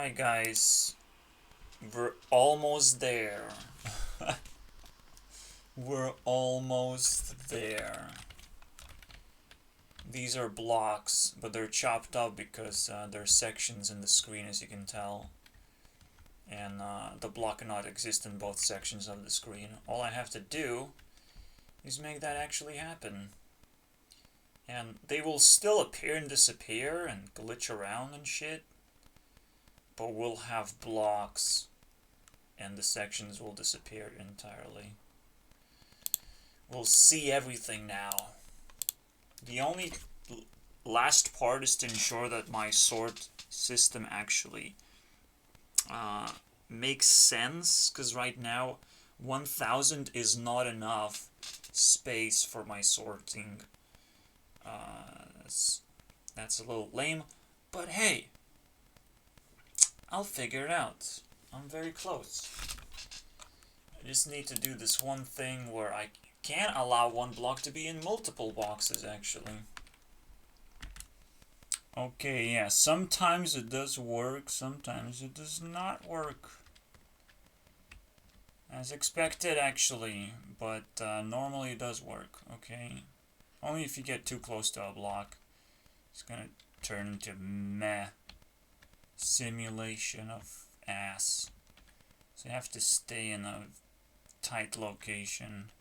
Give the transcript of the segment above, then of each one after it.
Hi guys, we're almost there. We're almost there. These are blocks, but they're chopped up because there are sections in the screen, as you can tell. And the block cannot exist in both sections of the screen. All I have to do is make that actually happen. And they will still appear and disappear and glitch around and shit. But we'll have blocks and the sections will disappear entirely. We'll see everything now. The only last part is to ensure that my sort system actually makes sense, because right now 1000 is not enough space for my sorting. That's a little lame, but hey, I'll figure it out. I'm very close. I just need to do this one thing where I can't allow one block to be in multiple boxes, actually. Okay, yeah, sometimes it does work, sometimes it does not work. As expected, actually, but normally it does work, okay? Only if you get too close to a block. It's gonna turn into meh. Simulation of ass. So you have to stay in a tight location.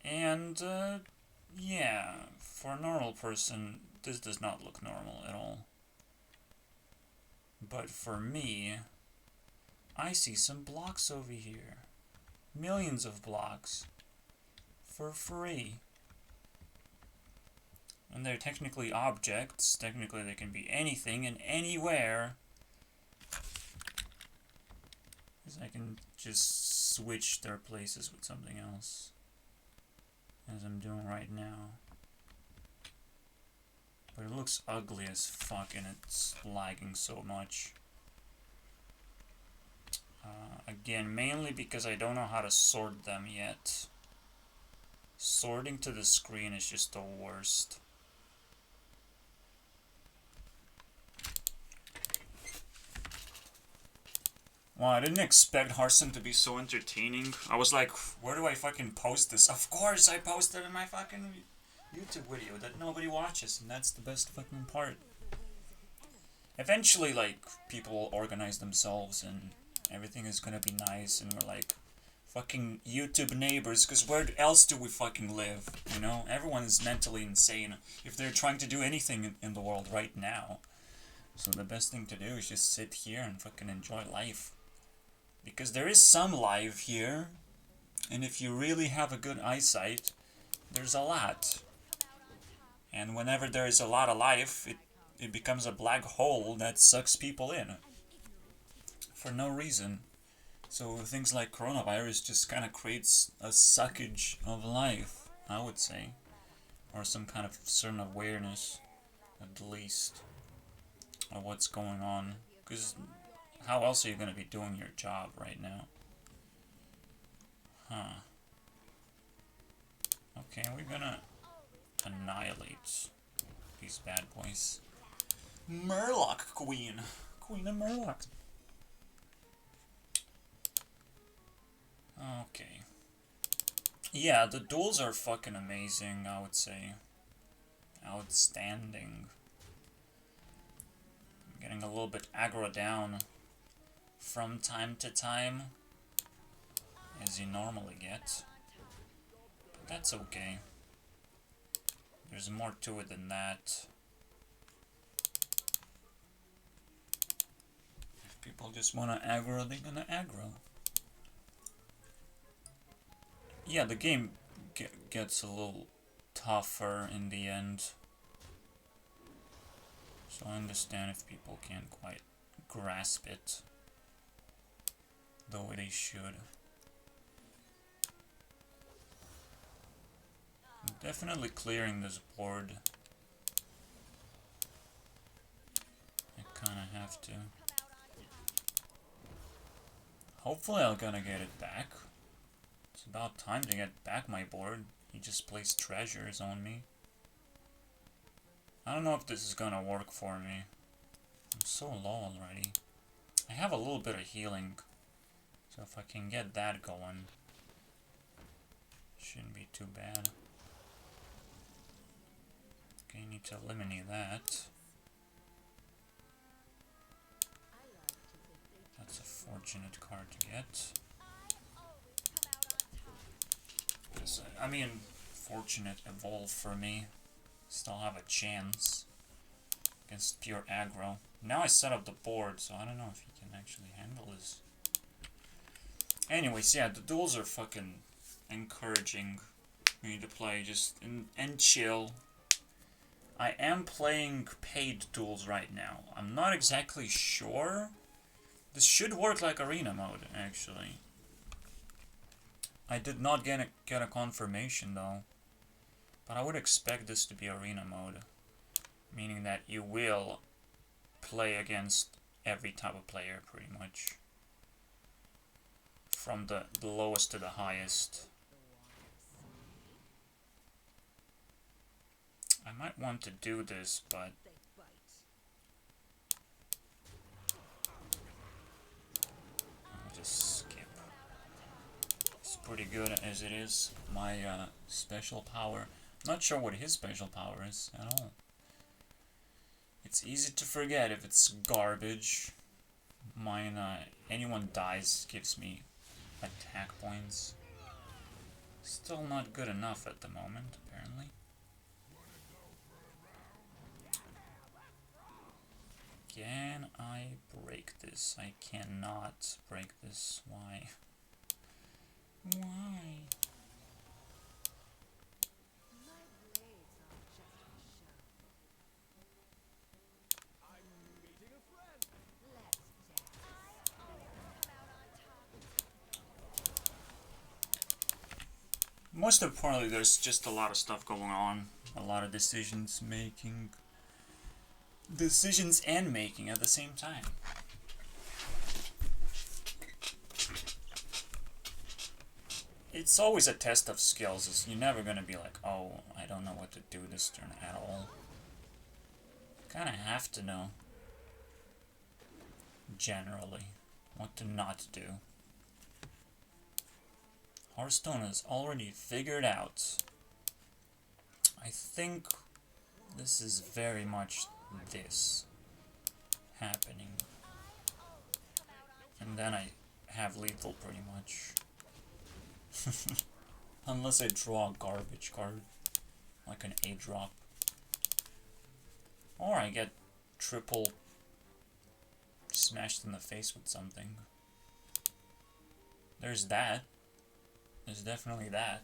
And, yeah, for a normal person, this does not look normal at all. But for me, I see some blocks over here. Millions of blocks. For free. And they're technically objects. Technically they can be anything and anywhere. Because I can just switch their places with something else. As I'm doing right now. But it looks ugly as fuck and it's lagging so much. Again, mainly because I don't know how to sort them yet. Sorting to the screen is just the worst. Well, I didn't expect Hearthstone to be so entertaining. I was like, where do I fucking post this? Of course I posted in my fucking YouTube video that nobody watches, and that's the best fucking part. Eventually, like, people will organize themselves and everything is gonna be nice, and we're like fucking YouTube neighbors, because where else do we fucking live, you know? Everyone is mentally insane if they're trying to do anything in the world right now. So the best thing to do is just sit here and fucking enjoy life. Because there is some life here, and if you really have a good eyesight, there's a lot. And whenever there is a lot of life, it becomes a black hole that sucks people in. For no reason. So things like coronavirus just kind of creates a suckage of life, I would say. Or some kind of certain awareness, at least, of what's going on. Because how else are you going to be doing your job right now? Huh. Okay, we're gonna annihilate these bad boys. Murloc Queen. Queen of Murloc. Okay. Yeah, the duels are fucking amazing, I would say. Outstanding. I'm getting a little bit aggro down from time to time, as you normally get. But that's okay. There's more to it than that. If people just wanna aggro, they're gonna aggro. Yeah, the game gets a little tougher in the end. So I understand if people can't quite grasp it the way they should. I'm definitely clearing this board. I kinda have to. Hopefully I'm gonna get it back. It's about time to get back my board. He just placed treasures on me. I don't know if this is gonna work for me. I'm so low already. I have a little bit of healing, so if I can get that going, shouldn't be too bad. Okay, need to eliminate that. That's a fortunate card to get. I mean, fortunate evolve for me. Still have a chance against pure aggro. Now I set up the board, so I don't know if he can actually handle this. Anyways, yeah, the duels are fucking encouraging me to play just and chill. I am playing paid duels right now. I'm not exactly sure. This should work like arena mode, actually. I did not get a confirmation though, but I would expect this to be arena mode, meaning that you will play against every type of player pretty much, from the lowest to the highest. I might want to do this, but I'll just skip. It's pretty good as it is. My special power. Not sure what his special power is at all. It's easy to forget if it's garbage. Mine, anyone dies gives me attack points. Still not good enough at the moment, apparently. Can I break this? I cannot break this. Why? Why? Most importantly, there's just a lot of stuff going on. A lot of decisions and making at the same time. It's always a test of skills. You're never gonna be like, oh, I don't know what to do this turn at all. You kinda have to know, generally, what to not do. Hearthstone is already figured out. I think this is very much this happening. And then I have lethal pretty much. Unless I draw a garbage card, like an A-drop. Or I get triple smashed in the face with something. There's that. There's definitely that.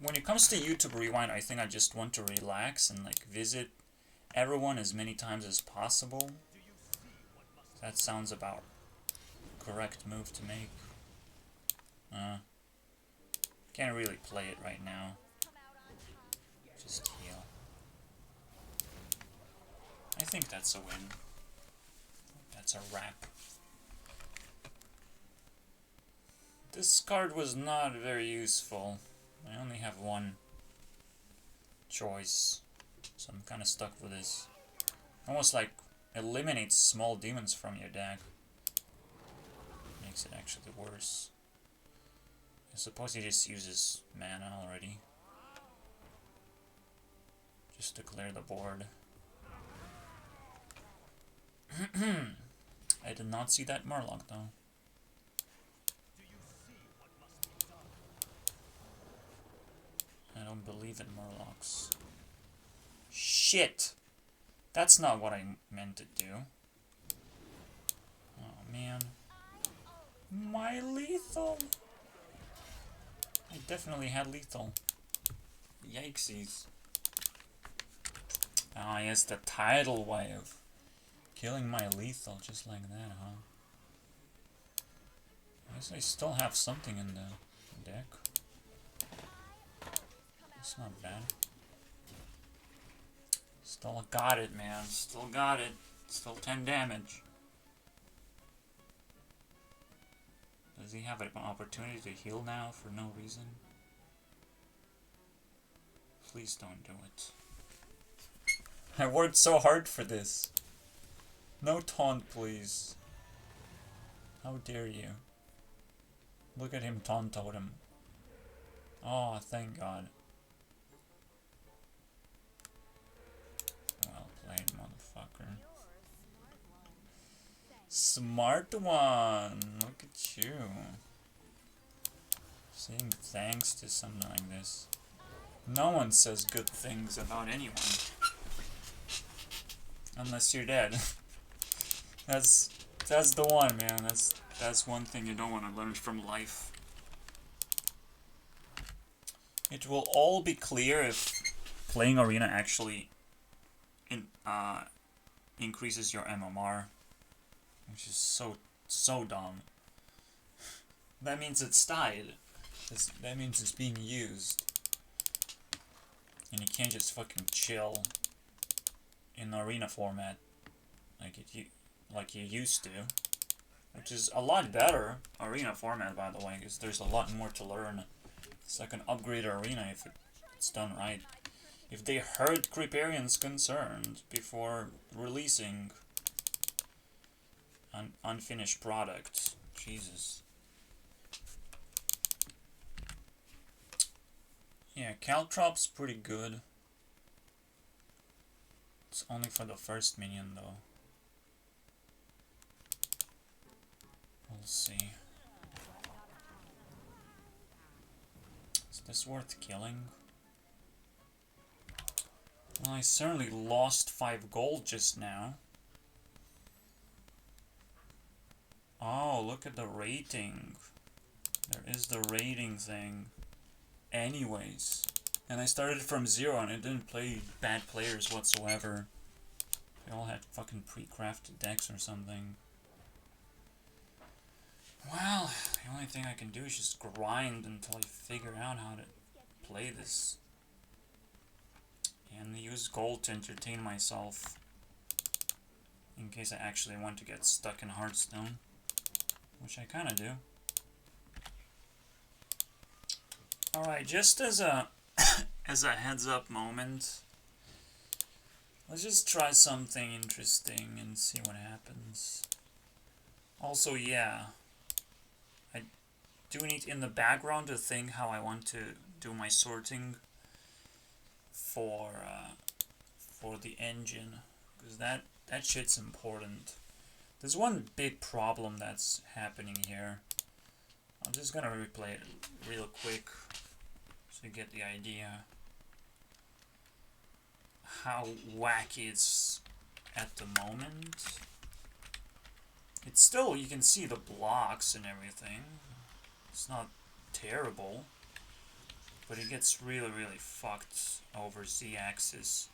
When it comes to YouTube Rewind, I think I just want to relax and like visit everyone as many times as possible. That sounds about correct move to make. Can't really play it right now. Just heal. I think that's a win. That's a wrap. This card was not very useful. I only have one choice, so I'm kind of stuck with this. Almost like eliminates small demons from your deck. Makes it actually worse. I suppose he just uses mana already, just to clear the board. I did not see that Murloc though. I don't believe in Murlocs. Shit! That's not what I meant to do. Oh man. My lethal! I definitely had lethal. Yikesies. Ah, yes, the tidal wave. Killing my lethal just like that, huh? I guess I still have something in the deck. That's not bad. Still got it, man. Still got it. Still 10 damage. Does he have an opportunity to heal now for no reason? Please don't do it. I worked so hard for this. No taunt, please. How dare you? Look at him taunt totem. Oh, thank God. Well played, motherfucker. Smart one! Look at you. Saying thanks to something like this. No one says good things about anyone. Unless you're dead. That's the one, man. That's one thing you don't want to learn from life. It will all be clear if playing Arena actually increases your MMR, which is so dumb. That means it's tied. That means it's being used, and you can't just fucking chill in Arena format like you used to, which is a lot better Arena format, by the way, because there's a lot more to learn. It's like an upgraded Arena if it's done right. If they heard Creeparian's concerned before releasing an unfinished product. Jesus. Yeah, Caltrop's pretty good. It's only for the first minion though. We'll see. Is this worth killing? Well, I certainly lost 5 gold just now. Oh, look at the rating. There is the rating thing. Anyways. And I started from 0 and I didn't play bad players whatsoever. They all had fucking pre-crafted decks or something. Well, the only thing I can do is just grind until I figure out how to play this. And use gold to entertain myself. In case I actually want to get stuck in Hearthstone. Which I kinda do. Alright, just as a as a heads up moment, let's just try something interesting and see what happens. Also, yeah, I do need in the background to think how I want to do my sorting for the engine, because that shit's important. There's one big problem that's happening here. I'm just gonna replay it real quick so you get the idea how wacky it's at the moment. It's still, you can see the blocks and everything. It's not terrible, but it gets really fucked over Z-axis.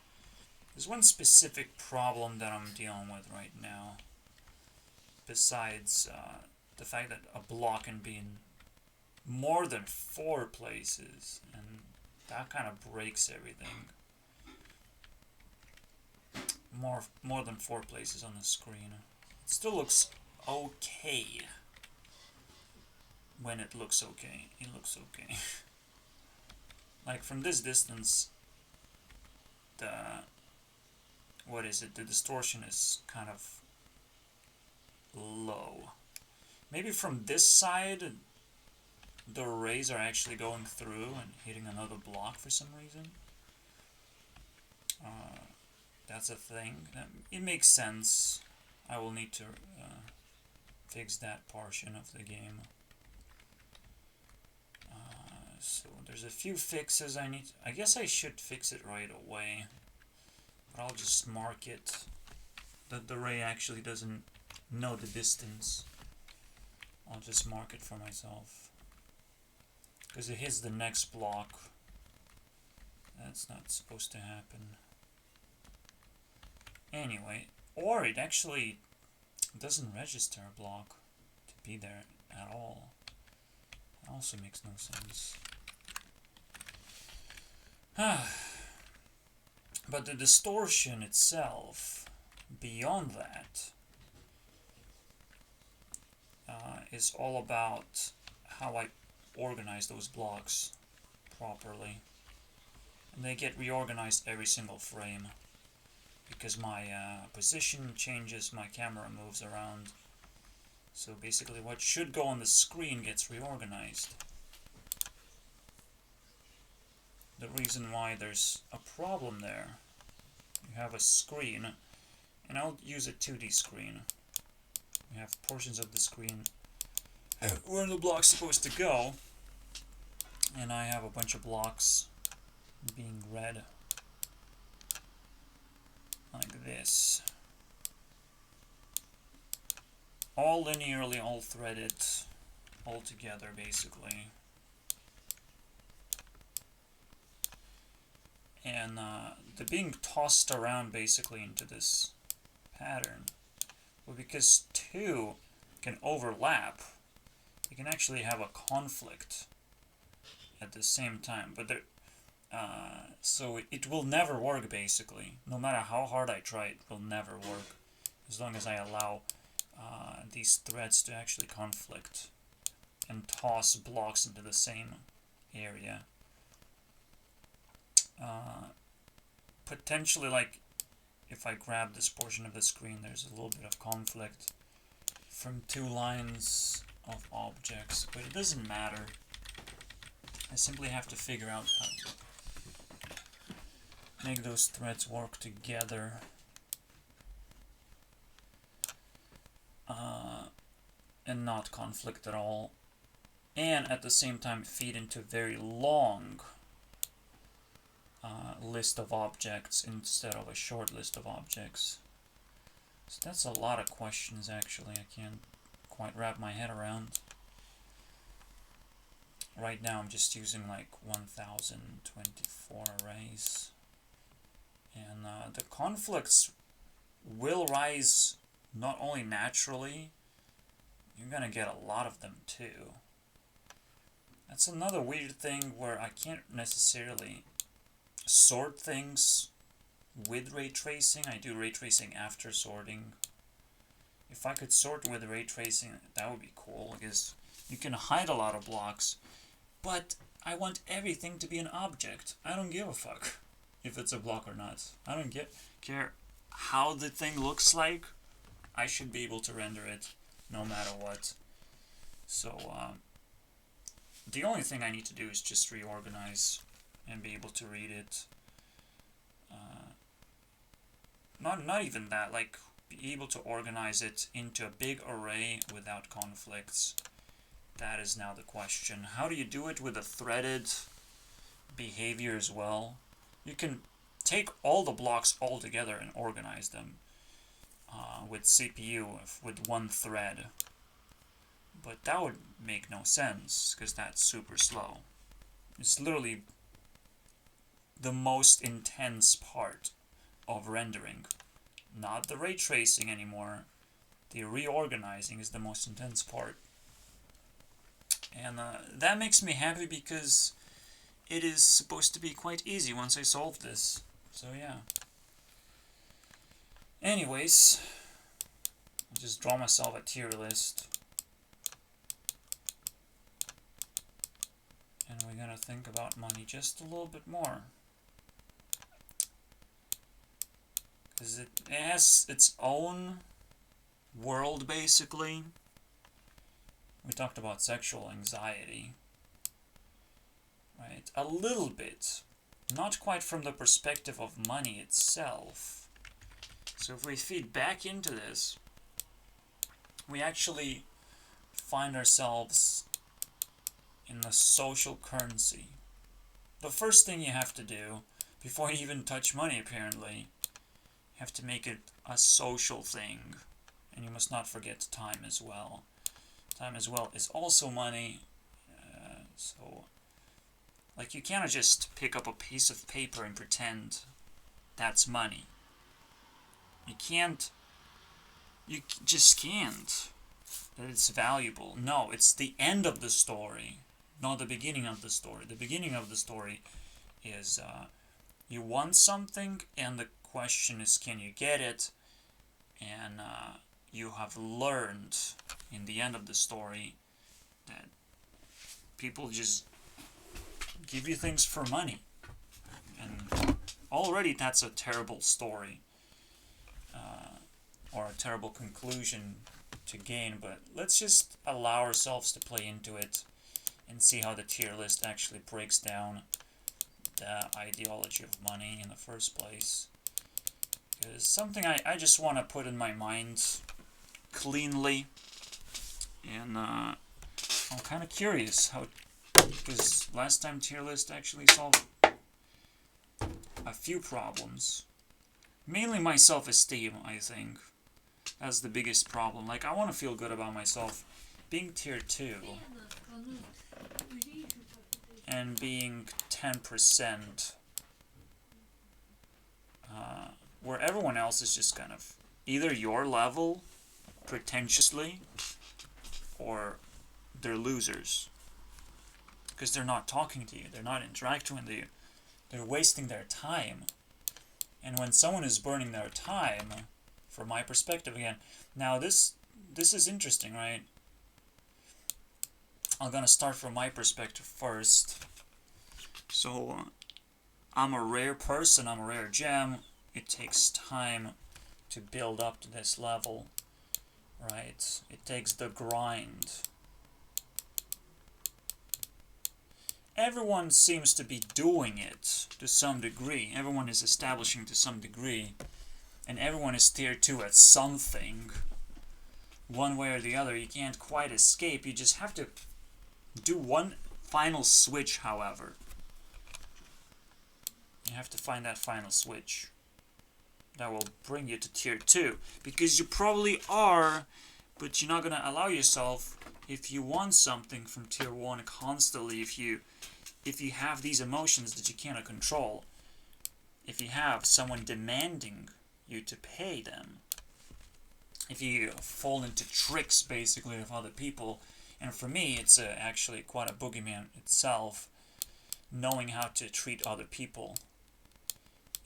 There's one specific problem that I'm dealing with right now. Besides the fact that a block can be in more than 4 places, and that kind of breaks everything. More than 4 places on the screen. It still looks okay. When it looks okay, it looks okay. Like from this distance, the distortion is kind of low. Maybe from this side, the rays are actually going through and hitting another block for some reason. That's a thing. It makes sense. I will need to fix that portion of the game. So there's a few fixes I need. I guess I should fix it right away. But I'll just mark it that the ray actually doesn't know the distance. I'll just mark it for myself. Because it hits the next block. That's not supposed to happen. Anyway, or it actually doesn't register a block to be there at all. That also makes no sense. But the distortion itself, beyond that, is all about how I organize those blocks properly. And they get reorganized every single frame. because my position changes, my camera moves around. So basically what should go on the screen gets reorganized. The reason why there's a problem there, you have a screen, and I'll use a 2D screen. You have portions of the screen where the block's supposed to go, and I have a bunch of blocks being read like this. All linearly, all threaded, all together basically. And they're being tossed around basically into this pattern. But because two can overlap, you can actually have a conflict at the same time. But so it will never work basically. No matter how hard I try, it will never work. As long as I allow these threads to actually conflict and toss blocks into the same area. Potentially, like, if I grab this portion of the screen, there's a little bit of conflict from two lines of objects, but it doesn't matter. I simply have to figure out how to make those threads work together. And not conflict at all. And at the same time feed into a very long list of objects instead of a short list of objects. So that's a lot of questions actually I can't quite wrap my head around. Right now I'm just using like 1024 arrays. And the conflicts will rise not only naturally, you're gonna get a lot of them too. That's another weird thing where I can't necessarily sort things with ray tracing. I do ray tracing after sorting. If I could sort with ray tracing, that would be cool, because you can hide a lot of blocks, but I want everything to be an object. I don't give a fuck if it's a block or not. I don't care how the thing looks like. I should be able to render it no matter what. So the only thing I need to do is just reorganize and be able to read it. Not even that, like be able to organize it into a big array without conflicts. That is now the question. How do you do it with a threaded behavior as well? You can take all the blocks all together and organize them with CPU with one thread. But that would make no sense, because that's super slow. It's literally the most intense part of rendering. Not the ray tracing anymore. The reorganizing is the most intense part. And that makes me happy, because it is supposed to be quite easy once I solve this. So yeah. Anyways, I'll just draw myself a tier list. And we're gonna think about money just a little bit more. Because it has its own world, basically. We talked about sexual anxiety. Right? A little bit. Not quite from the perspective of money itself. So if we feed back into this, we actually find ourselves in the social currency. The first thing you have to do, before you even touch money apparently, you have to make it a social thing. And you must not forget time as well. Time as well is also money. So, like, you cannot just pick up a piece of paper and pretend that's money. You can't. You just can't. That it's valuable. No, it's the end of the story, not the beginning of the story. The beginning of the story is you want something, and the question is, can you get it? And you have learned in the end of the story that people just give you things for money. And already that's a terrible story. or a terrible conclusion to gain, but let's just allow ourselves to play into it and see how the tier list actually breaks down the ideology of money in the first place. Because something I just want to put in my mind cleanly, and I'm kind of curious how, because last time tier list actually solved a few problems. Mainly my self-esteem, I think. That's the biggest problem. Like, I want to feel good about myself. Being tier 2 and being 10%, where everyone else is just kind of either your level, pretentiously, or they're losers. Because they're not talking to you, they're not interacting with you, they're wasting their time. And when someone is burning their time, from my perspective again, now this is interesting, right? I'm gonna start from my perspective first. So, I'm a rare person, I'm a rare gem. It takes time to build up to this level, right? It takes the grind. Everyone seems to be doing it to some degree. Everyone is establishing to some degree. And everyone is tier 2 at something. One way or the other. You can't quite escape. You just have to do one final switch, however. You have to find that final switch that will bring you to tier 2. Because you probably are, but you're not going to allow yourself, if you want something from tier 1 constantly, if you have these emotions that you cannot control, if you have someone demanding you to pay them, if you fall into tricks basically of other people, and for me it's actually quite a boogeyman itself, knowing how to treat other people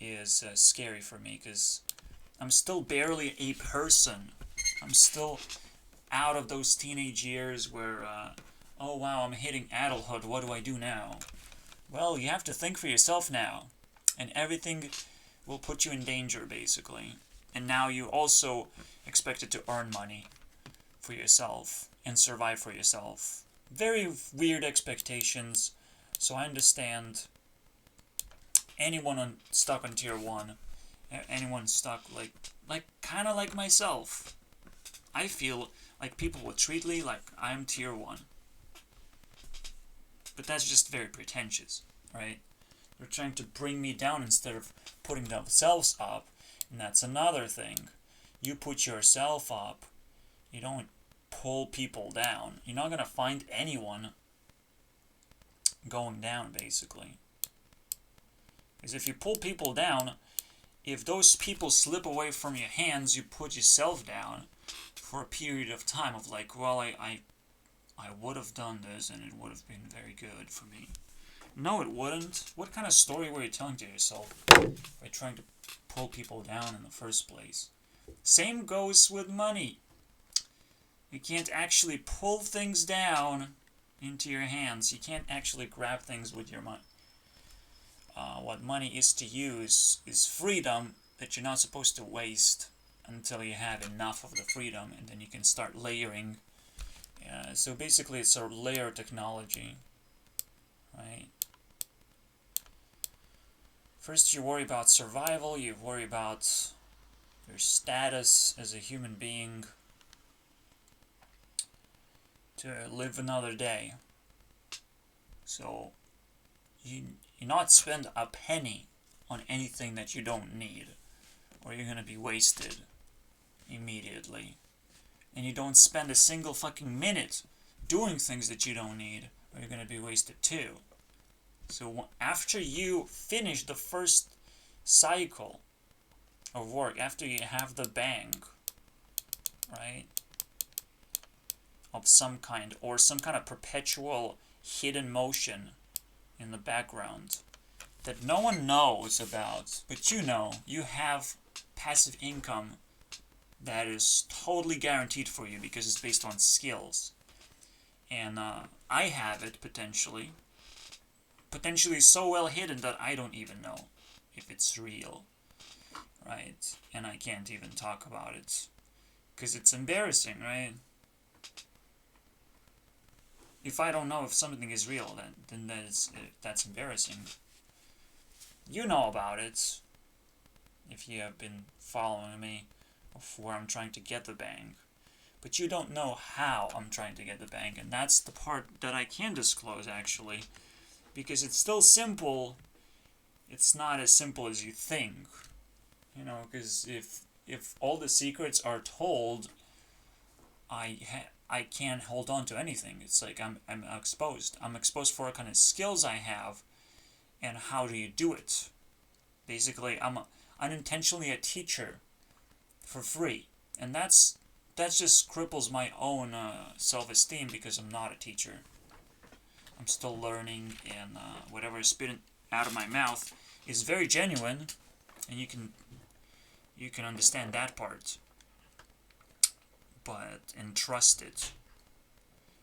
is scary for me, because I'm still barely a person. I'm still out of those teenage years where, oh wow, I'm hitting adulthood, what do I do now? Well, you have to think for yourself now, and everything will put you in danger, basically. And now you also expected to earn money for yourself and survive for yourself. Very weird expectations, so I understand anyone stuck on tier 1, anyone stuck like kind of like myself. I feel like people would treat me like I'm tier 1. But that's just very pretentious, right? They're trying to bring me down instead of putting themselves up, and that's another thing. You put yourself up, you don't pull people down. You're not going to find anyone going down, basically. Because if you pull people down, if those people slip away from your hands, you put yourself down for a period of time of like, well, I would have done this and it would have been very good for me. No, it wouldn't. What kind of story were you telling to yourself by trying to pull people down in the first place? Same goes with money. You can't actually pull things down into your hands. You can't actually grab things with your money. What money is to you is freedom that you're not supposed to waste until you have enough of the freedom, and then you can start layering. So basically it's a layer technology, right? First you worry about survival, you worry about your status as a human being to live another day. So you not spend a penny on anything that you don't need, or you're gonna be wasted immediately. And you don't spend a single fucking minute doing things that you don't need, or you're gonna be wasted too. So after you finish the first cycle of work, after you have the bank, right, of some kind, or some kind of perpetual hidden motion in the background that no one knows about, but you know, you have passive income that is totally guaranteed for you because it's based on skills. And I have it potentially so well hidden that I don't even know if it's real, right? And I can't even talk about it Because it's embarrassing, right? If I don't know if something is real, then that's embarrassing. You know about it, if you have been following me, of where I'm trying to get the bank. But you don't know how I'm trying to get the bank, and that's the part that I can disclose, actually. Because it's still simple, it's not as simple as you think. You know, because if all the secrets are told, I can't hold on to anything. It's like I'm exposed. I'm exposed for what kind of skills I have, and how do you do it. Basically, I'm unintentionally a teacher for free, and that just cripples my own self-esteem because I'm not a teacher. I'm still learning, and whatever is spitting out of my mouth is very genuine, and you can understand that part. But entrust it.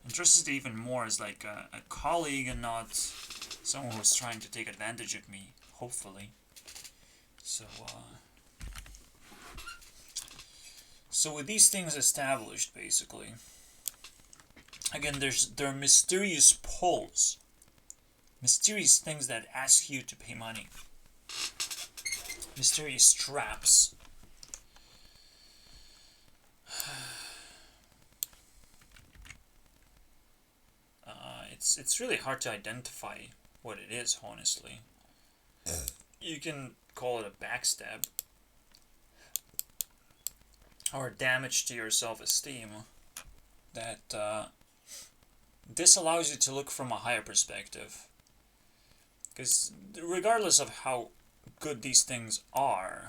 Entrust it even more as like a colleague and not someone who's trying to take advantage of me. Hopefully. So with these things established, basically, again, there are mysterious pulls, mysterious things that ask you to pay money, mysterious traps. It's really hard to identify what it is, honestly. You can call it a backstab or damage to your self-esteem that this allows you to look from a higher perspective. Because regardless of how good these things are,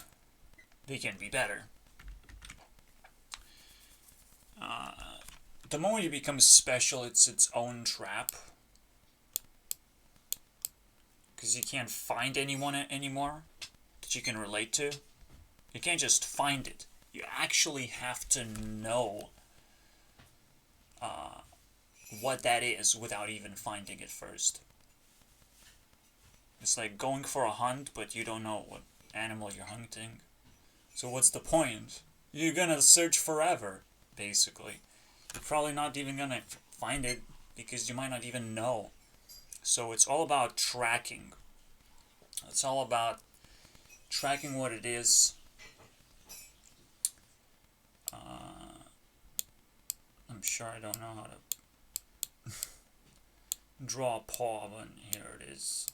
they can be better. The moment you become special, it's its own trap. Because you can't find anyone anymore that you can relate to. You can't just find it. You actually have to know what that is without even finding it first. It's like going for a hunt, but you don't know what animal you're hunting. So what's the point? You're gonna search forever, basically. You're probably not even gonna find it because you might not even know. So it's all about tracking. It's all about tracking what it is. I'm sure I don't know how to draw a paw, but here it is.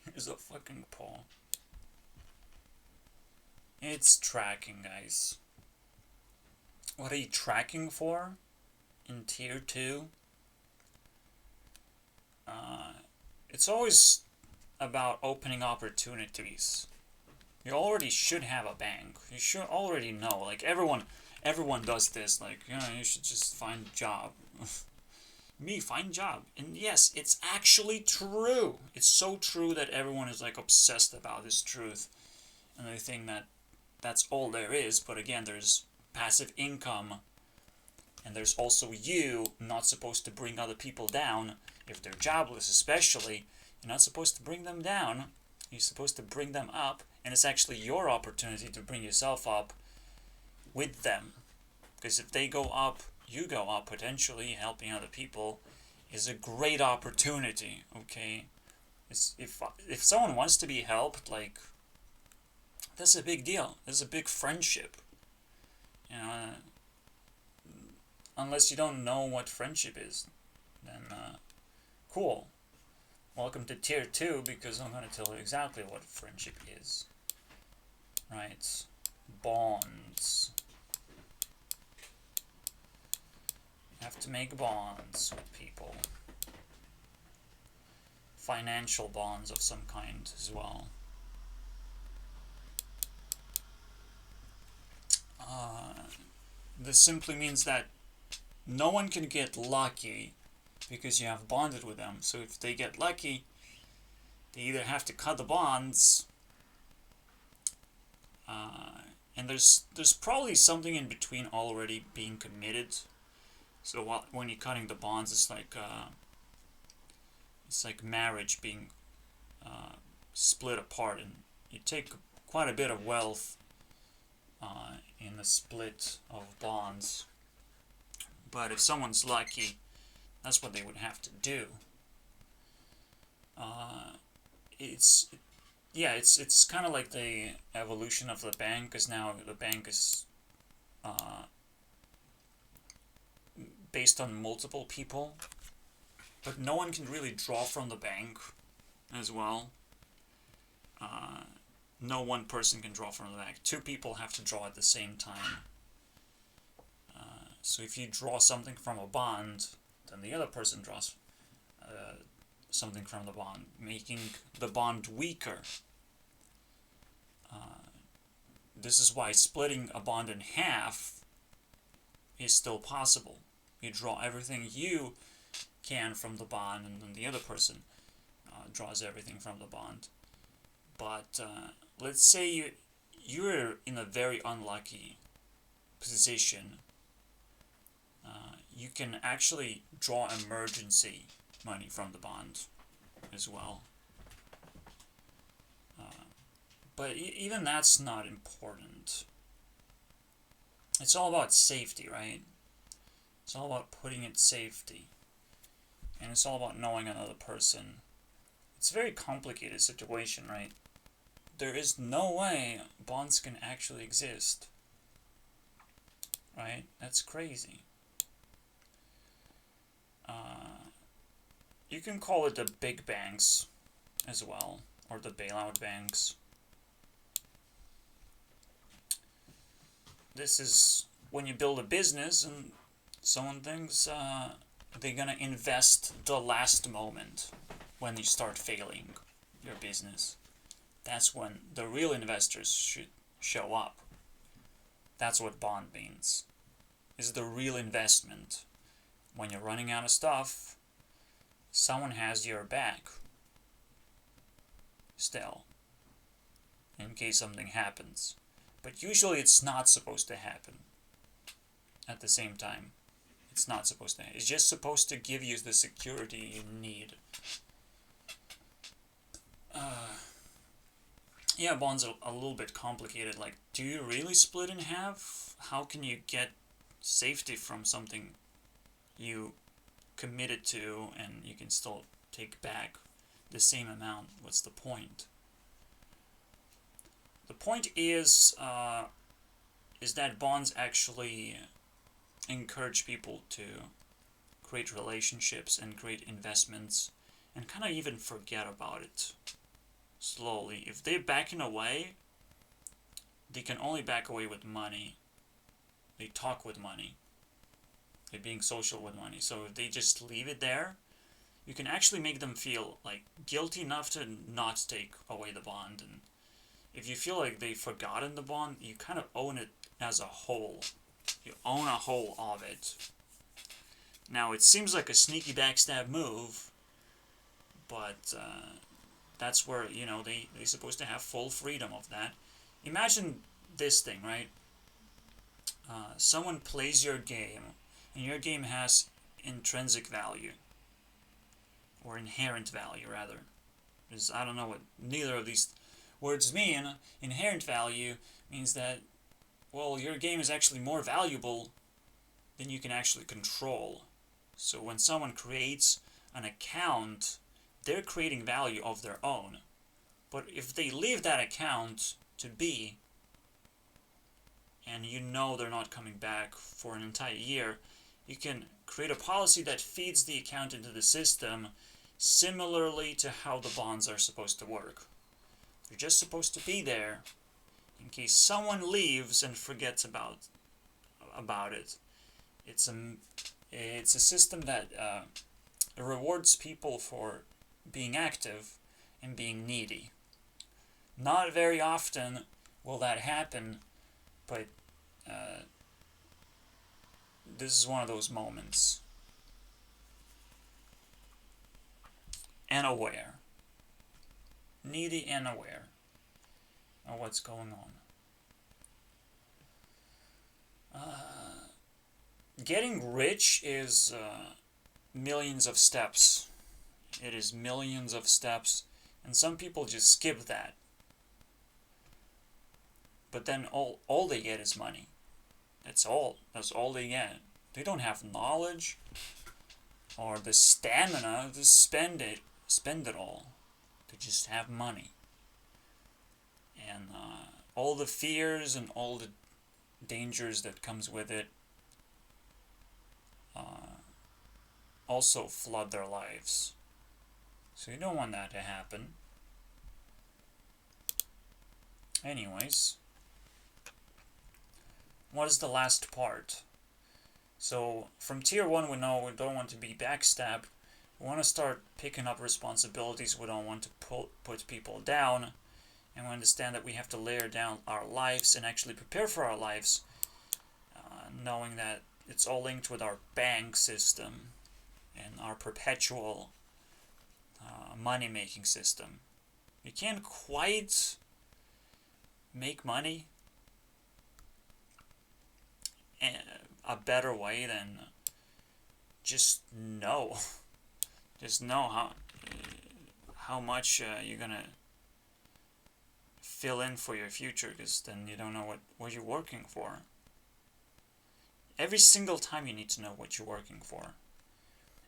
Here's a fucking paw. It's tracking, guys. What are you tracking for? In tier 2? It's always about opening opportunities. You already should have a bank. You should already know. Like everyone does this. Like, you know, you should just find a job. Me, find job. And yes, it's actually true. It's so true that everyone is like obsessed about this truth. And they think that that's all there is. But again, there's passive income. And there's also you not supposed to bring other people down. If they're jobless especially, you're not supposed to bring them down. You're supposed to bring them up. And it's actually your opportunity to bring yourself up with them. Because if they go up, you go up potentially. Helping other people is a great opportunity, okay? If someone wants to be helped, like, that's a big deal. That's a big friendship. You know, unless you don't know what friendship is, then cool. Welcome to tier 2, because I'm going to tell you exactly what friendship is. Right? Bonds. You have to make bonds with people. Financial bonds of some kind as well. This simply means that no one can get lucky because you have bonded with them. So if they get lucky, they either have to cut the bonds, and there's probably something in between already being committed. So when you're cutting the bonds, it's like marriage being split apart, and you take quite a bit of wealth in the split of bonds. But if someone's lucky, that's what they would have to do. It's yeah, it's kind of like the evolution of the bank, because now the bank is based on multiple people, but no one can really draw from the bank as well. No one person can draw from the bank. Two people have to draw at the same time. So if you draw something from a bond, then the other person draws something from the bond, making the bond weaker. This is why splitting a bond in half is still possible. You draw everything you can from the bond, and then the other person draws everything from the bond. But let's say you're in a very unlucky position. You can actually draw emergency money from the bond as well. But even that's not important. It's all about safety, right? It's all about putting it safety. And it's all about knowing another person. It's a very complicated situation, right? There is no way bonds can actually exist. Right? That's crazy. You can call it the big banks as well, or the bailout banks. This is when you build a business and someone thinks they're gonna invest the last moment when you start failing your business. That's when the real investors should show up. That's what bond means. Is the real investment. When you're running out of stuff, someone has your back still, in case something happens. But usually it's not supposed to happen at the same time. It's not supposed to. It's just supposed to give you the security you need. Yeah, bonds are a little bit complicated. Like, do you really split in half? How can you get safety from something you committed to and you can still take back the same amount? What's the point? The point is that bonds actually encourage people to create relationships and create investments and kind of even forget about it slowly. If they're backing away, they can only back away with money. They talk with money. They're being social with money. So if they just leave it there, you can actually make them feel like guilty enough to not take away the bond. And if you feel like they've forgotten the bond, you kind of own it as a whole. You own a whole of it. Now, it seems like a sneaky backstab move, but that's where, they're supposed to have full freedom of that. Imagine this thing, right? Someone plays your game, and your game has intrinsic value, or inherent value, rather. Because I don't know what neither of these words mean. Inherent value means that, well, your game is actually more valuable than you can actually control. So when someone creates an account, they're creating value of their own. But if they leave that account to be, and they're not coming back for an entire year, you can create a policy that feeds the account into the system similarly to how the bonds are supposed to work. They're just supposed to be there in case someone leaves and forgets about it. It's a system that rewards people for being active and being needy. Not very often will that happen, but this is one of those moments. And aware. Needy and aware of what's going on. Getting rich is millions of steps. It is millions of steps, and some people just skip that. but then all they get is money. That's all they get. They don't have knowledge or the stamina to spend it all. They just have money. And all the fears and all the dangers that comes with it also flood their lives. So you don't want that to happen. Anyways, what is the last part? So from tier 1 we know we don't want to be backstabbed. We want to start picking up responsibilities. We don't want to put people down. And we understand that we have to layer down our lives and actually prepare for our lives, knowing that it's all linked with our bank system and our perpetual money-making system. You can't quite make money a better way than just know. Just know how much you're gonna fill in for your future, because then you don't know what you're working for. Every single time you need to know what you're working for.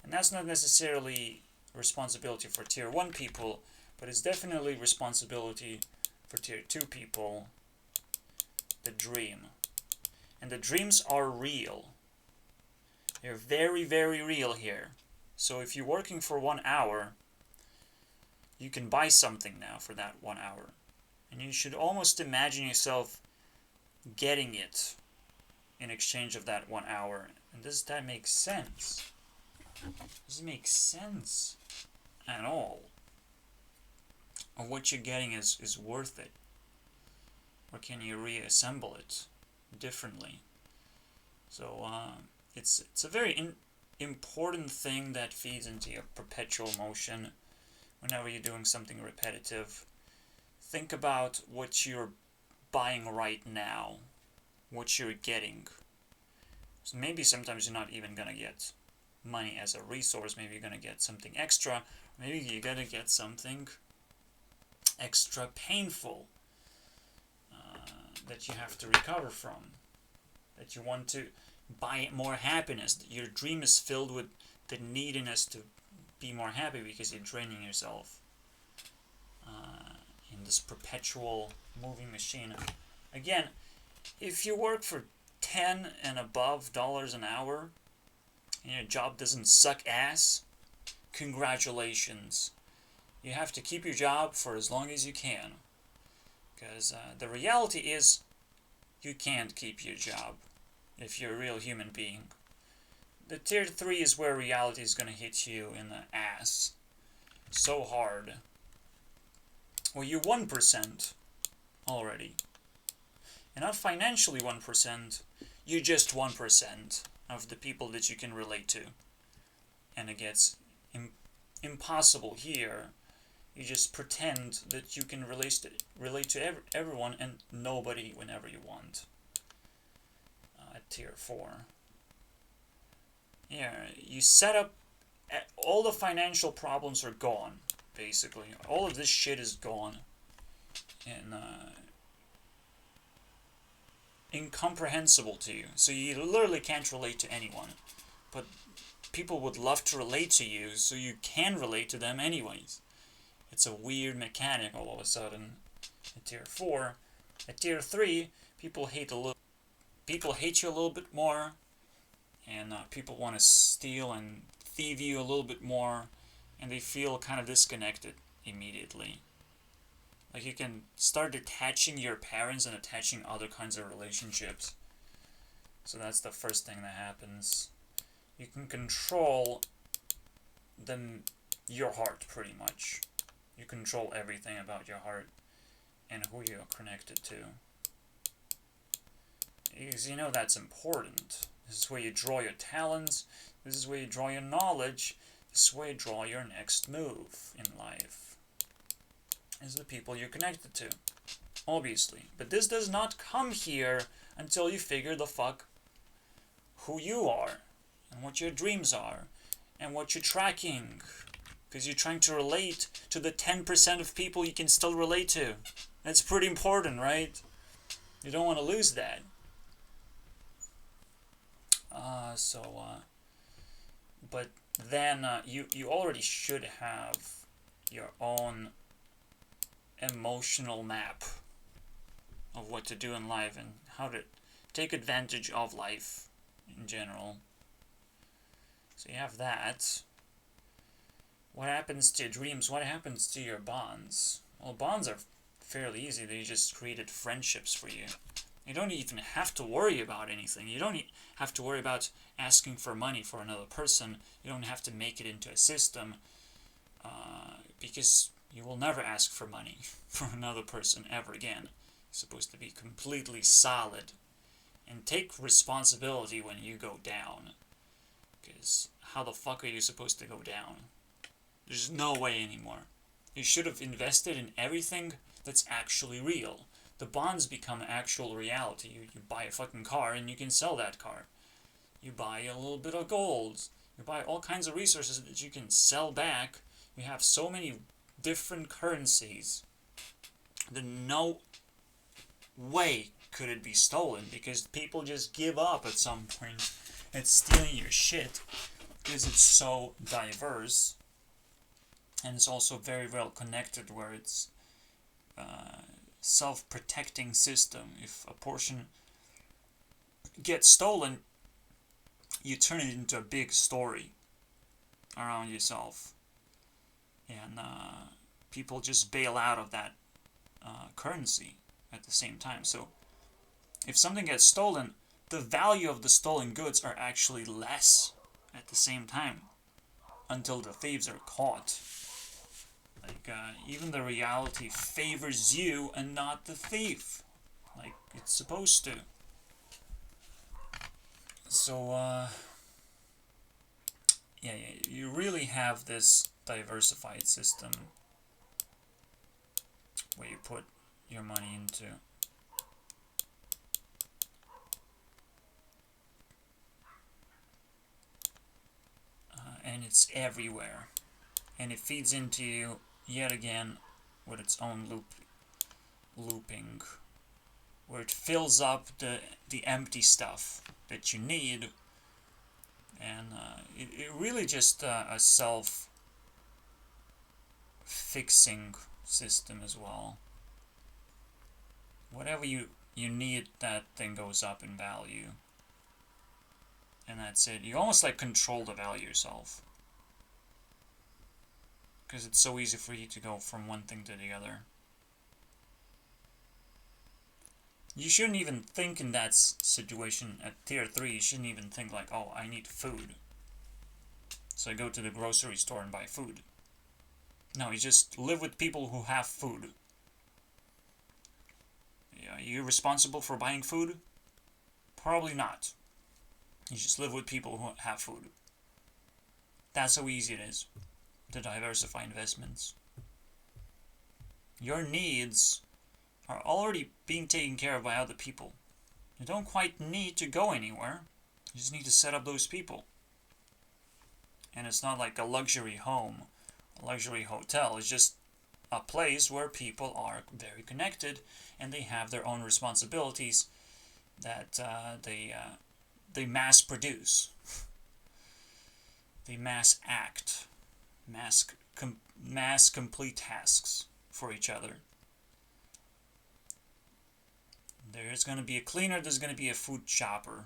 And that's not necessarily responsibility for tier 1 people, but it's definitely responsibility for tier 2 people. The dream. And the dreams are real. They're very, very real here. So if you're working for 1 hour, you can buy something now for that 1 hour. And you should almost imagine yourself getting it in exchange of that 1 hour. And does that make sense? Does it make sense at all? Or what you're getting is worth it? Or can you reassemble it differently? So it's a very important thing that feeds into your perpetual motion whenever you're doing something repetitive. Think about what you're buying right now, what you're getting. So maybe sometimes you're not even going to get money as a resource. Maybe you're going to get something extra. Maybe you're going to get something extra painful that you have to recover from. That you want to buy more happiness. Your dream is filled with the neediness to be more happy because you're draining yourself in this perpetual moving machine. Again, if you work for $10 and above an hour and your job doesn't suck ass, congratulations. You have to keep your job for as long as you can. Because the reality is you can't keep your job if you're a real human being. The tier 3 is where reality is going to hit you in the ass so hard. Well, you're 1% already. And not financially 1%, you're just 1% of the people that you can relate to. And it gets impossible here. You just pretend that you can relate to everyone and nobody whenever you want. At tier 4. Yeah, you set up, all the financial problems are gone, basically. All of this shit is gone. And incomprehensible to you. So you literally can't relate to anyone. But people would love to relate to you, so you can relate to them anyways. It's a weird mechanic all of a sudden. At tier 4. At tier 3, people hate you a little bit more. And people want to steal and thieve you a little bit more. And they feel kind of disconnected immediately. Like you can start detaching your parents and attaching other kinds of relationships. So that's the first thing that happens. You can control your heart pretty much. You control everything about your heart and who you're connected to. Because you know that's important. This is where you draw your talents. This is where you draw your knowledge. This is where you draw your next move in life. Is the people you're connected to. Obviously. But this does not come here until you figure the fuck who you are. And what your dreams are. And what you're tracking. Because you're trying to relate to the 10% of people you can still relate to. That's pretty important, right? You don't want to lose that. But then you already should have your own emotional map of what to do in life and how to take advantage of life in general. So you have that. What happens to your dreams? What happens to your bonds? Well, bonds are fairly easy. They just created friendships for you. You don't even have to worry about anything. You don't have to worry about asking for money for another person. You don't have to make it into a system because you will never ask for money from another person ever again. You're supposed to be completely solid and take responsibility when you go down. Because how the fuck are you supposed to go down? There's no way anymore. You should have invested in everything that's actually real. The bonds become actual reality. You buy a fucking car and you can sell that car. You buy a little bit of gold. You buy all kinds of resources that you can sell back. You have so many different currencies that no way could it be stolen, because people just give up at some point at stealing your shit because it's so diverse and it's also very well connected, where it's self-protecting system. If a portion gets stolen, you turn it into a big story around yourself, and people just bail out of that currency at the same time. So if something gets stolen, the value of the stolen goods are actually less at the same time until the thieves are caught. Like, even the reality favors you and not the thief, like it's supposed to. So, yeah, you really have this diversified system where you put your money into. And it's everywhere. And it feeds into you yet again with its own looping, where it fills up the empty stuff that you need, and it really just a self-fixing system as well. Whatever you need, that thing goes up in value, and that's it. You almost like control the value yourself, because it's so easy for you to go from one thing to the other. You shouldn't even think in that situation at tier 3. You shouldn't even think like, oh, I need food, so I go to the grocery store and buy food. No, you just live with people who have food. Are you responsible for buying food? Probably not. You just live with people who have food. That's how easy it is to diversify investments. Your needs are already being taken care of by other people. You don't quite need to go anywhere. You just need to set up those people. And it's not like a luxury home, a luxury hotel. It's just a place where people are very connected and they have their own responsibilities that they mass produce. They mass act. Mass complete tasks for each other. There's going to be a cleaner, there's going to be a food chopper,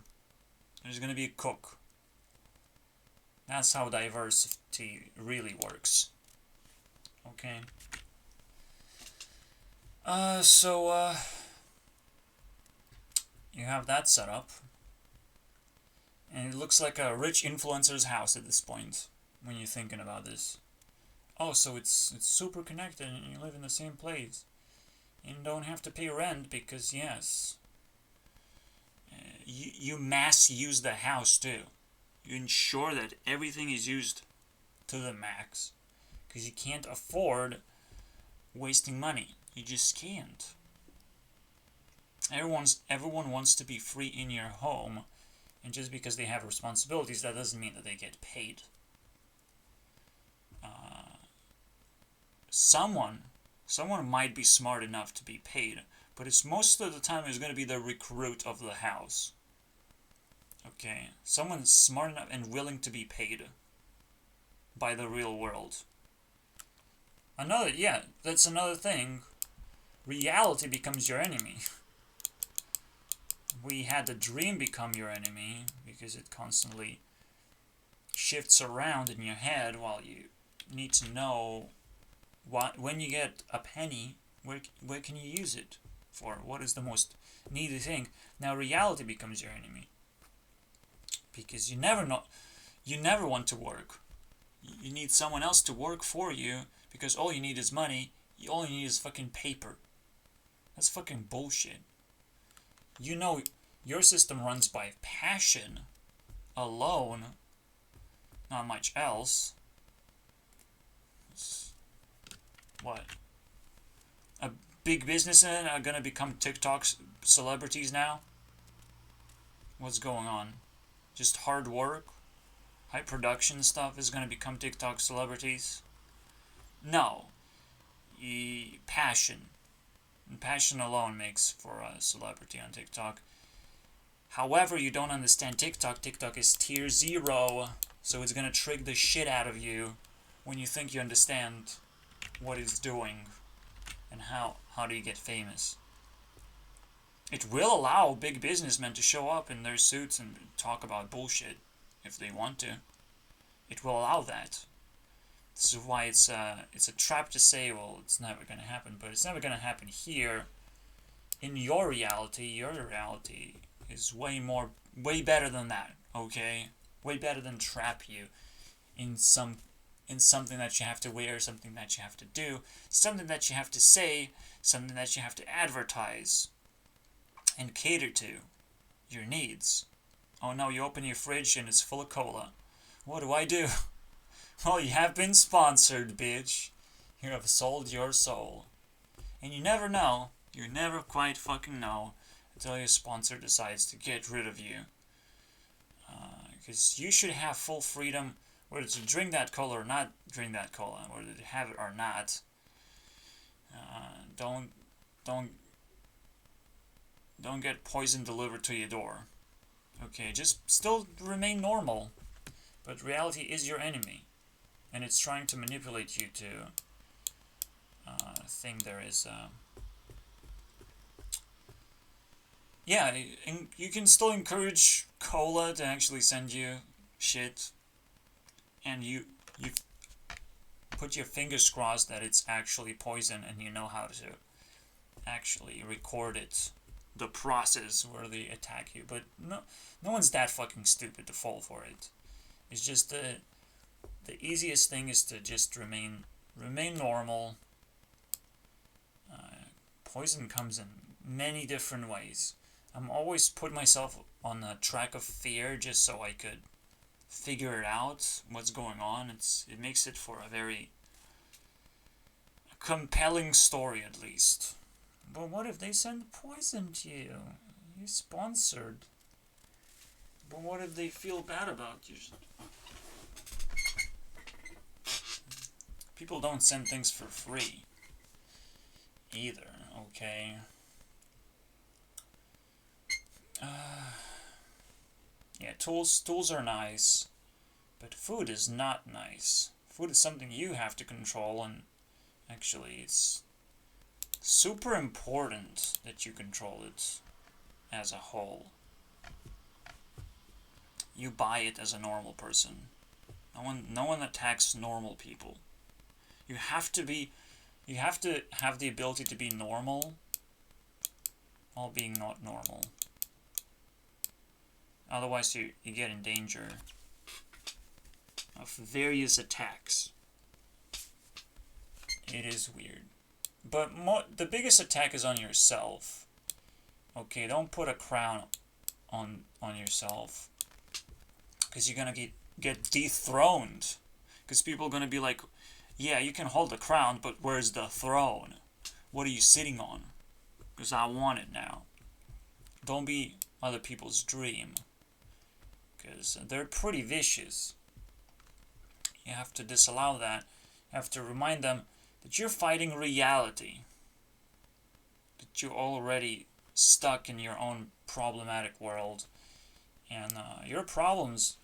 there's going to be a cook. That's how diversity really works. Okay. So you have that set up. And it looks like a rich influencer's house at this point, when you're thinking about this. Oh, so it's super connected and you live in the same place. And you don't have to pay rent because, yes, you mass use the house too. You ensure that everything is used to the max. Because you can't afford wasting money. You just can't. Everyone wants to be free in your home, and just because they have responsibilities, that doesn't mean that they get paid. Someone might be smart enough to be paid, but it's most of the time it's going to be the recruit of the house. Okay, someone smart enough and willing to be paid by the real world. That's another thing. Reality becomes your enemy. We had the dream become your enemy because it constantly shifts around in your head while you need to know when you get a penny, where can you use it for? What is the most needed thing? Now reality becomes your enemy because you never want to work. You need someone else to work for you because all you need is money. All you need is fucking paper. That's fucking bullshit. You know, your system runs by passion alone, not much else. What? A big businessmen are gonna become TikTok celebrities now? What's going on? Just hard work? High production stuff is gonna become TikTok celebrities? No. Passion. And passion alone makes for a celebrity on TikTok. However, you don't understand TikTok. TikTok is tier 0, so it's gonna trick the shit out of you when you think you understand what it's doing and how do you get famous. It will allow big businessmen to show up in their suits and talk about bullshit if they want to. It will allow that. This is why it's a trap to say, well, it's never going to happen, but it's never going to happen here. In your reality is way better than that, okay? Way better than trap you in something that you have to wear, something that you have to do, something that you have to say, something that you have to advertise and cater to your needs. Oh no, you open your fridge and it's full of cola. What do I do? Well, you have been sponsored, bitch. You have sold your soul. And you never know, you never quite fucking know until your sponsor decides to get rid of you. Because you should have full freedom whether to drink that cola or not drink that cola, whether to have it or not. Don't get poison delivered to your door. Okay, just still remain normal. But reality is your enemy. And it's trying to manipulate you to think there is... yeah, you can still encourage cola to actually send you shit. And you put your fingers crossed that it's actually poison and you know how to actually record it. The process where they attack you. But no one's that fucking stupid to fall for it. It's just the easiest thing is to just remain normal. Poison comes in many different ways. I'm always put myself on the track of fear just so I could figure it out, what's going on. It makes it for a very compelling story, at least. But what if they send poison to you? You're sponsored. But what if they feel bad about you? People don't send things for free either, okay? Yeah, tools are nice, but food is not nice. Food is something you have to control, and actually it's super important that you control it as a whole. You buy it as a normal person. No one attacks normal people. You have to have the ability to be normal while being not normal. Otherwise you get in danger of various attacks. It is weird. But the biggest attack is on yourself. Okay, don't put a crown on yourself. Because you're gonna get dethroned. Because people are gonna be like, yeah, you can hold the crown, but where's the throne? What are you sitting on? Because I want it now. Don't be other people's dream. Because they're pretty vicious. You have to disallow that. You have to remind them that you're fighting reality. you're already stuck in your own problematic world, and your problems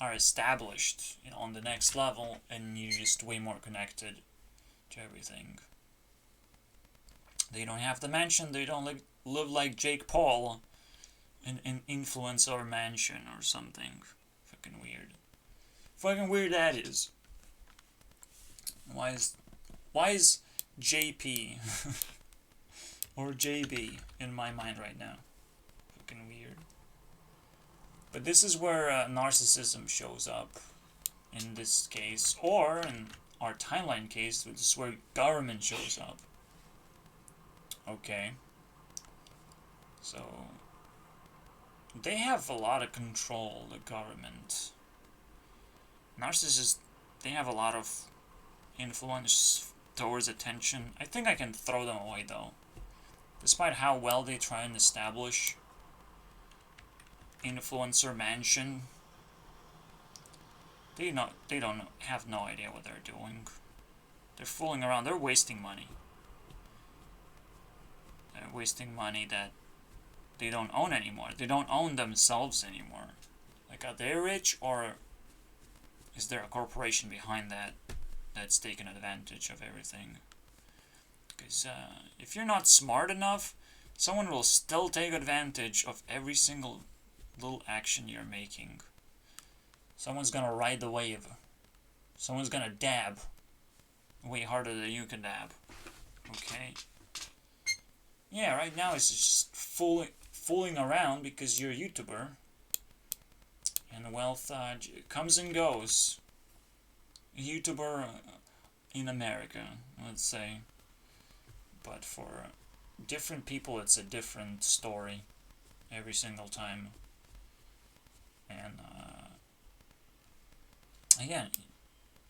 are established, on the next level, and you're just way more connected to everything. They don't have to mention they don't live like Jake Paul in an influencer mansion or something. Fucking weird. Fucking weird that is. Why is JP or JB in my mind right now? Fucking weird. But this is where narcissism shows up in this case, or in our timeline case, this is where government shows up. Okay. So, they have a lot of control, the government. Narcissists, they have a lot of influence towards attention. I think I can throw them away, though. Despite how well they try and establish influencer mansion, they don't have no idea what they're doing. They're fooling around. They're wasting money. They're wasting money that they don't own anymore. They don't own themselves anymore. Like, are they rich, or is there a corporation behind that that's taking advantage of everything? Because if you're not smart enough, someone will still take advantage of every single little action you're making. Someone's gonna ride the wave. Someone's gonna dab way harder than you can dab. Okay? Yeah, right now it's just fooling around because you're a YouTuber. And wealth comes and goes. A YouTuber in America, let's say. But for different people, it's a different story every single time. And again,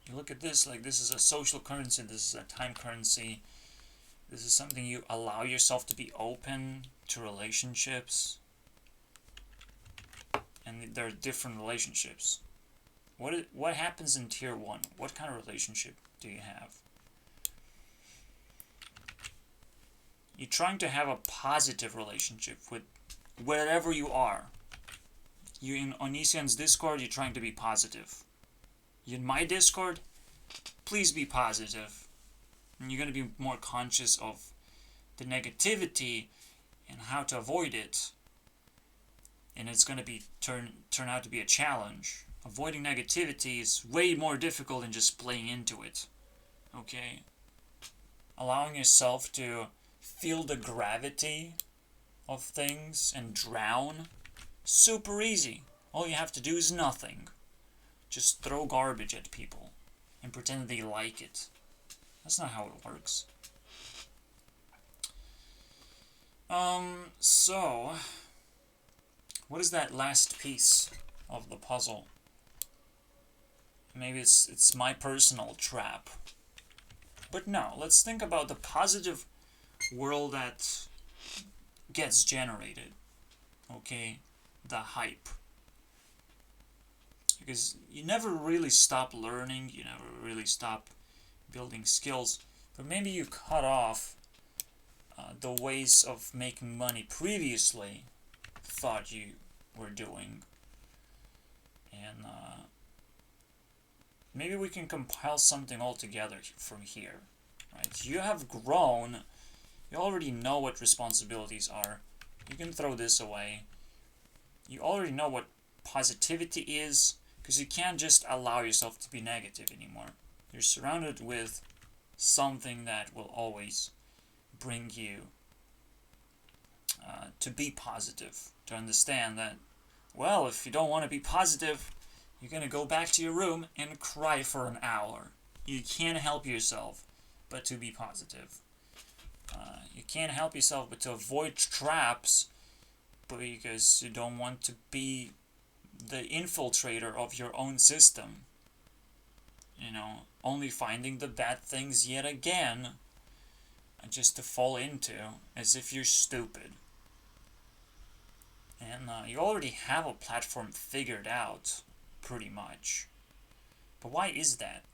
you look at this like this is a social currency, this is a time currency. This is something you allow yourself to be open to relationships. And there are different relationships. What happens in tier 1? What kind of relationship do you have? You're trying to have a positive relationship with wherever you are. You in Onision's Discord, you're trying to be positive. You in my Discord, please be positive. And you're going to be more conscious of the negativity and how to avoid it. And it's going to be turn out to be a challenge. Avoiding negativity is way more difficult than just playing into it. Okay? Allowing yourself to feel the gravity of things and drown. Super easy. All you have to do is nothing. Just throw garbage at people and pretend they like it. That's not how it works. So, what is that last piece of the puzzle? Maybe it's my personal trap. But no, let's think about the positive world that gets generated. Okay? The hype. Because you never really stop learning, you never really stop building skills, but maybe you cut off the ways of making money previously thought you were doing. And maybe we can compile something all together from here. Right? You have grown, you already know what responsibilities are. You can throw this away. You already know what positivity is, because you can't just allow yourself to be negative anymore. You're surrounded with something that will always bring you to be positive, to understand that, well, if you don't want to be positive, you're going to go back to your room and cry for an hour. You can't help yourself but to be positive. You can't help yourself but to avoid traps because you don't want to be the infiltrator of your own system. You know, only finding the bad things yet again just to fall into as if you're stupid. And you already have a platform figured out, pretty much. But why is that?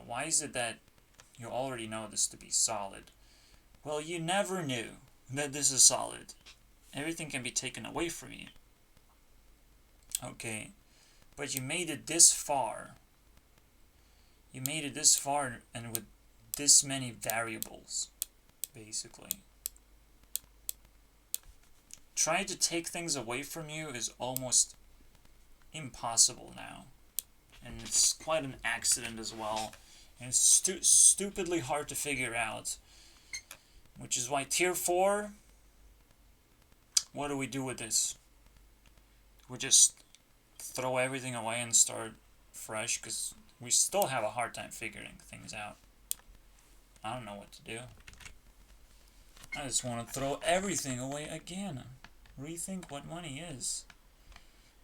Why is it that you already know this to be solid? Well, you never knew that this is solid. Everything can be taken away from you. Okay, but you made it this far. You made it this far and with this many variables, basically. Trying to take things away from you is almost impossible now. And it's quite an accident as well. And it's stupidly hard to figure out. Which is why tier 4, what do we do with this? We just throw everything away and start fresh, because we still have a hard time figuring things out. I don't know what to do. I just want to throw everything away again. Rethink what money is.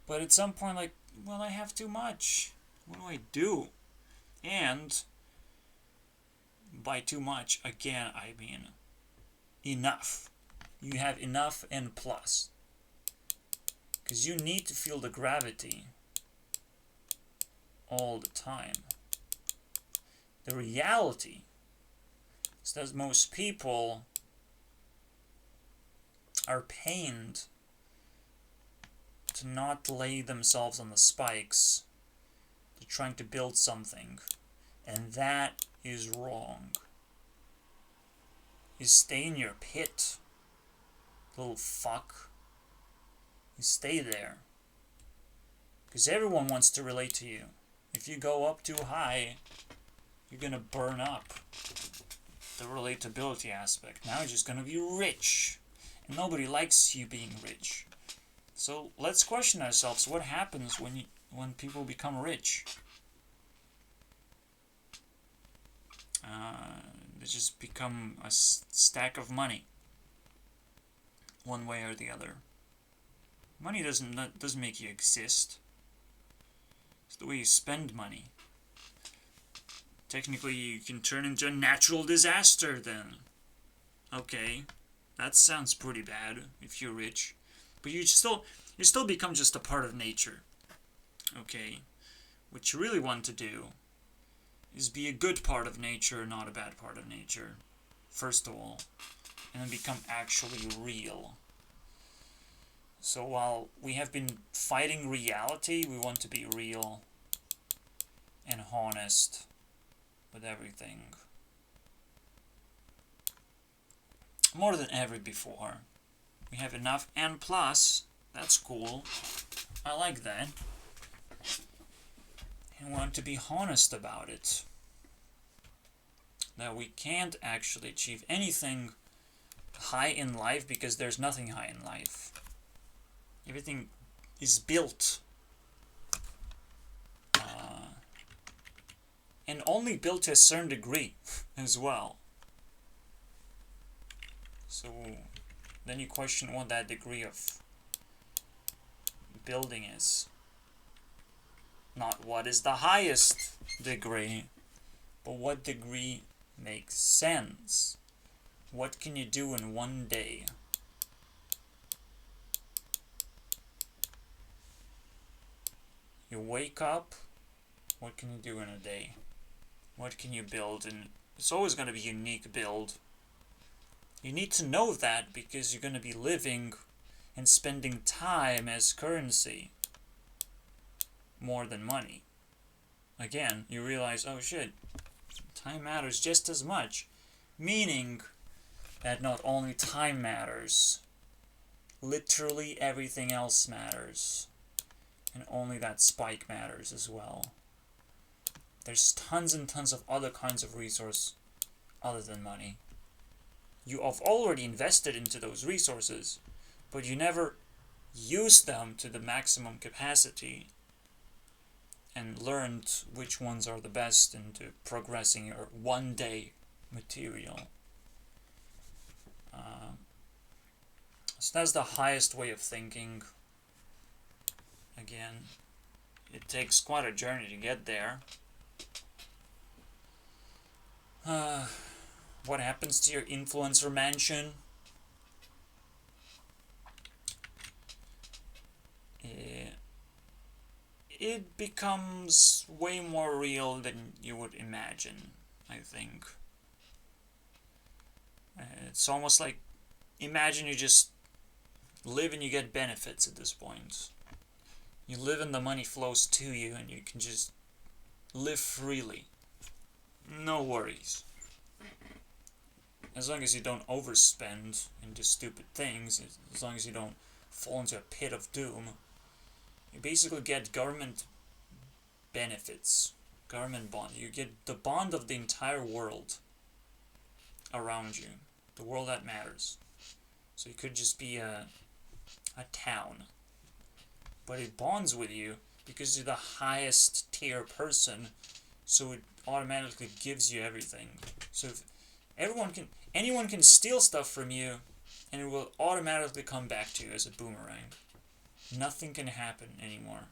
But at some point, like, well, I have too much. What do I do? And by too much, again, I mean enough. You have enough and plus. Because you need to feel the gravity all the time. The reality is that most people are pained to not lay themselves on the spikes. They're trying to build something. And that is wrong. You stay in your pit, little fuck. You stay there. Because everyone wants to relate to you. If you go up too high, you're gonna burn up. The relatability aspect. Now you're just gonna be rich. And nobody likes you being rich. So let's question ourselves, what happens when people become rich? They just become a stack of money. One way or the other. Money doesn't make you exist. It's the way you spend money. Technically, you can turn into a natural disaster then. Okay, that sounds pretty bad if you're rich. But you still become just a part of nature. Okay, what you really want to do is be a good part of nature, not a bad part of nature. First of all. And then become actually real. So while we have been fighting reality, we want to be real and honest with everything. More than ever before. We have enough and plus. That's cool. I like that. And want to be honest about it. That we can't actually achieve anything high in life because there's nothing high in life. Everything is built. And only built to a certain degree as well. So then you question what that degree of building is. Not what is the highest degree, but what degree makes sense. What can you do in one day? You wake up, what can you do in a day? What can you build? And it's always going to be a unique build. You need to know that because you're going to be living and spending time as currency more than money. Again, you realize, oh shit, time matters just as much. Meaning that not only time matters, literally everything else matters. And only that spike matters as well. There's tons and tons of other kinds of resource other than money. You have already invested into those resources, but you never use them to the maximum capacity and learned which ones are the best into progressing your one day material. So that's the highest way of thinking. Again, it takes quite a journey to get there. What happens to your influencer mansion? It becomes way more real than you would imagine, I think. It's almost like, imagine you just live and you get benefits at this point. You live and the money flows to you and you can just live freely. No worries. As long as you don't overspend and do stupid things, as long as you don't fall into a pit of doom, you basically get government benefits, government bond. You get the bond of the entire world around you, the world that matters. So it could just be a town, but it bonds with you because you're the highest tier person, so it automatically gives you everything. So if anyone can steal stuff from you, and it will automatically come back to you as a boomerang. Nothing can happen anymore.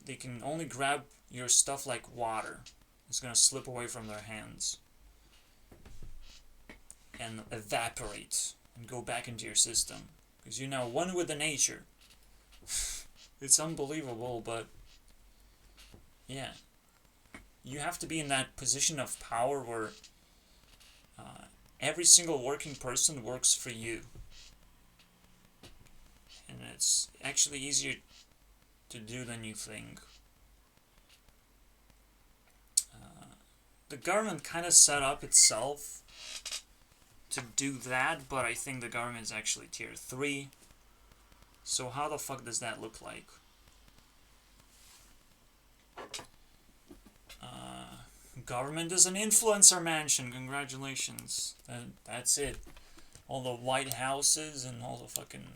They can only grab your stuff like water. It's gonna slip away from their hands and evaporate and go back into your system because you're now one with the nature. It's unbelievable, but yeah, you have to be in that position of power where every single working person works for you, and it's actually easier to do than you think. The government kind of set up itself to do that, but I think the government is actually tier 3. So how the fuck does that look like? Government is an influencer mansion. Congratulations. That's it. All the White Houses and all the fucking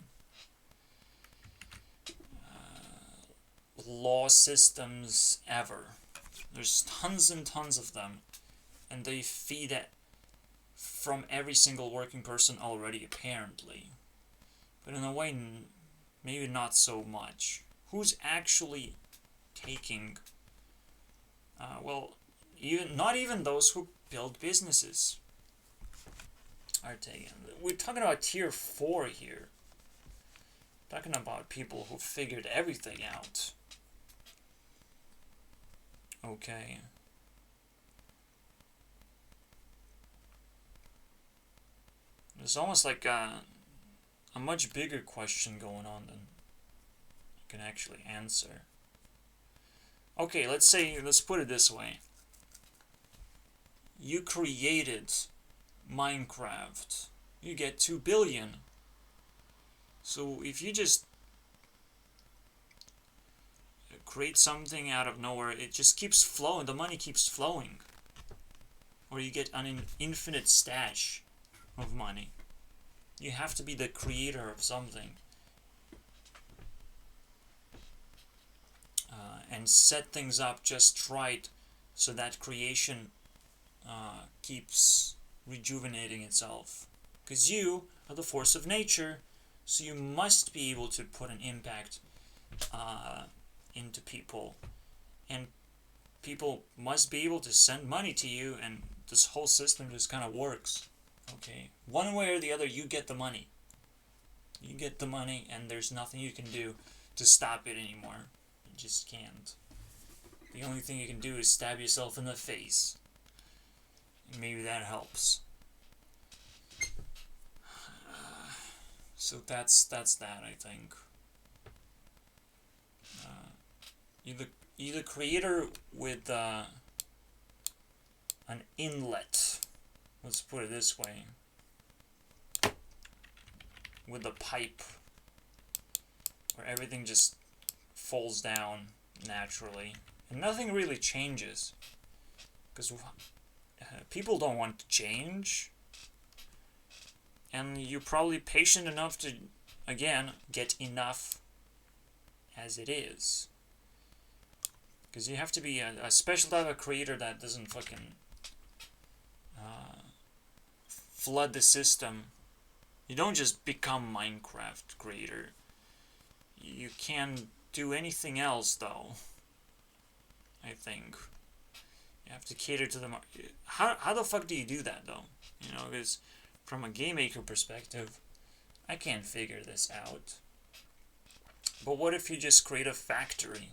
law systems ever. There's tons and tons of them, and they feed it from every single working person already, apparently. But in a way, maybe not so much. Who's actually taking? Not even those who build businesses are taking. We're talking about tier 4 here. Talking about people who figured everything out. Okay. There's almost like a much bigger question going on than I can actually answer. Okay, let's put it this way. You created Minecraft. You get 2 billion. So if you just create something out of nowhere, it just keeps flowing, the money keeps flowing. Or you get an infinite stash of money. You have to be the creator of something. And set things up just right so that creation keeps rejuvenating itself. Because you are the force of nature, so you must be able to put an impact into people. And people must be able to send money to you, and this whole system just kind of works. Okay, one way or the other, you get the money. You get the money, and there's nothing you can do to stop it anymore. You just can't. The only thing you can do is stab yourself in the face. Maybe that helps. So that's that, I think. You're the creator with an inlet. Let's put it this way. With the pipe, where everything just falls down naturally, and nothing really changes, because people don't want to change, and you're probably patient enough to, again, get enough as it is. Because you have to be a special type of creator that doesn't fucking flood the system. You don't just become Minecraft creator. You can do anything else, though. I think. You have to cater to the market. How the fuck do you do that, though? You know, because from a game maker perspective, I can't figure this out. But what if you just create a factory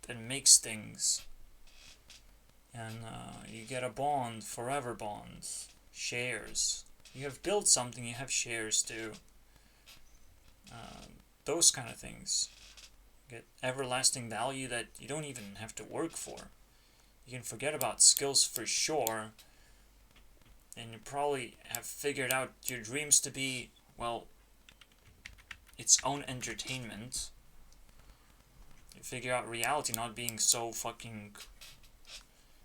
that makes things and you get a bond, forever bonds, shares. You have built something, you have shares too. Those kind of things. You get everlasting value that you don't even have to work for. You can forget about skills for sure, and you probably have figured out your dreams to be, well, its own entertainment. You figure out reality not being so fucking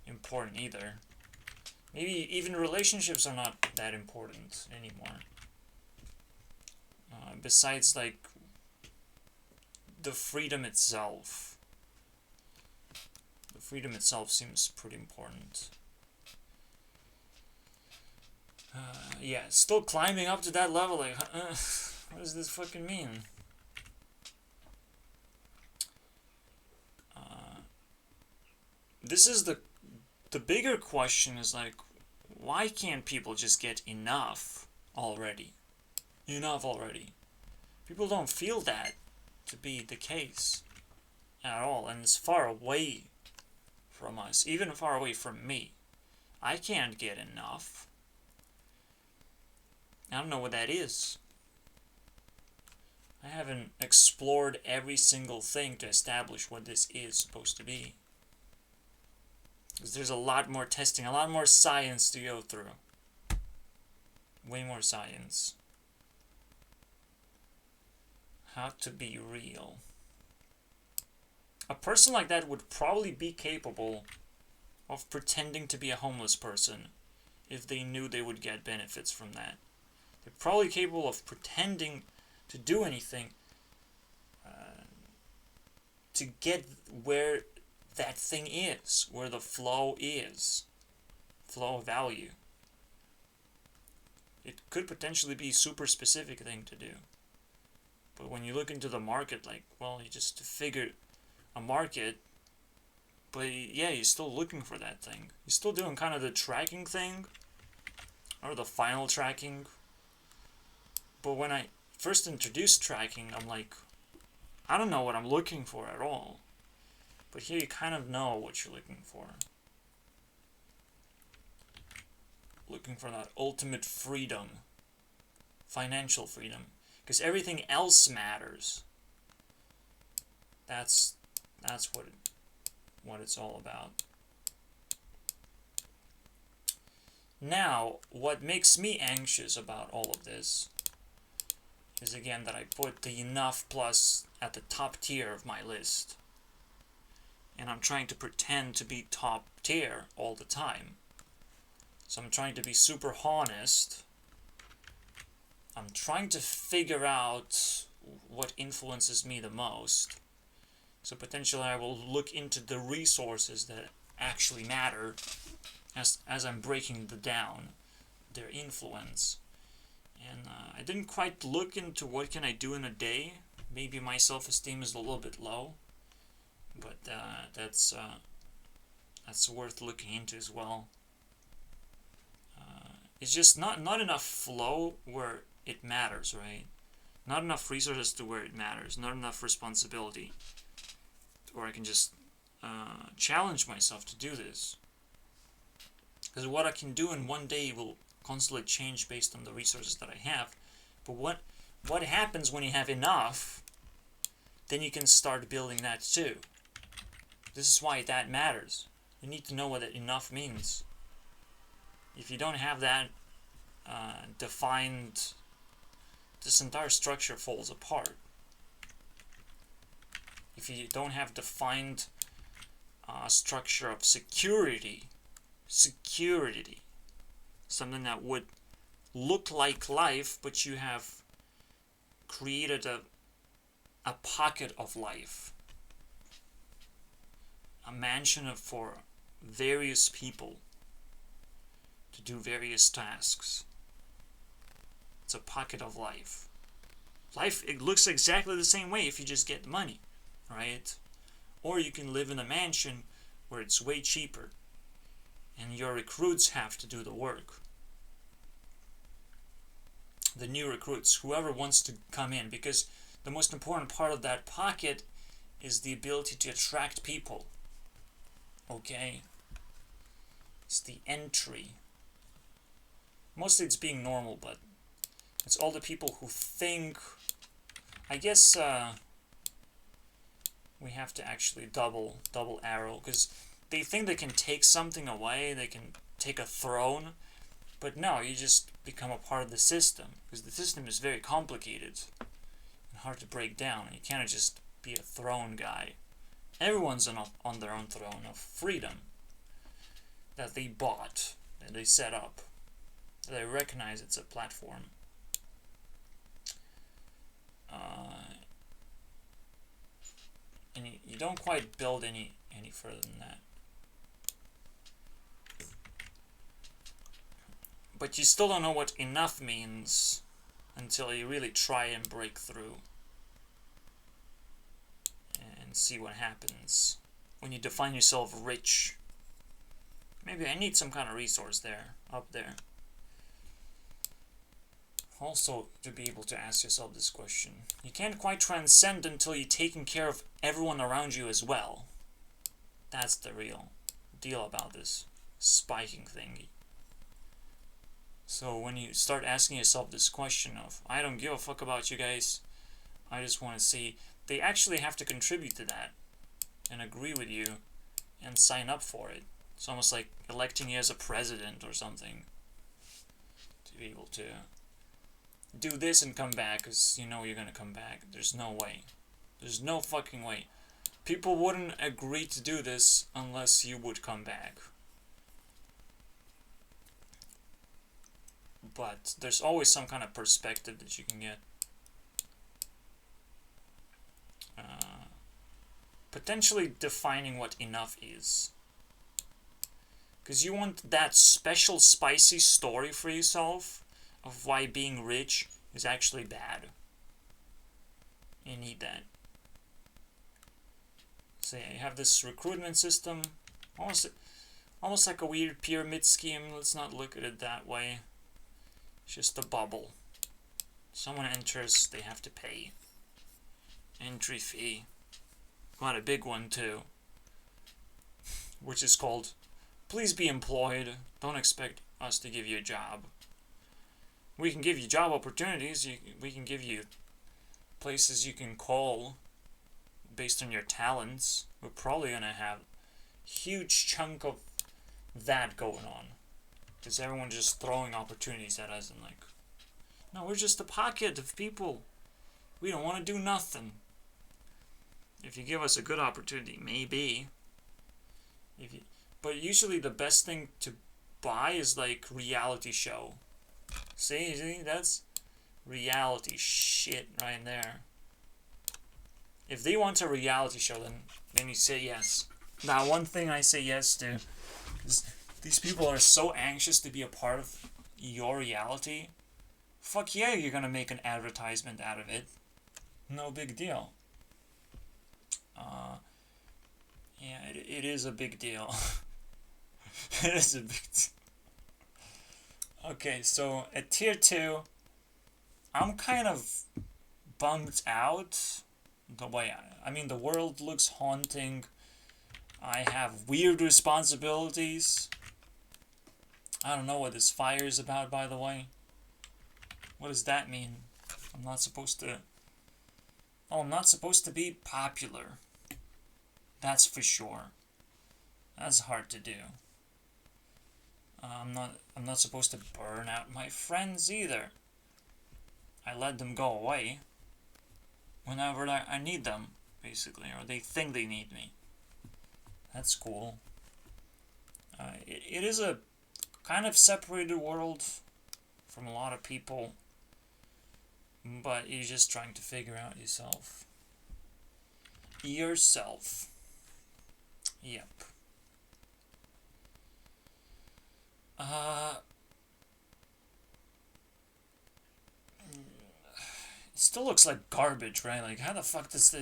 important either. Maybe even relationships are not that important anymore. Besides, like, the freedom itself. The freedom itself seems pretty important. Yeah, still climbing up to that level, like, what does this fucking mean? This is the bigger question is, like, why can't people just get enough already? Enough already. People don't feel that to be the case at all, and it's far away from us, even far away from me. I can't get enough. I don't know what that is. I haven't explored every single thing to establish what this is supposed to be. Because there's a lot more testing, a lot more science to go through. Way more science. How to be real. A person like that would probably be capable of pretending to be a homeless person if they knew they would get benefits from that. They're probably capable of pretending to do anything to get where that thing is, where the flow is. Flow of value. It could potentially be a super specific thing to do. But when you look into the market, like, well, you just figure a market, but yeah, you're still looking for that thing. You're still doing kind of the tracking thing, or the final tracking. But when I first introduced tracking, I'm like, I don't know what I'm looking for at all. But here you kind of know what you're looking for. Looking for that ultimate freedom. Financial freedom. Because everything else matters. That's what it's all about. Now, what makes me anxious about all of this is, again, that I put the enough plus at the top tier of my list. And I'm trying to pretend to be top tier all the time. So I'm trying to be super honest. I'm trying to figure out what influences me the most. So potentially I will look into the resources that actually matter as I'm breaking down their influence. And I didn't quite look into what can I do in a day. Maybe my self-esteem is a little bit low. But that's worth looking into as well. It's just not enough flow where it matters, right? Not enough resources to where it matters. Not enough responsibility. Or I can just challenge myself to do this. Because what I can do in one day will constantly change based on the resources that I have. But what happens when you have enough, then you can start building that too. This is why that matters. You need to know what that enough means. If you don't have that defined, this entire structure falls apart. If you don't have defined structure of security, something that would look like life, but you have created a pocket of life. A mansion for various people to do various tasks. It's a pocket of life. Life, it looks exactly the same way if you just get money, right? Or you can live in a mansion where it's way cheaper and your recruits have to do the work. The new recruits, whoever wants to come in, because the most important part of that pocket is the ability to attract people. Okay? It's the entry. Mostly it's being normal, but it's all the people who think... I guess we have to actually double arrow, because they think they can take something away, they can take a throne, but no, you just become a part of the system, because the system is very complicated and hard to break down. You can't just be a throne guy. Everyone's on their own throne of freedom that they bought, that they set up, that they recognize it's a platform. And you don't quite build any further than that. But you still don't know what enough means until you really try and break through and see what happens when you define yourself rich. Maybe I need some kind of resource there, up there. Also, to be able to ask yourself this question. You can't quite transcend until you're taking care of everyone around you as well. That's the real deal about this spiking thingy. So when you start asking yourself this question of, I don't give a fuck about you guys, I just want to see, they actually have to contribute to that and agree with you and sign up for it. It's almost like electing you as a president or something, to be able to do this and come back, because you know you're gonna come back. There's no way. There's no fucking way. People wouldn't agree to do this unless you would come back. But there's always some kind of perspective that you can get. Potentially defining what enough is. Because you want that special spicy story for yourself of why being rich is actually bad. You need that. So yeah, you have this recruitment system, almost like a weird pyramid scheme. Let's not look at it that way. It's just a bubble. Someone enters, they have to pay. Entry fee. Quite a big one too. Which is called, please be employed. Don't expect us to give you a job. We can give you job opportunities. We can give you places you can call based on your talents. We're probably going to have a huge chunk of that going on. Because everyone's just throwing opportunities at us and like, no, we're just a pocket of people. We don't want to do nothing. If you give us a good opportunity, maybe. But usually the best thing to buy is like reality show. See, that's reality shit right there. If they want a reality show, then you say yes. Now, one thing I say yes to is these people are so anxious to be a part of your reality. Fuck yeah, you're gonna make an advertisement out of it. No big deal. Yeah, it is a big deal. It is a big deal. Okay, so at tier 2, I'm kind of bummed out. The way I mean, the world looks haunting. I have weird responsibilities. I don't know what this fire is about, by the way. What does that mean? I'm not supposed to... Oh, I'm not supposed to be popular. That's for sure. That's hard to do. I'm not supposed to burn out my friends either. I let them go away whenever I need them, basically, or they think they need me. That's cool. It is a kind of separated world from a lot of people, but you're just trying to figure out yourself. Yep. It still looks like garbage, right? Like, how the fuck does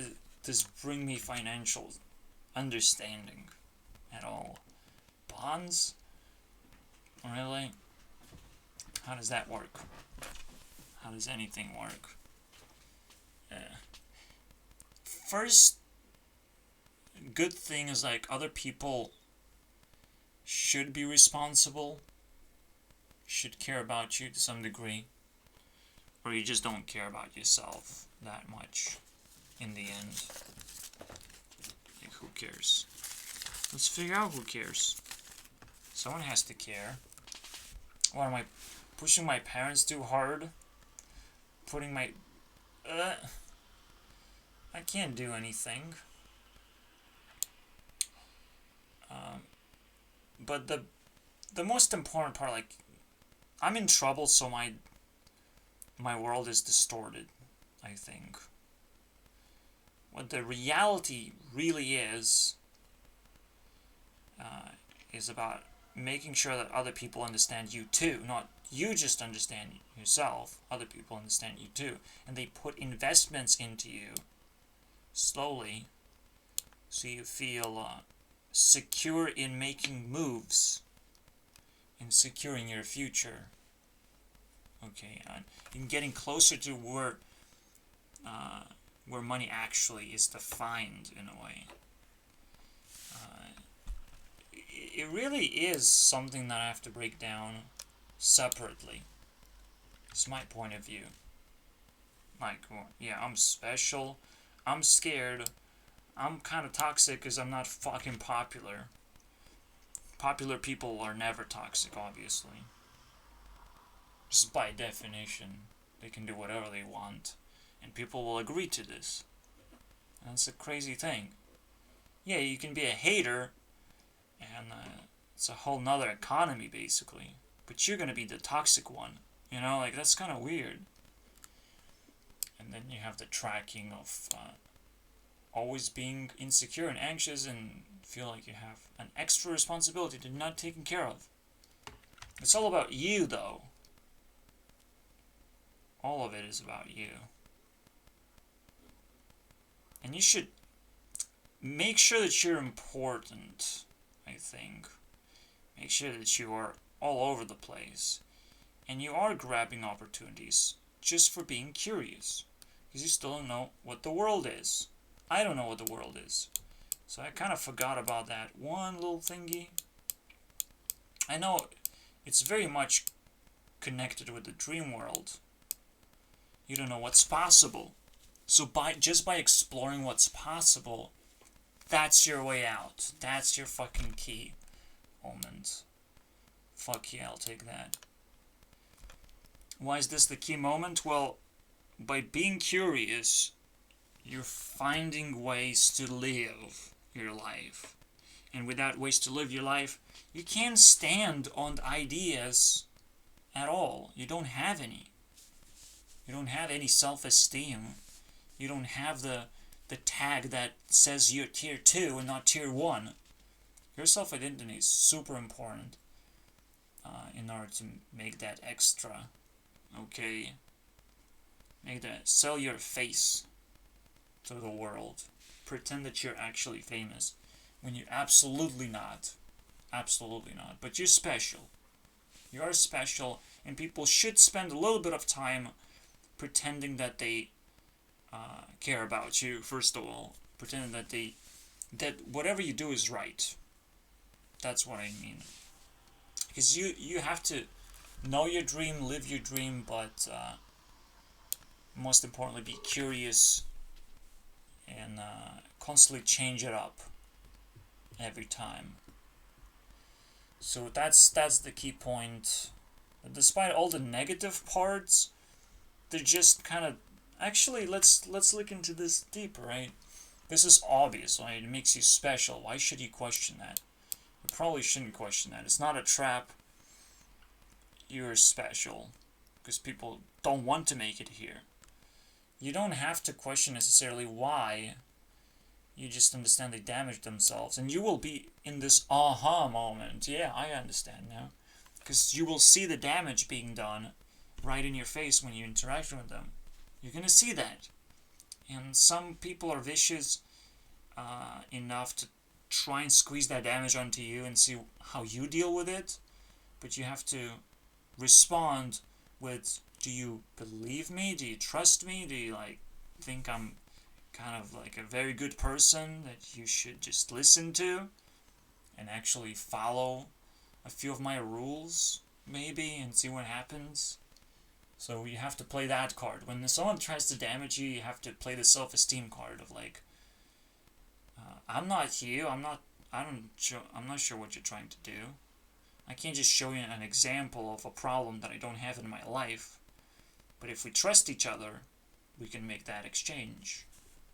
this bring me financial understanding at all? Bonds? Really? How does that work? How does anything work? First good thing is like other people should be responsible, should care about you to some degree, or you just don't care about yourself that much in the end. Like, who cares? Let's figure out who cares. Someone has to care. What, am I pushing my parents too hard? Putting my... I can't do anything. But the most important part, like, I'm in trouble, so my world is distorted, I think. What the reality really is about making sure that other people understand you too. Not you just understand yourself, other people understand you too. And they put investments into you slowly so you feel secure in making moves, in securing your future. Okay, and in getting closer to where money actually is defined in a way. It really is something that I have to break down separately. It's my point of view. Like, well, yeah, I'm special, I'm scared, I'm kind of toxic because I'm not fucking popular. Popular people are never toxic, obviously. Just by definition, they can do whatever they want, and people will agree to this. And that's a crazy thing. Yeah, you can be a hater, and it's a whole nother economy, basically. But you're gonna be the toxic one. You know, like, that's kind of weird. And then you have the tracking of always being insecure and anxious and feel like you have an extra responsibility to not taken care of. It's all about you, though. All of it is about you. And you should make sure that you're important, I think. Make sure that you are all over the place. And you are grabbing opportunities just for being curious. Because you still don't know what the world is. I don't know what the world is. So I kind of forgot about that one little thingy. I know it's very much connected with the dream world. You don't know what's possible. So just by exploring what's possible, that's your way out. That's your fucking key moment. Fuck yeah, I'll take that. Why is this the key moment? Well, by being curious, you're finding ways to live your life. And without ways to live your life, you can't stand on ideas at all. You don't have any. You don't have any self-esteem. You don't have the tag that says you're tier 2 and not tier 1. Your self-identity is super important in order to make that extra. Okay? Make that, sell your face to the world. Pretend that you're actually famous when you're absolutely not. Absolutely not. But you're special. You are special, and people should spend a little bit of time pretending that they care about you, first of all. Pretending that whatever you do is right. That's what I mean. Because you have to know your dream, live your dream, but most importantly, be curious and constantly change it up every time. So that's the key point. But despite all the negative parts, they're just kind of... Actually, let's look into this deeper, right? This is obvious, right? It makes you special. Why should you question that? You probably shouldn't question that. It's not a trap. You're special. Because people don't want to make it here. You don't have to question necessarily why. You just understand they damaged themselves. And you will be in this aha moment. Yeah, I understand now. Because you will see the damage being done right in your face when you interact with them. You're going to see that. And some people are vicious enough to try and squeeze that damage onto you and see how you deal with it. But you have to respond with, do you believe me? Do you trust me? Do you think I'm kind of like a very good person that you should just listen to and actually follow a few of my rules, maybe, and see what happens. So you have to play that card. When someone tries to damage you, you have to play the self-esteem card of like, I'm not you. I'm not. I'm not sure what you're trying to do. I can't just show you an example of a problem that I don't have in my life. But if we trust each other, we can make that exchange.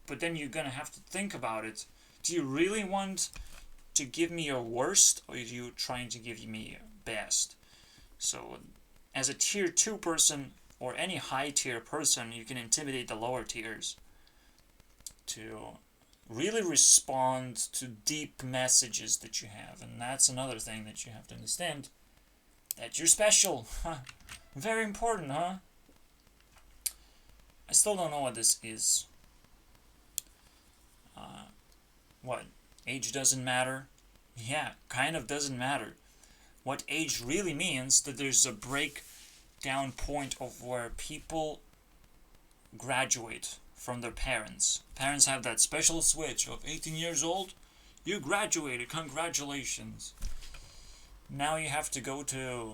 But then you're gonna have to think about it. Do you really want to give me your worst, or are you trying to give me your best? So, as a tier 2 person, or any high tier person, you can intimidate the lower tiers to really respond to deep messages that you have. And that's another thing that you have to understand. That you're special. Very important, huh? I still don't know what this is. What? Age doesn't matter? Yeah, kind of doesn't matter. What age really means that there's a breakdown point of where people graduate from their parents. Parents have that special switch of 18 years old, you graduated, congratulations. Now you have to go to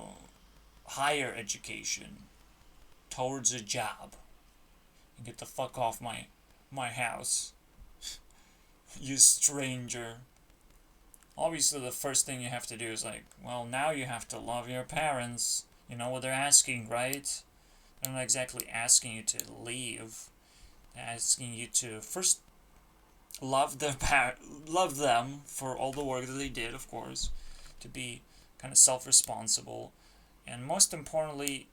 higher education, towards a job, and get the fuck off my house, you stranger. Obviously the first thing you have to do is like, well, now you have to love your parents. You know what they're asking, right? They're not exactly asking you to leave. They're asking you to first love love them for all the work that they did, of course, to be kind of self-responsible, and most importantly,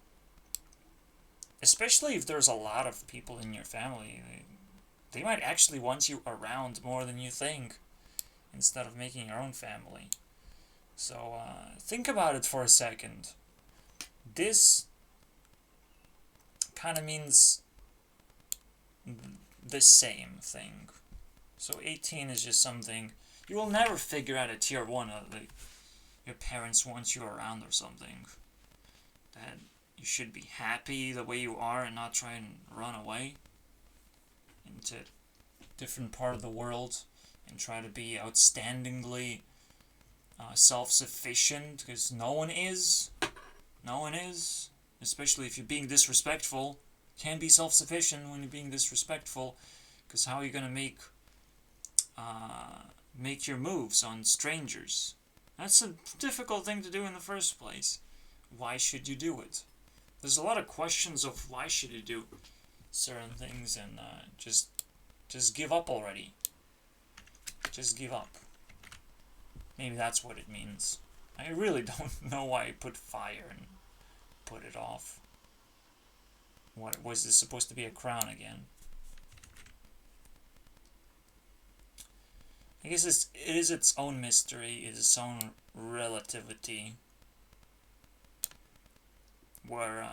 especially if there's a lot of people in your family, they might actually want you around more than you think, instead of making your own family. So think about it for a second. This kind of means the same thing. So 18 is just something you will never figure out at tier 1, like your parents want you around or something. That you should be happy the way you are and not try and run away into a different part of the world and try to be outstandingly self-sufficient, because no one is. No one is. Especially if you're being disrespectful. You can't be self-sufficient when you're being disrespectful, because how are you going to make your moves on strangers? That's a difficult thing to do in the first place. Why should you do it? There's a lot of questions of why should you do certain things, and just give up already. Just give up. Maybe that's what it means. I really don't know why I put fire and put it off. What was this supposed to be, a crown again? I guess it is its own mystery, it is its own relativity, where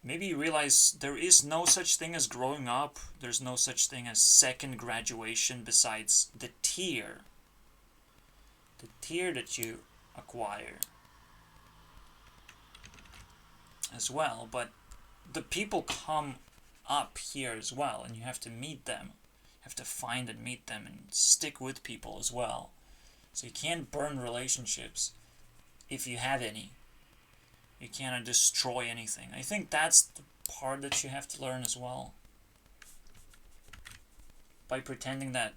maybe you realize there is no such thing as growing up, there's no such thing as second graduation besides the tier that you acquire as well, but the people come up here as well, and you have to meet them. You have to find and meet them and stick with people as well. So you can't burn relationships if you have any. You cannot destroy anything. I think that's the part that you have to learn as well. By pretending that,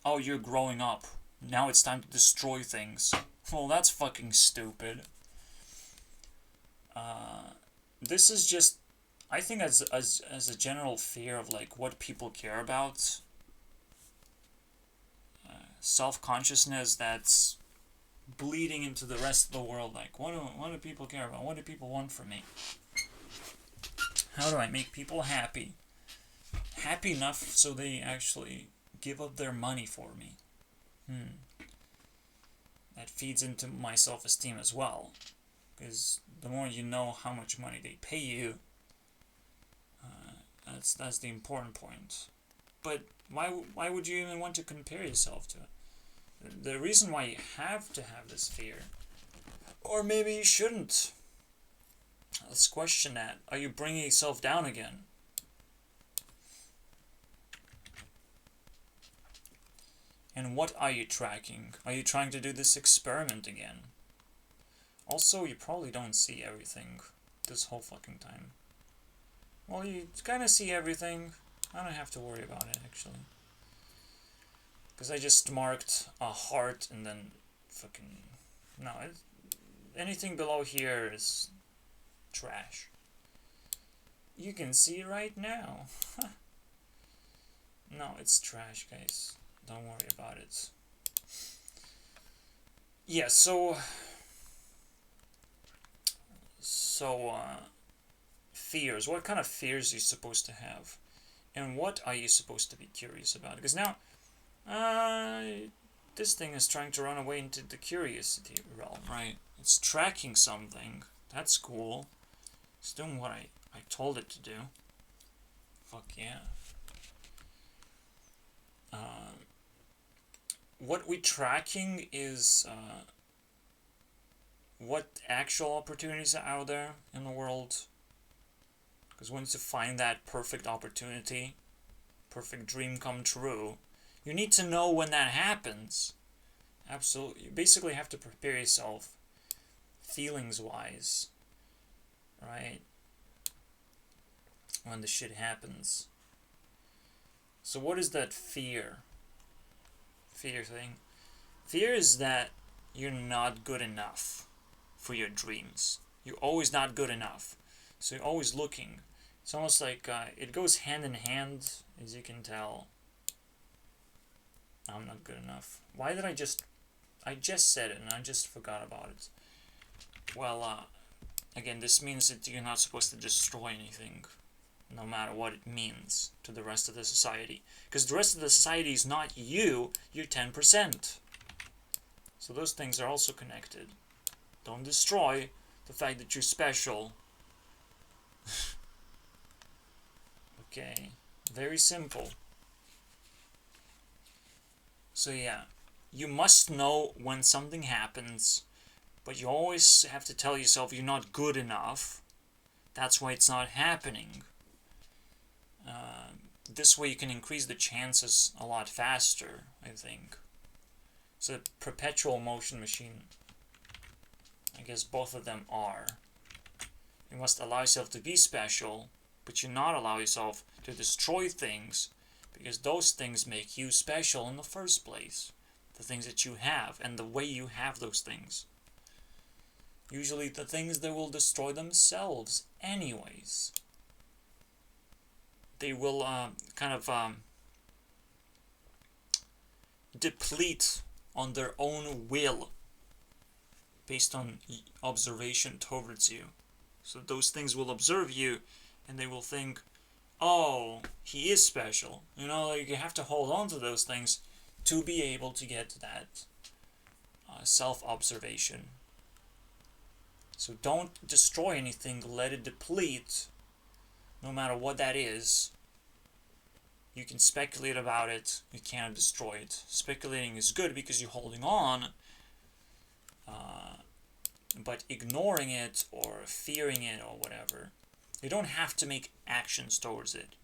oh, you're growing up, now it's time to destroy things. Well, that's fucking stupid. This is just, I think as a general fear of like what people care about, self-consciousness that's bleeding into the rest of the world. Like, what do people care about? What do people want from me? How do I make people happy? Happy enough so they actually give up their money for me. That feeds into my self-esteem as well. Because the more you know how much money they pay you, that's the important point. But why would you even want to compare yourself to it? The reason why you have to have this fear, or maybe you shouldn't. Let's question that. Are you bringing yourself down again? And what are you tracking? Are you trying to do this experiment again? Also, you probably don't see everything this whole fucking time. Well, you kind of see everything. I don't have to worry about it, actually. Because I just marked a heart and then fucking... No, anything below here is trash. You can see right now. No, it's trash, guys. Don't worry about it. Yeah, so... fears. What kind of fears are you supposed to have? And what are you supposed to be curious about? Because now, this thing is trying to run away into the curiosity realm, right? It's tracking something. That's cool. It's doing what I told it to do. Fuck yeah. What we're tracking is what actual opportunities are out there in the world. Because once you find that perfect opportunity, perfect dream come true, you need to know when that happens. Absolutely. You basically have to prepare yourself feelings-wise, right? When the shit happens. So what is that fear? Fear thing? Fear is that you're not good enough for your dreams. You're always not good enough. So you're always looking. It's almost like it goes hand in hand, as you can tell. I'm not good enough. Why did I just said it and I just forgot about it. Well, again, this means that you're not supposed to destroy anything, no matter what it means to the rest of the society. Because the rest of the society is not you, you're 10%. So those things are also connected. Don't destroy the fact that you're special. Okay, very simple. So yeah, you must know when something happens, but you always have to tell yourself you're not good enough. That's why it's not happening. This way you can increase the chances a lot faster, I think. It's a perpetual motion machine. I guess both of them are. You must allow yourself to be special, but you not allow yourself to destroy things, because those things make you special in the first place. The things that you have, and the way you have those things. Usually the things that will destroy themselves anyways. They will deplete on their own will based on observation towards you. So those things will observe you and they will think, oh, he is special. You know, like you have to hold on to those things to be able to get to that self-observation. So don't destroy anything, let it deplete, no matter what that is. You can speculate about it, you cannot destroy it. Speculating is good because you're holding on, but ignoring it or fearing it or whatever, you don't have to make actions towards it.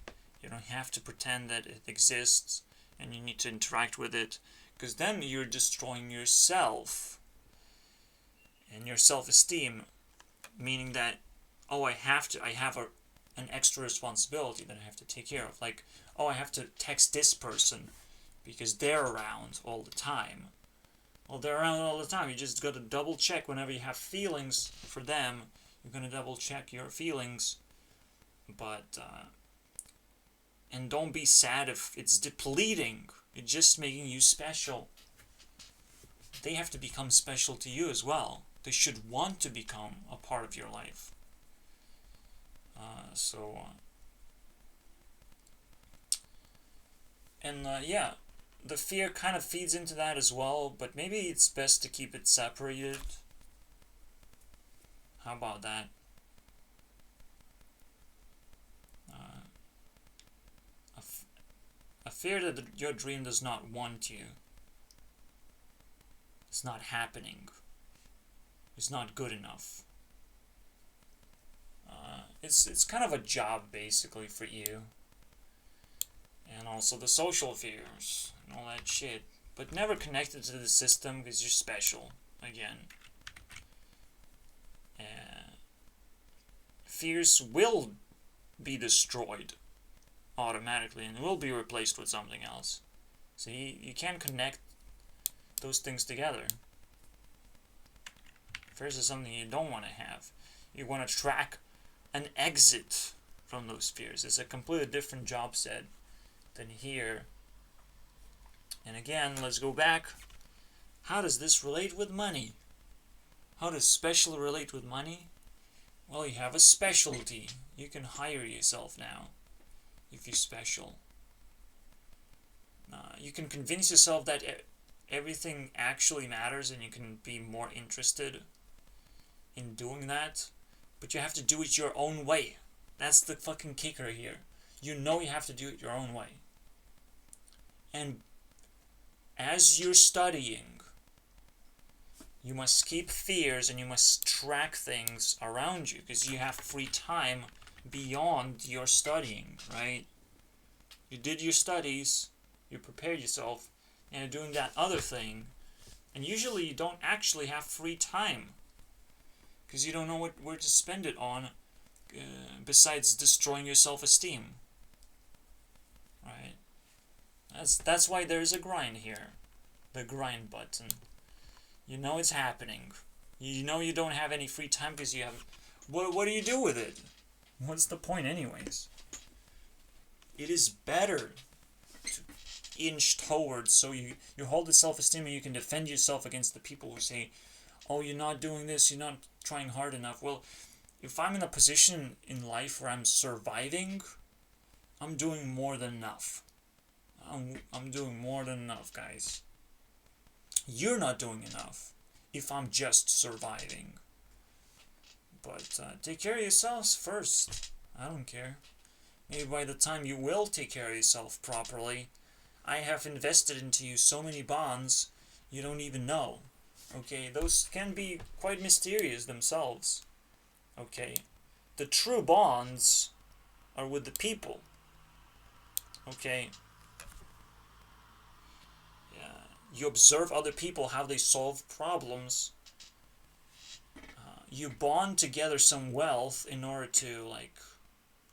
You don't have to pretend that it exists and you need to interact with it, because then you're destroying yourself and your self-esteem, meaning that, oh, I have an extra responsibility that I have to take care of. Like, oh, I have to text this person because they're around all the time. Well, they're around all the time. You just got to double check whenever you have feelings for them. You're going to double check your feelings. But, and don't be sad if it's depleting. It's just making you special. They have to become special to you as well. They should want to become a part of your life. Yeah, the fear kind of feeds into that as well, but maybe it's best to keep it separated. How about that? A fear that your dream does not want you. It's not happening. It's not good enough. It's kind of a job basically for you. And also the social fears and all that shit. But never connected to the system because you're special. Again. fears will be destroyed automatically and will be replaced with something else. See, you can't connect those things together. Fears is something you don't want to have. You want to track an exit from those fears. It's a completely different job set than here. And again, let's go back. How does this relate with money? How does special relate with money? Well, you have a specialty. You can hire yourself now if you're special. You can convince yourself that everything actually matters and you can be more interested in doing that. But you have to do it your own way. That's the fucking kicker here. You know you have to do it your own way. And as you're studying, you must keep fears and you must track things around you because you have free time beyond your studying, right? You did your studies, you prepared yourself, and you're doing that other thing. And usually you don't actually have free time because you don't know where to spend it on besides destroying your self-esteem, right? That's why there's a grind here, the grind button. You know it's happening. You know you don't have any free time because you have... What do you do with it? What's the point anyways? It is better to inch towards so you hold the self-esteem and you can defend yourself against the people who say, oh, you're not doing this, you're not trying hard enough. Well, if I'm in a position in life where I'm surviving, I'm doing more than enough. I'm doing more than enough, guys. You're not doing enough if I'm just surviving. But take care of yourselves first. I don't care. Maybe by the time you will take care of yourself properly, I have invested into you so many bonds you don't even know. Okay, those can be quite mysterious themselves. Okay, the true bonds are with the people. Okay. You observe other people, how they solve problems. You bond together some wealth in order to, like,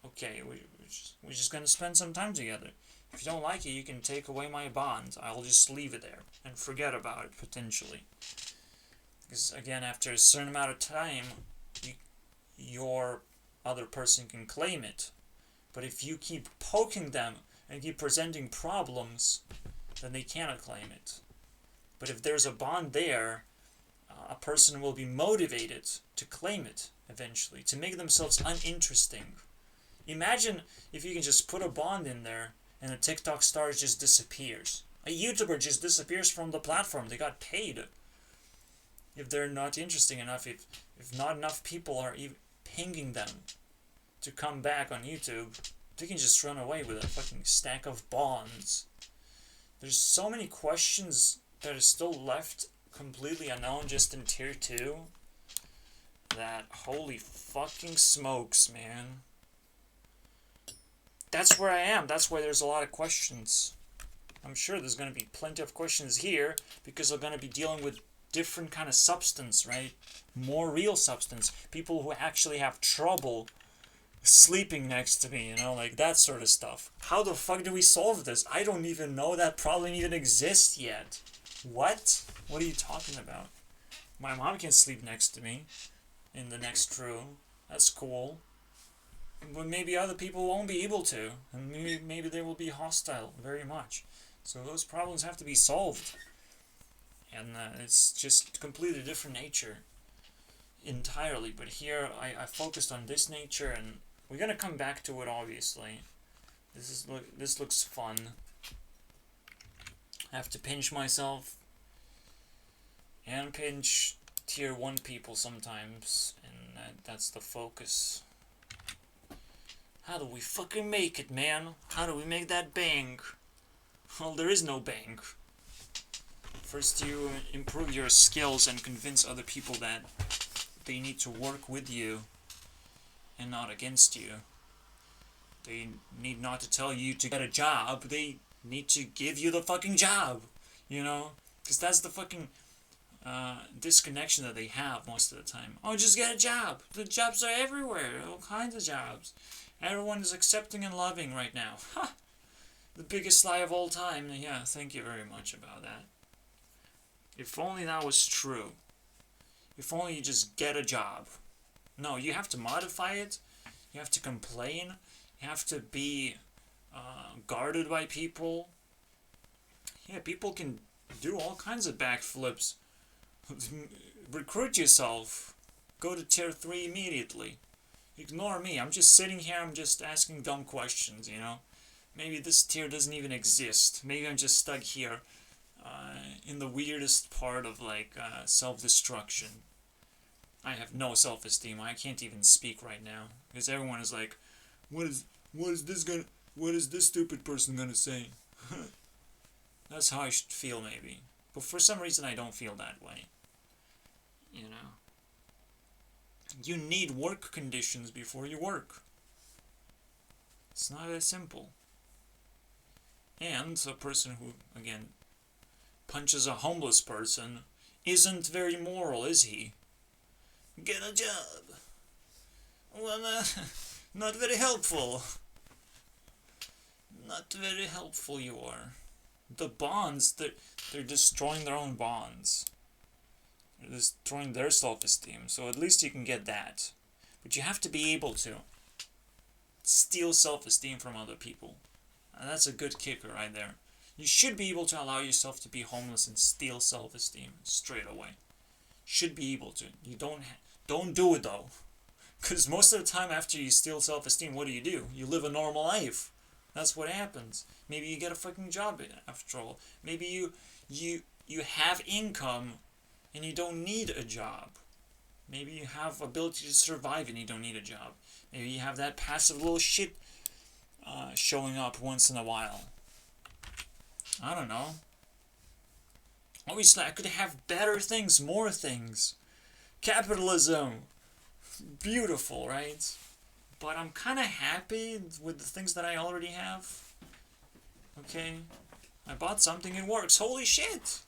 okay, we're just going to spend some time together. If you don't like it, you can take away my bond. I'll just leave it there and forget about it, potentially. Because, again, after a certain amount of time, your other person can claim it. But if you keep poking them and keep presenting problems, then they cannot claim it. But if there's a bond there, a person will be motivated to claim it eventually, to make themselves uninteresting. Imagine if you can just put a bond in there and a TikTok star just disappears. A YouTuber just disappears from the platform. They got paid. If they're not interesting enough, if not enough people are even pinging them to come back on YouTube, they can just run away with a fucking stack of bonds. There's so many questions that are still left completely unknown just in tier 2 that holy fucking smokes, man. That's where I am. That's why there's a lot of questions. I'm sure there's going to be plenty of questions here because they're going to be dealing with different kind of substance, right? More real substance. People who actually have trouble sleeping next to me, you know, like that sort of stuff. How the fuck do we solve this? I don't even know that problem even exists yet. What? What are you talking about? My mom can sleep next to me in the next room. That's cool. But maybe other people won't be able to. And maybe they will be hostile very much. So those problems have to be solved. And it's just completely different nature entirely. But here I focused on this nature, and we're going to come back to it, obviously. This looks fun. I have to pinch myself and pinch tier 1 people sometimes, and that's the focus. How do we fucking make it, man? How do we make that bank? Well, there is no bank. First you improve your skills and convince other people that they need to work with you and not against you. They need not to tell you to get a job. They need to give you the fucking job, you know? Because that's the fucking disconnection that they have most of the time. Oh, just get a job. The jobs are everywhere. All kinds of jobs. Everyone is accepting and loving right now. Ha! The biggest lie of all time. Yeah, thank you very much about that. If only that was true. If only you just get a job. No, you have to modify it. You have to complain. You have to be guarded by people. Yeah, people can do all kinds of backflips. Recruit yourself. Go to tier 3 immediately. Ignore me. I'm just sitting here. I'm just asking dumb questions, you know. Maybe this tier doesn't even exist. Maybe I'm just stuck here in the weirdest part of like self-destruction. I have no self-esteem. I can't even speak right now because everyone is like, what is this stupid person gonna say? That's how I should feel maybe. But for some reason I don't feel that way. You know. You need work conditions before you work. It's not that simple. And a person who, again, punches a homeless person isn't very moral, is he? Get a job. Well, not very helpful. Not very helpful you are. The bonds, they're destroying their own bonds. They're destroying their self-esteem. So at least you can get that. But you have to be able to steal self-esteem from other people. And that's a good kicker right there. You should be able to allow yourself to be homeless and steal self-esteem straight away. Should be able to. You don't do it though. Because most of the time after you steal self-esteem, what do? You live a normal life. That's what happens. Maybe you get a fucking job after all. Maybe you have income and you don't need a job. Maybe you have ability to survive and you don't need a job. Maybe you have that passive little shit showing up once in a while. I don't know. Obviously, I could have better things, more things. Capitalism. Beautiful, right? But I'm kind of happy with the things that I already have. Okay? I bought something, it works. Holy shit!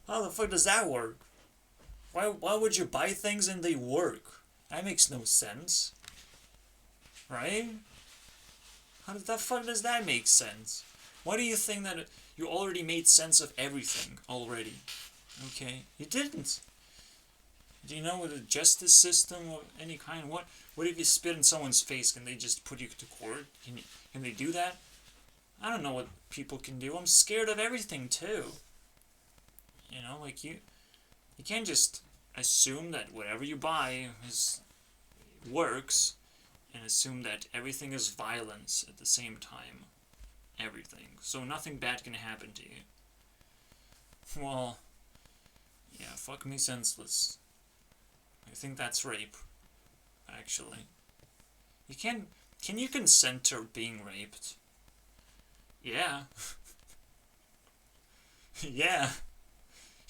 How the fuck does that work? Why would you buy things and they work? That makes no sense. Right? How the fuck does that make sense? Why do you think that you already made sense of everything already? Okay? You didn't. Do you know what a justice system of any kind? What if you spit in someone's face? Can they just put you to court? Can they do that? I don't know what people can do. I'm scared of everything too. You know, like you can't just assume that whatever you buy works and assume that everything is violence at the same time. Everything. So nothing bad can happen to you. Well, yeah, fuck me senseless. I think that's rape, actually. Can you consent to being raped? Yeah. Yeah.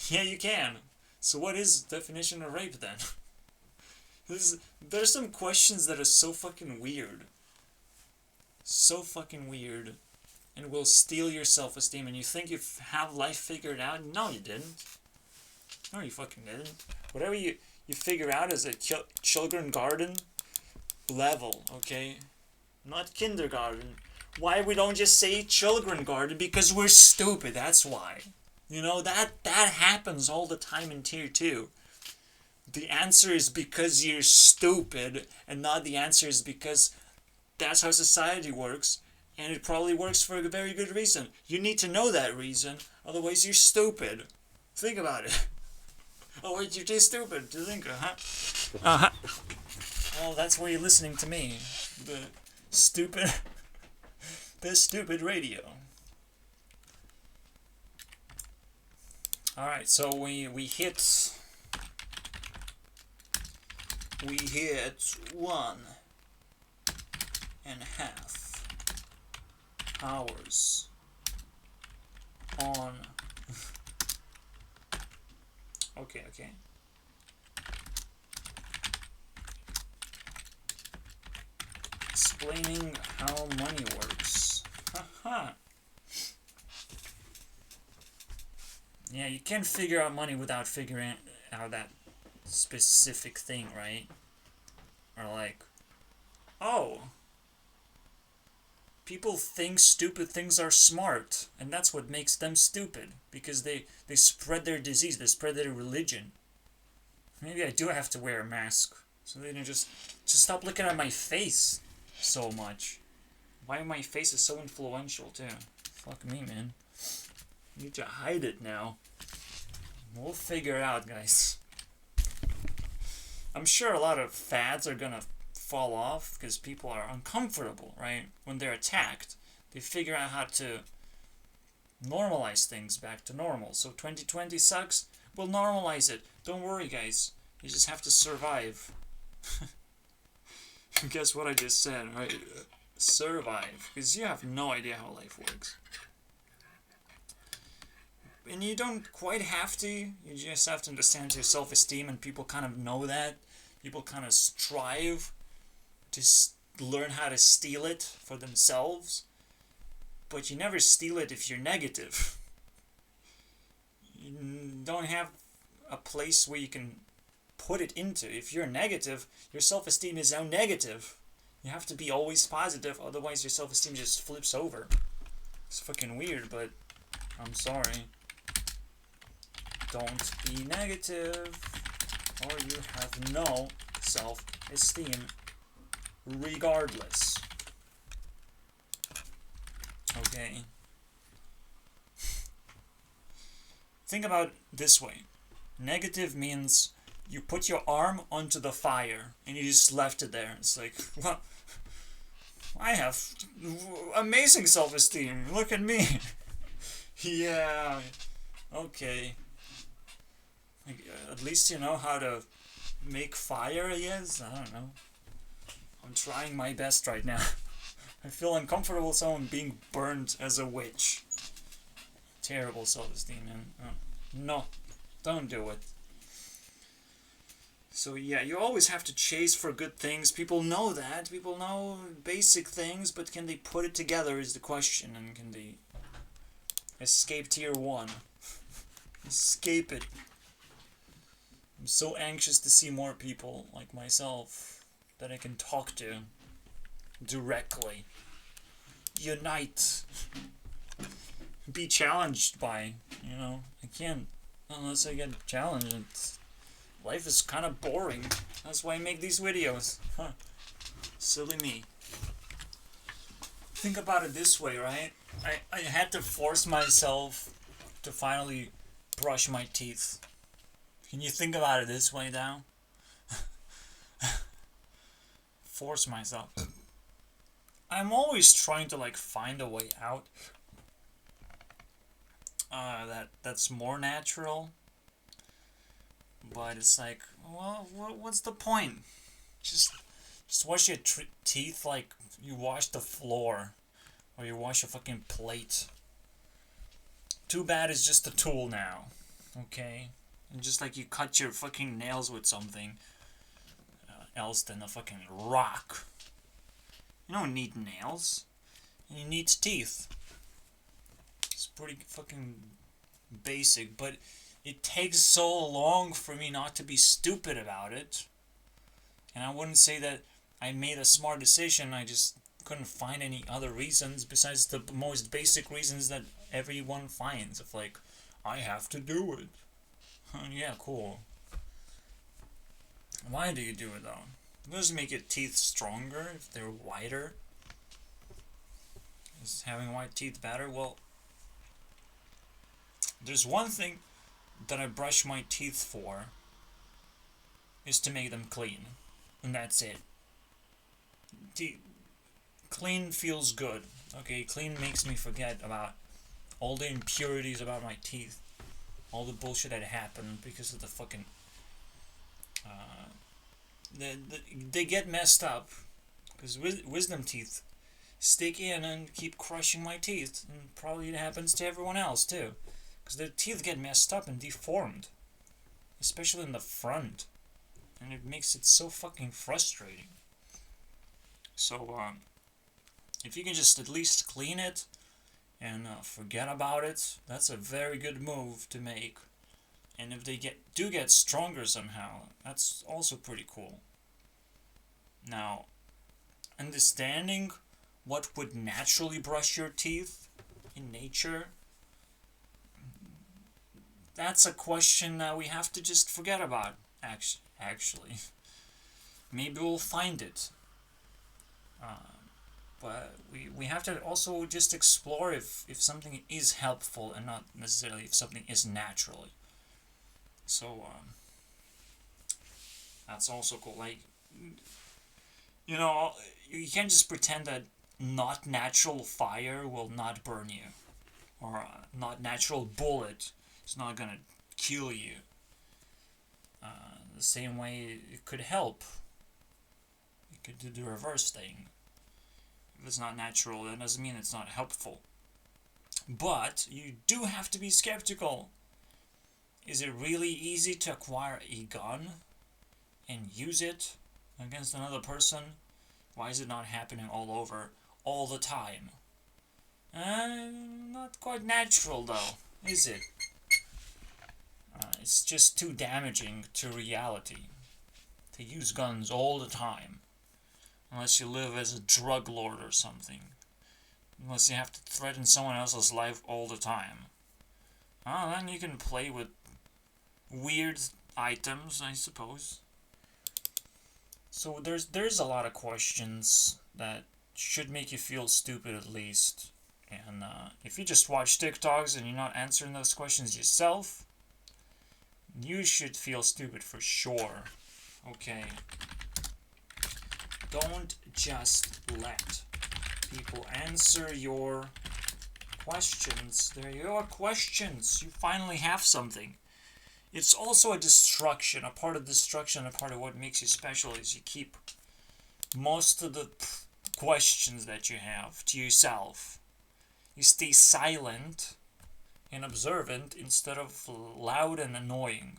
Yeah, you can. So what is the definition of rape then? There's some questions that are so fucking weird. So fucking weird. And will steal your self-esteem, and you think you have life figured out? No, you didn't. No, you fucking didn't. Whatever you figure out is a kindergarten level, okay? Not kindergarten. Why we don't just say children garden? Because we're stupid, that's why. You know, that happens all the time in tier 2. The answer is because you're stupid, and not the answer is because that's how society works, and it probably works for a very good reason. You need to know that reason, otherwise you're stupid. Think about it. Oh wait, you're too stupid to think, huh? Well, that's why you're listening to me. The stupid radio. Alright, so we hit 1.5 hours on okay. Explaining how money works. Haha. Yeah, you can't figure out money without figuring how that specific thing, right? Or like, oh, people think stupid things are smart, and that's what makes them stupid, because they spread their disease, they spread their religion. Maybe I do have to wear a mask, so they don't just stop looking at my face so much. Why my face is so influential, too? Fuck me, man. I need to hide it now. We'll figure it out, guys. I'm sure a lot of fads are gonna fall off because people are uncomfortable, right? When they're attacked, they figure out how to normalize things back to normal. So 2020 sucks, we'll normalize it. Don't worry, guys. You just have to survive. Guess what I just said, right? Survive. Because you have no idea how life works. And you don't quite have to. You just have to understand your self-esteem, and people kind of know that. People kind of strive to learn how to steal it for themselves. But you never steal it if you're negative. You don't have a place where you can put it into. If you're negative, your self-esteem is now negative. You have to be always positive, otherwise your self-esteem just flips over. It's fucking weird, but I'm sorry. Don't be negative, or you have no self-esteem regardless. Okay. Think about it this way. Negative means you put your arm onto the fire and you just left it there. It's like, well, I have amazing self-esteem. Look at me. Yeah. Okay. At least you know how to make fire, I guess? I don't know. I'm trying my best right now. I feel uncomfortable with someone being burned as a witch. Terrible self-esteem, man. No, don't do it. So yeah, you always have to chase for good things. People know that. People know basic things, but can they put it together is the question. And can they escape tier 1? Escape it. I'm so anxious to see more people like myself that I can talk to directly. Unite. Be challenged by, you know. I can't unless I get challenged. Life is kind of boring. That's why I make these videos. Huh. Silly me. Think about it this way, right? I had to force myself to finally brush my teeth. Can you think about it this way now? Force myself. I'm always trying to like find a way out. That's more natural. But it's like, well, what's the point? Just wash your teeth like you wash the floor, or you wash a fucking plate. Too bad it's just a tool now, okay? And just like you cut your fucking nails with something else than a fucking rock. You don't need nails. You need teeth. It's pretty fucking basic, but it takes so long for me not to be stupid about it. And I wouldn't say that I made a smart decision. I just couldn't find any other reasons besides the most basic reasons that everyone finds. Of like, I have to do it. Yeah, cool. Why do you do it though? Does it make your teeth stronger if they're whiter? Is having white teeth better? Well, there's one thing that I brush my teeth for, is to make them clean. And that's it. Clean feels good. Okay, clean makes me forget about all the impurities about my teeth. All the bullshit that happened because of the fucking... they get messed up. Because wisdom teeth stick in and keep crushing my teeth. And probably it happens to everyone else too. Because their teeth get messed up and deformed. Especially in the front. And it makes it so fucking frustrating. So, if you can just at least clean it and forget about it, that's a very good move to make. And if they do get stronger somehow, that's also pretty cool. Now, understanding what would naturally brush your teeth in nature, that's a question that we have to just forget about, actually. Maybe we'll find it. But we have to also just explore if something is helpful and not necessarily if something is natural. So, that's also cool. Like, you know, you can't just pretend that not natural fire will not burn you. Or not natural bullet is not gonna kill you. The same way it could help. It could do the reverse thing. If it's not natural, that doesn't mean it's not helpful. But you do have to be skeptical. Is it really easy to acquire a gun and use it against another person? Why is it not happening all over all the time? Not quite natural though, is it? It's just too damaging to reality to use guns all the time. Unless you live as a drug lord or something. Unless you have to threaten someone else's life all the time. Then you can play with weird items, I suppose. So there's a lot of questions that should make you feel stupid at least. And if you just watch TikToks and you're not answering those questions yourself, you should feel stupid for sure. Okay. Don't just let people answer your questions. They're your questions. You finally have something. It's also a destruction. A part of destruction, a part of what makes you special is you keep most of the questions that you have to yourself. You stay silent and observant instead of loud and annoying.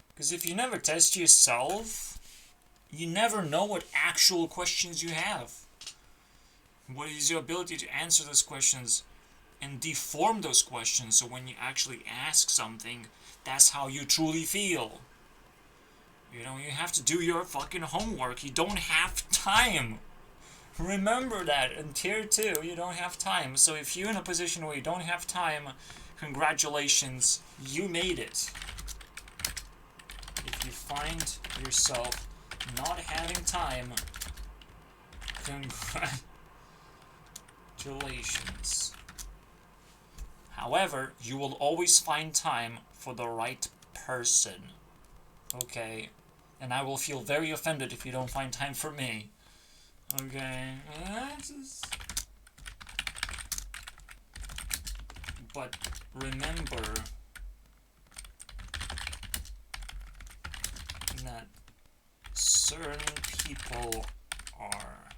Because if you never test yourself, you never know what actual questions you have. What is your ability to answer those questions and deform those questions so when you actually ask something, that's how you truly feel. You know, you have to do your fucking homework. You don't have time. Remember that in tier 2, you don't have time. So if you're in a position where you don't have time, congratulations, you made it. If you find yourself not having time, congratulations. However, you will always find time for the right person. Okay? And I will feel very offended if you don't find time for me. Okay? But remember that certain people are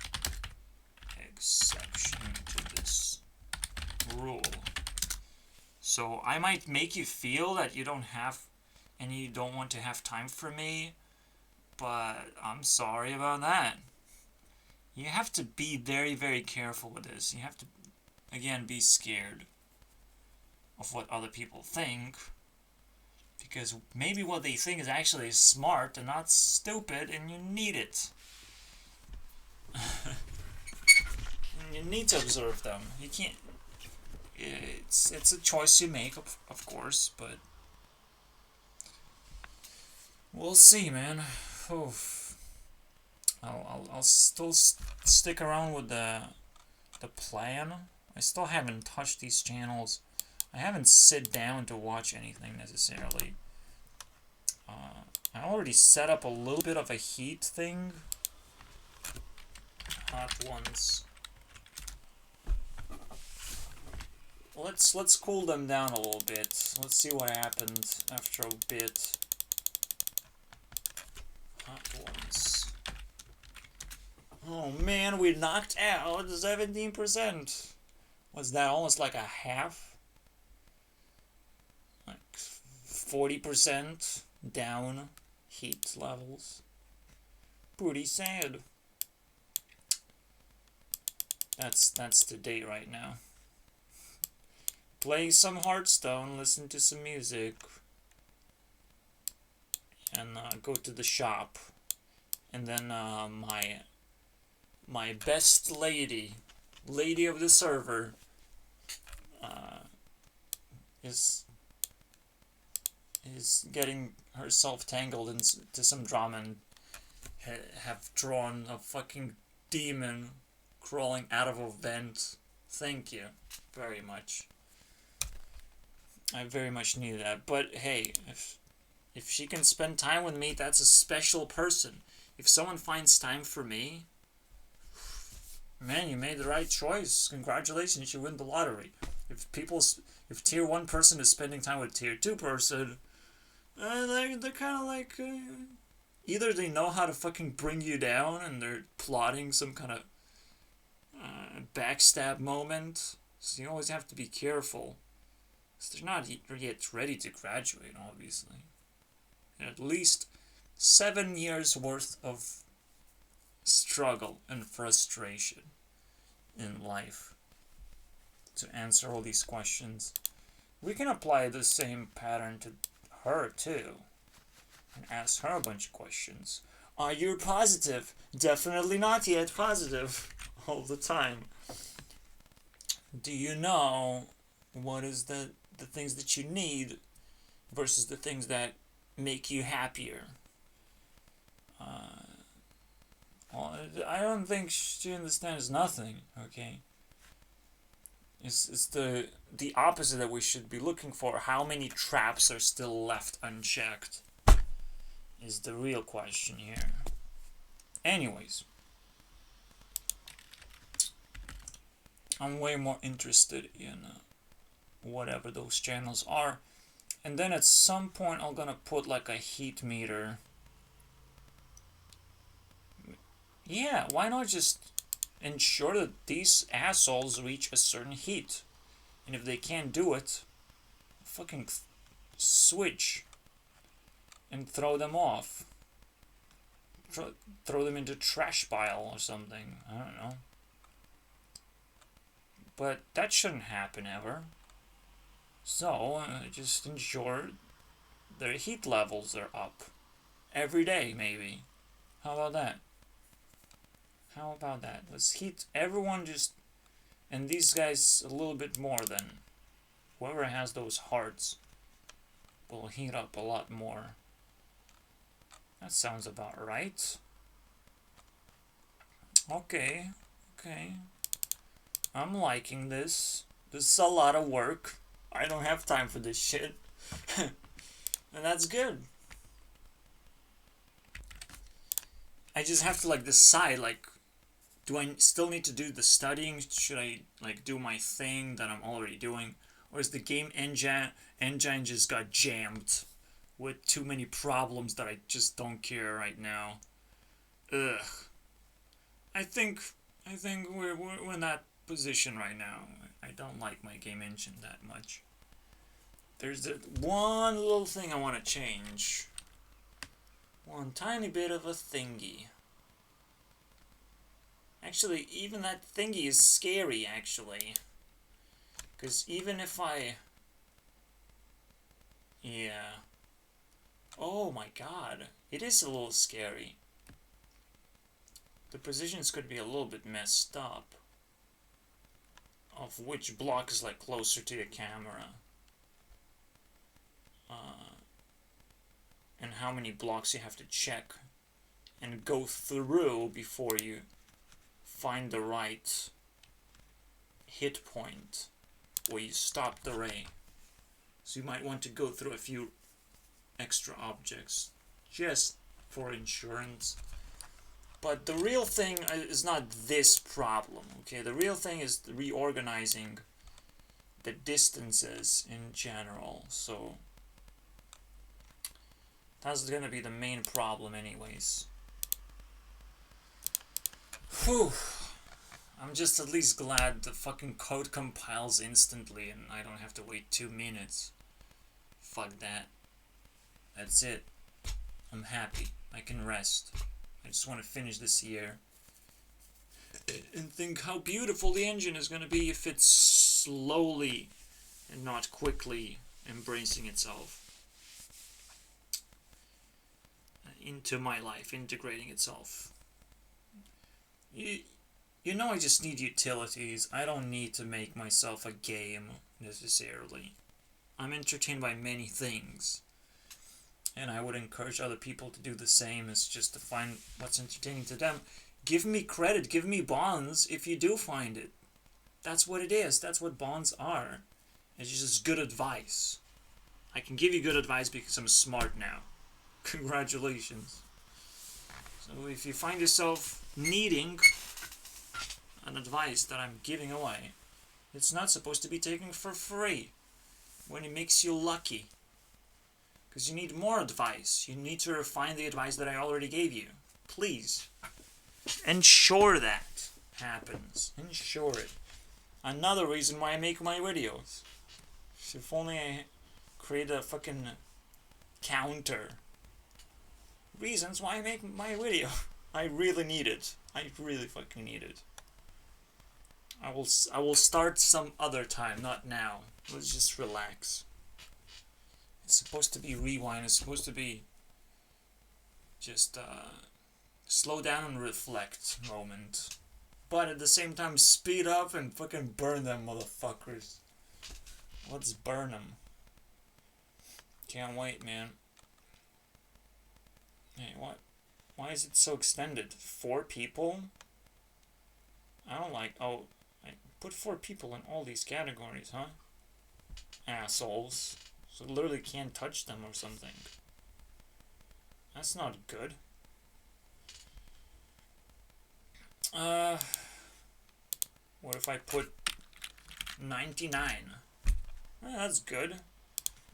exception to this rule. So I might make you feel that you don't have and you don't want to have time for me, but I'm sorry about that. You have to be very, very careful with this. You have to, again, be scared of what other people think, because maybe what they think is actually smart and not stupid, and you need it. You need to observe them. You can't. It's a choice you make, of course, but we'll see, man. Oof. I'll still stick around with the plan. I still haven't touched these channels. I haven't sit down to watch anything necessarily. I already set up a little bit of a heat thing. Hot ones. Let's cool them down a little bit. Let's see what happens after a bit. Hot ones. Oh man, we knocked out 17%. Was that almost like a half? Like 40% down heat levels. Pretty sad. That's the date right now. play some Hearthstone, listen to some music, and go to the shop. And then my best lady of the server, is getting herself tangled into some drama and have drawn a fucking demon crawling out of a vent. Thank you very much. I very much need that. But hey, if she can spend time with me, that's a special person. If someone finds time for me, man, you made the right choice. Congratulations, you win the lottery. If tier 1 person is spending time with tier 2 person, they're kind of like, either they know how to fucking bring you down and they're plotting some kind of backstab moment. So you always have to be careful. Because they're not yet ready to graduate, obviously. At least 7 years worth of struggle and frustration in life to answer all these questions. We can apply the same pattern to her too and ask her a bunch of questions. Are you positive? Definitely not yet positive. All the time. Do you know what is the things that you need versus the things that make you happier? Well, I don't think she understands nothing, okay? It's the opposite that we should be looking for. How many traps are still left unchecked is the real question here. Anyways, I'm way more interested in whatever those channels are. And then at some point I'm gonna put like a heat meter. Yeah, why not just ensure that these assholes reach a certain heat? And if they can't do it, fucking switch and throw them off. Throw them into trash pile or something. I don't know. But that shouldn't happen ever. So, just ensure their heat levels are up. Every day, maybe. How about that? How about that? Let's heat everyone just... And these guys a little bit more than... Whoever has those hearts will heat up a lot more. That sounds about right. Okay. I'm liking this. This is a lot of work. I don't have time for this shit. And that's good. I just have to decide do I still need to do the studying? Should I do my thing that I'm already doing? Or is the game engine just got jammed with too many problems that I just don't care right now? Ugh. I think we're in that position right now. I don't like my game engine that much. There's one little thing I want to change. One tiny bit of a thingy. Actually, even that thingy is scary, actually. Because even if I... Yeah. Oh my god. It is a little scary. The positions could be a little bit messed up. Of which block is closer to the camera. And how many blocks you have to check and go through before you find the right hit point where you stop the ray. So you might want to go through a few extra objects just for insurance. But the real thing is not this problem, okay? The real thing is reorganizing the distances in general. So that's gonna be the main problem anyways. Whew. I'm just at least glad the fucking code compiles instantly and I don't have to wait 2 minutes. Fuck that. That's it. I'm happy. I can rest. I just want to finish this year. And think how beautiful the engine is gonna be if it slowly and not quickly embracing itself into my life, integrating itself. You know, I just need utilities. I don't need to make myself a game, necessarily. I'm entertained by many things. And I would encourage other people to do the same, is just to find what's entertaining to them. Give me credit, give me bonds if you do find it. That's what it is. That's what bonds are. It's just good advice. I can give you good advice because I'm smart now. Congratulations. So if you find yourself needing an advice that I'm giving away, it's not supposed to be taken for free when it makes you lucky. Because you need more advice. You need to refine the advice that I already gave you. Please. Ensure that happens. Ensure it. Another reason why I make my videos. If only I create a fucking counter. Reasons why I make my video. I really need it. I really fucking need it. I will start some other time, not now. Let's just relax. It's supposed to be rewind. It's supposed to be just slow down and reflect moment. But at the same time, speed up and fucking burn them motherfuckers. Let's burn them. Can't wait, man. Hey, what? Why is it so extended? 4 people? I don't like... Oh, I put 4 people in all these categories, huh? Assholes. So literally can't touch them or something. That's not good. What if I put 99? That's good.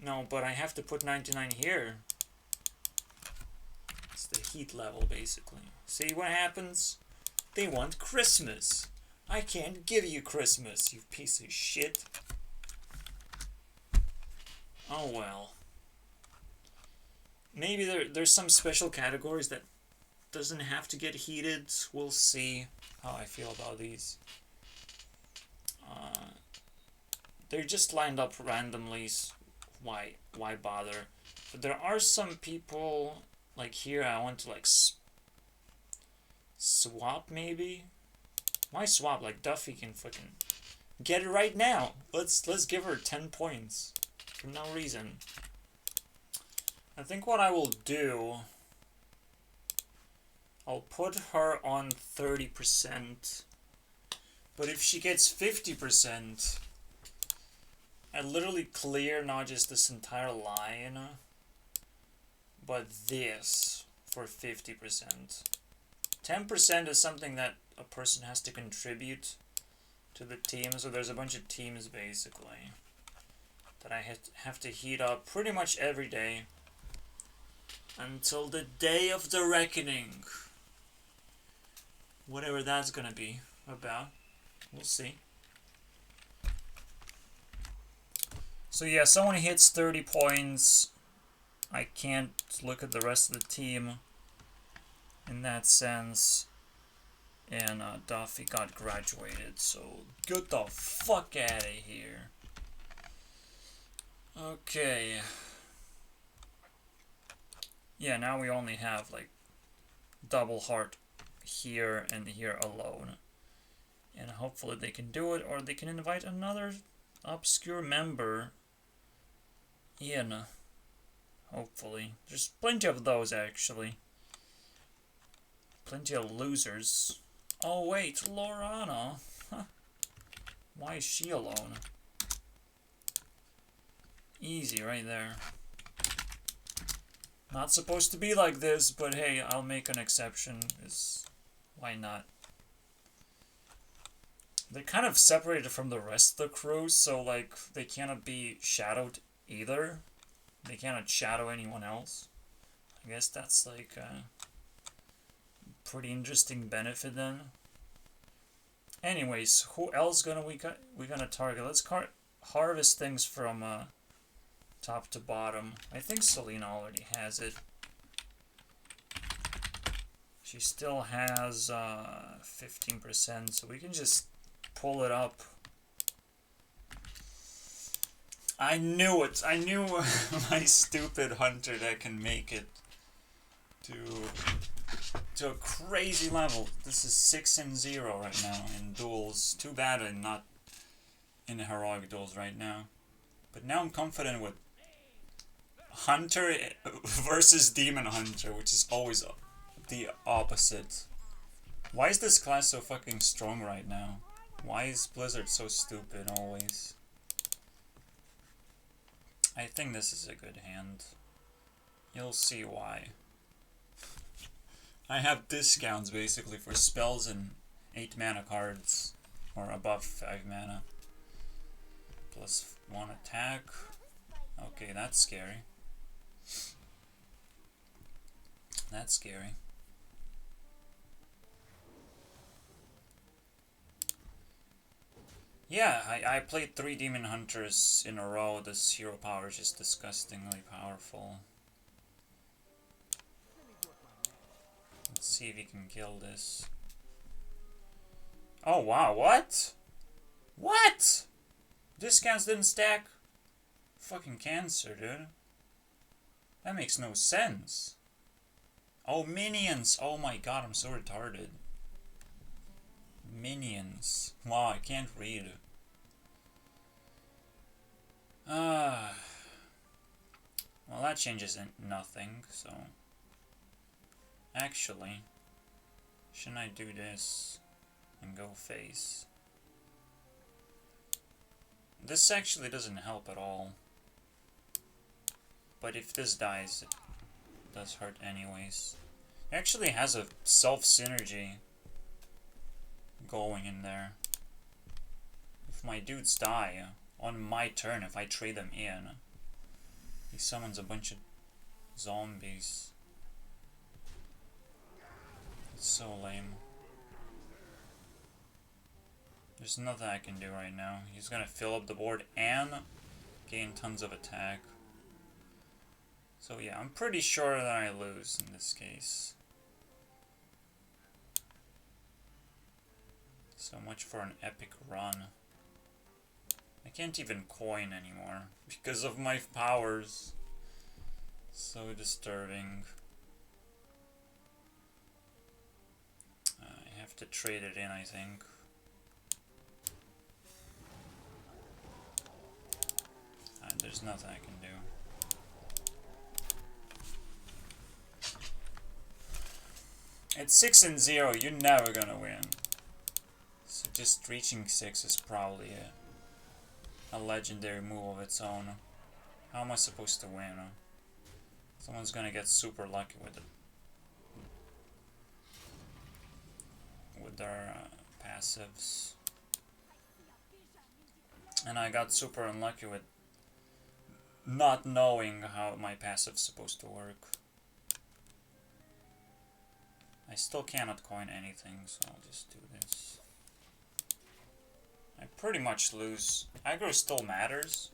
No, but I have to put 99 here. It's the heat level, basically. See what happens? They want Christmas. I can't give you Christmas, you piece of shit. Oh well. Maybe there's some special categories that doesn't have to get heated. We'll see how I feel about these. They're just lined up randomly. Why bother? But there are some people, like here, I want to like swap maybe. Why swap? Like Duffy can fucking get it right now. Let's give her 10 points for no reason. I think what I will do, I'll put her on 30%. But if she gets 50%, I literally clear not just this entire line, but this for 50%. 10% is something that a person has to contribute to the team, so there's a bunch of teams basically that I have to heat up pretty much every day until the day of the reckoning. Whatever that's gonna be about. We'll see. So yeah, someone hits 30 points. I can't look at the rest of the team in that sense. And Duffy got graduated, so get the fuck out of here. Okay. Yeah, now we only have like double heart here and here alone. And hopefully they can do it, or they can invite another obscure member in. Hopefully. There's plenty of those, actually. Plenty of losers. Oh, wait, Lorana. Huh. Why is she alone? Easy, right there. Not supposed to be like this, but hey, I'll make an exception. Why not? They're kind of separated from the rest of the crew, so like they cannot be shadowed either. They cannot shadow anyone else. I guess that's like a pretty interesting benefit then. Anyways, who else we gonna target? Let's harvest things from top to bottom. I think Selena already has it. She still has 15%, so we can just pull it up. I knew it! I knew my stupid hunter that can make it to a crazy level. This is 6-0 right now in duels. Too bad I'm not in the heroic duels right now. But now I'm confident with Hunter versus Demon Hunter, which is always the opposite. Why is this class so fucking strong right now? Why is Blizzard so stupid always? I think this is a good hand. You'll see why. I have discounts basically for spells and 8 mana cards, or above 5 mana. Plus 1 attack. Okay, that's scary. That's scary. Yeah, I played 3 Demon Hunters in a row. This hero power is just disgustingly powerful. Let's see if he can kill this. Oh wow, what? What? Discounts didn't stack? Fucking cancer, dude. That makes no sense. Oh, minions! Oh my god, I'm so retarded. Minions. Wow, I can't read. Well, that changes nothing, so... Actually, shouldn't I do this and go face? This actually doesn't help at all. But if this dies, it does hurt anyways. It actually has a self-synergy going in there. If my dudes die on my turn, if I trade them in, he summons a bunch of zombies. It's so lame. There's nothing I can do right now. He's gonna fill up the board and gain tons of attack. So yeah, I'm pretty sure that I lose in this case. So much for an epic run. I can't even coin anymore because of my powers. So disturbing. I have to trade it in, I think. And there's nothing I can do. At 6-0, you're never gonna win. So just reaching 6 is probably a legendary move of its own. How am I supposed to win? Someone's gonna get super lucky with it. With their passives. And I got super unlucky with not knowing how my passive's supposed to work. I still cannot coin anything, so I'll just do this. I pretty much lose. Aggro still matters.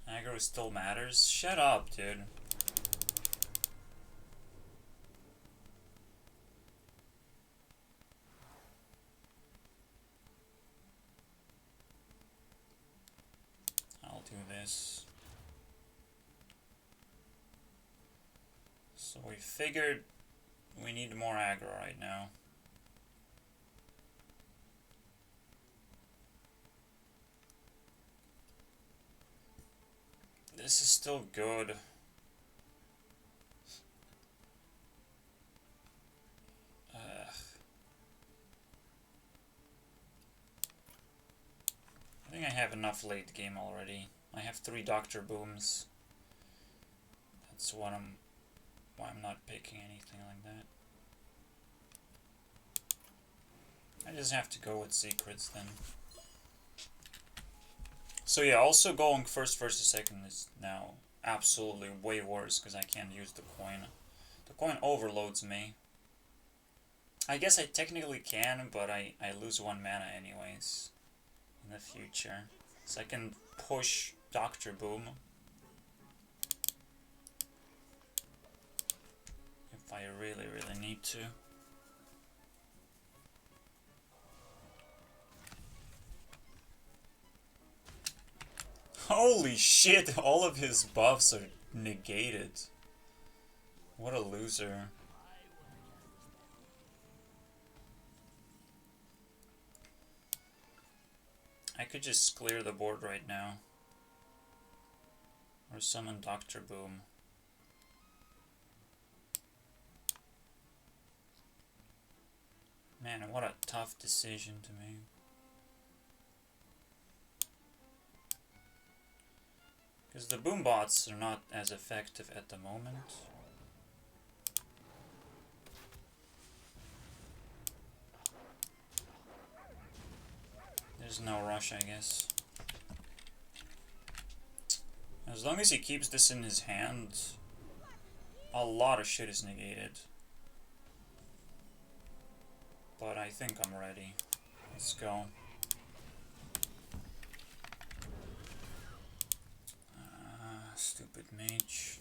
Aggro still matters. Shut up, dude. I'll do this. So we figured we need more aggro right now. This is still good. I think I have enough late game already. I have 3 Doctor Booms. That's why I'm not picking anything like that. I just have to go with secrets then. So yeah, also going first versus second is now absolutely way worse because I can't use the coin. The coin overloads me. I guess I technically can, but I lose 1 mana anyways in the future. So I can push Dr. Boom if I really need to. Holy shit, all of his buffs are negated. What a loser. I could just clear the board right now. Or summon Dr. Boom. Man, what a tough decision to make. Because the boom bots are not as effective at the moment. There's no rush, I guess. As long as he keeps this in his hand, a lot of shit is negated. But I think I'm ready. Let's go. Stupid mage.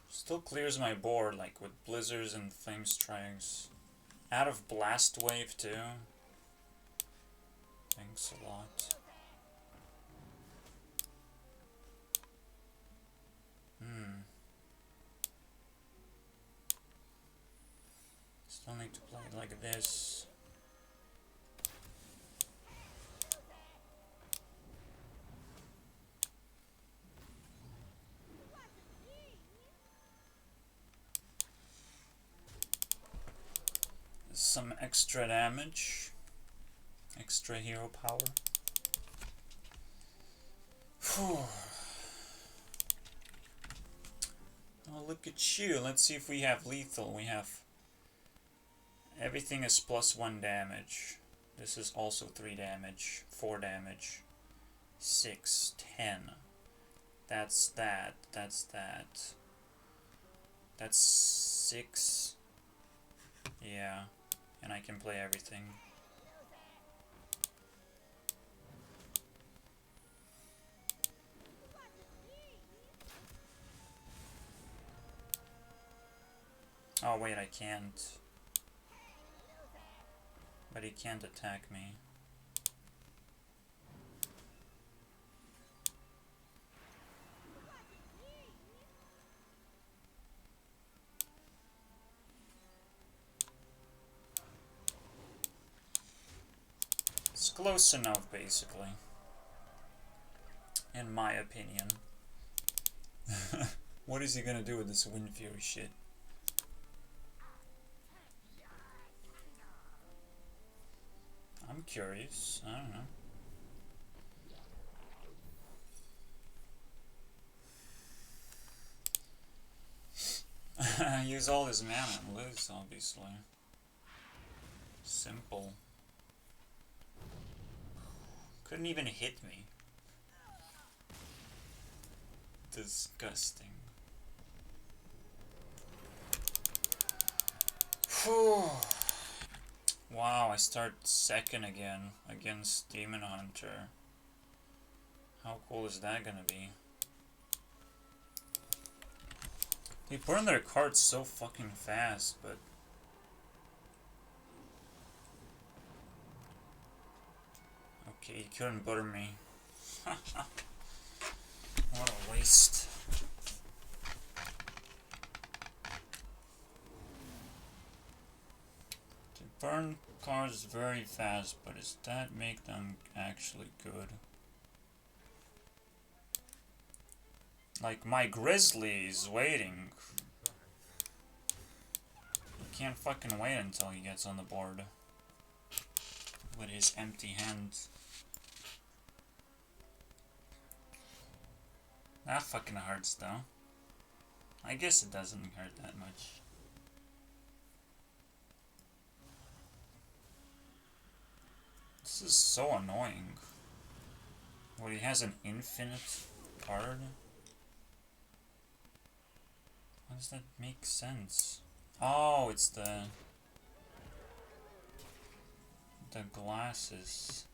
Still clears my board, like with blizzards and flame strikes. Out of blast wave too. Thanks a lot. Still need to play it like this. Some extra damage. Extra hero power. Whew. Oh, look at you. Let's see if we have lethal. We have... Everything is +1 damage. This is also 3 damage. 4 damage. 6. 10. That's that. That's that. That's 6. Yeah. And I can play everything. Oh wait, I can't. But he can't attack me. It's close enough, basically. In my opinion. What is he gonna do with this Wind Fury shit? I'm curious. I don't know. Use all his mana and lose, obviously. Simple. Couldn't even hit me. Disgusting. Whew. Wow, I start second again against Demon Hunter. How cool is that gonna be? They burn their cards so fucking fast, but... Okay, you couldn't butter me. What a waste. They burn cards very fast, but does that make them actually good? Like, my Grizzly is waiting. He can't fucking wait until he gets on the board. With his empty hands. That fucking hurts though. I guess it doesn't hurt that much. This is so annoying. Well, he has an infinite card? How does that make sense? Oh, it's the glasses.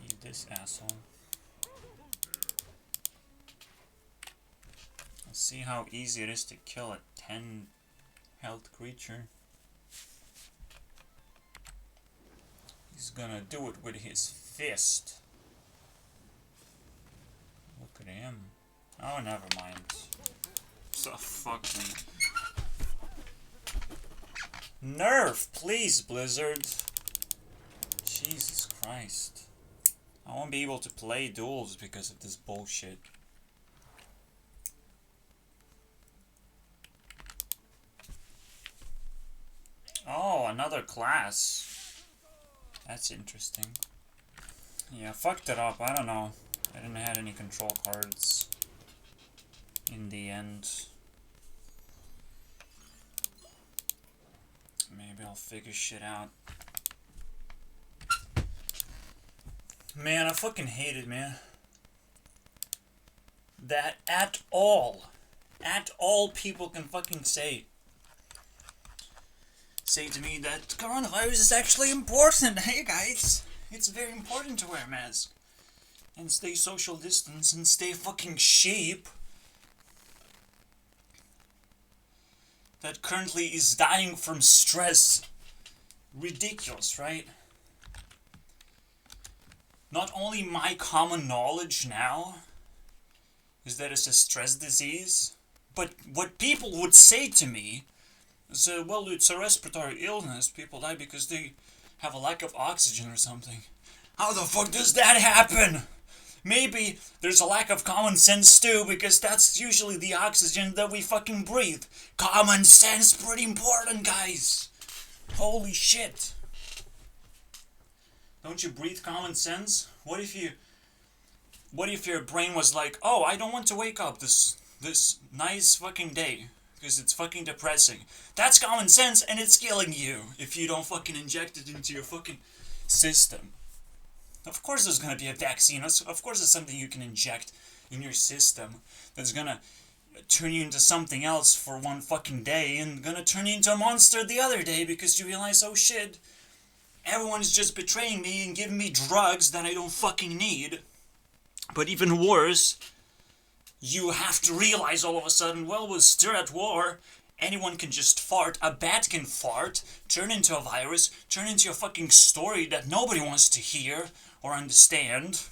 You this asshole. Let's see how easy it is to kill a 10 health creature. He's gonna do it with his fist. Look at him. Oh, never mind. So fuck me. Nerf, please, Blizzard. Jesus Christ. I won't be able to play duels because of this bullshit. Oh, another class. That's interesting. Yeah, fucked it up. I don't know. I didn't have any control cards in the end. Maybe I'll figure shit out. Man, I fucking hate it, man. That at all people can fucking say to me that coronavirus is actually important. Hey guys, it's very important to wear a mask and stay social distance and stay fucking sheep that currently is dying from stress. Ridiculous, right? Not only my common knowledge now is that it's a stress disease, but what people would say to me is, well, it's a respiratory illness. People die because they have a lack of oxygen or something. How the fuck does that happen? Maybe there's a lack of common sense too, because that's usually the oxygen that we fucking breathe. Common sense, pretty important, guys. Holy shit. Don't you breathe common sense? What if your brain was like, oh, I don't want to wake up this nice fucking day because it's fucking depressing. That's common sense, and it's killing you if you don't fucking inject it into your fucking system. Of course there's gonna be a vaccine. Of course there's something you can inject in your system that's gonna turn you into something else for one fucking day and gonna turn you into a monster the other day because you realize, oh shit, everyone's just betraying me and giving me drugs that I don't fucking need. But even worse, you have to realize all of a sudden, well, we're still at war. Anyone can just fart. A bat can fart, turn into a virus, turn into a fucking story that nobody wants to hear or understand.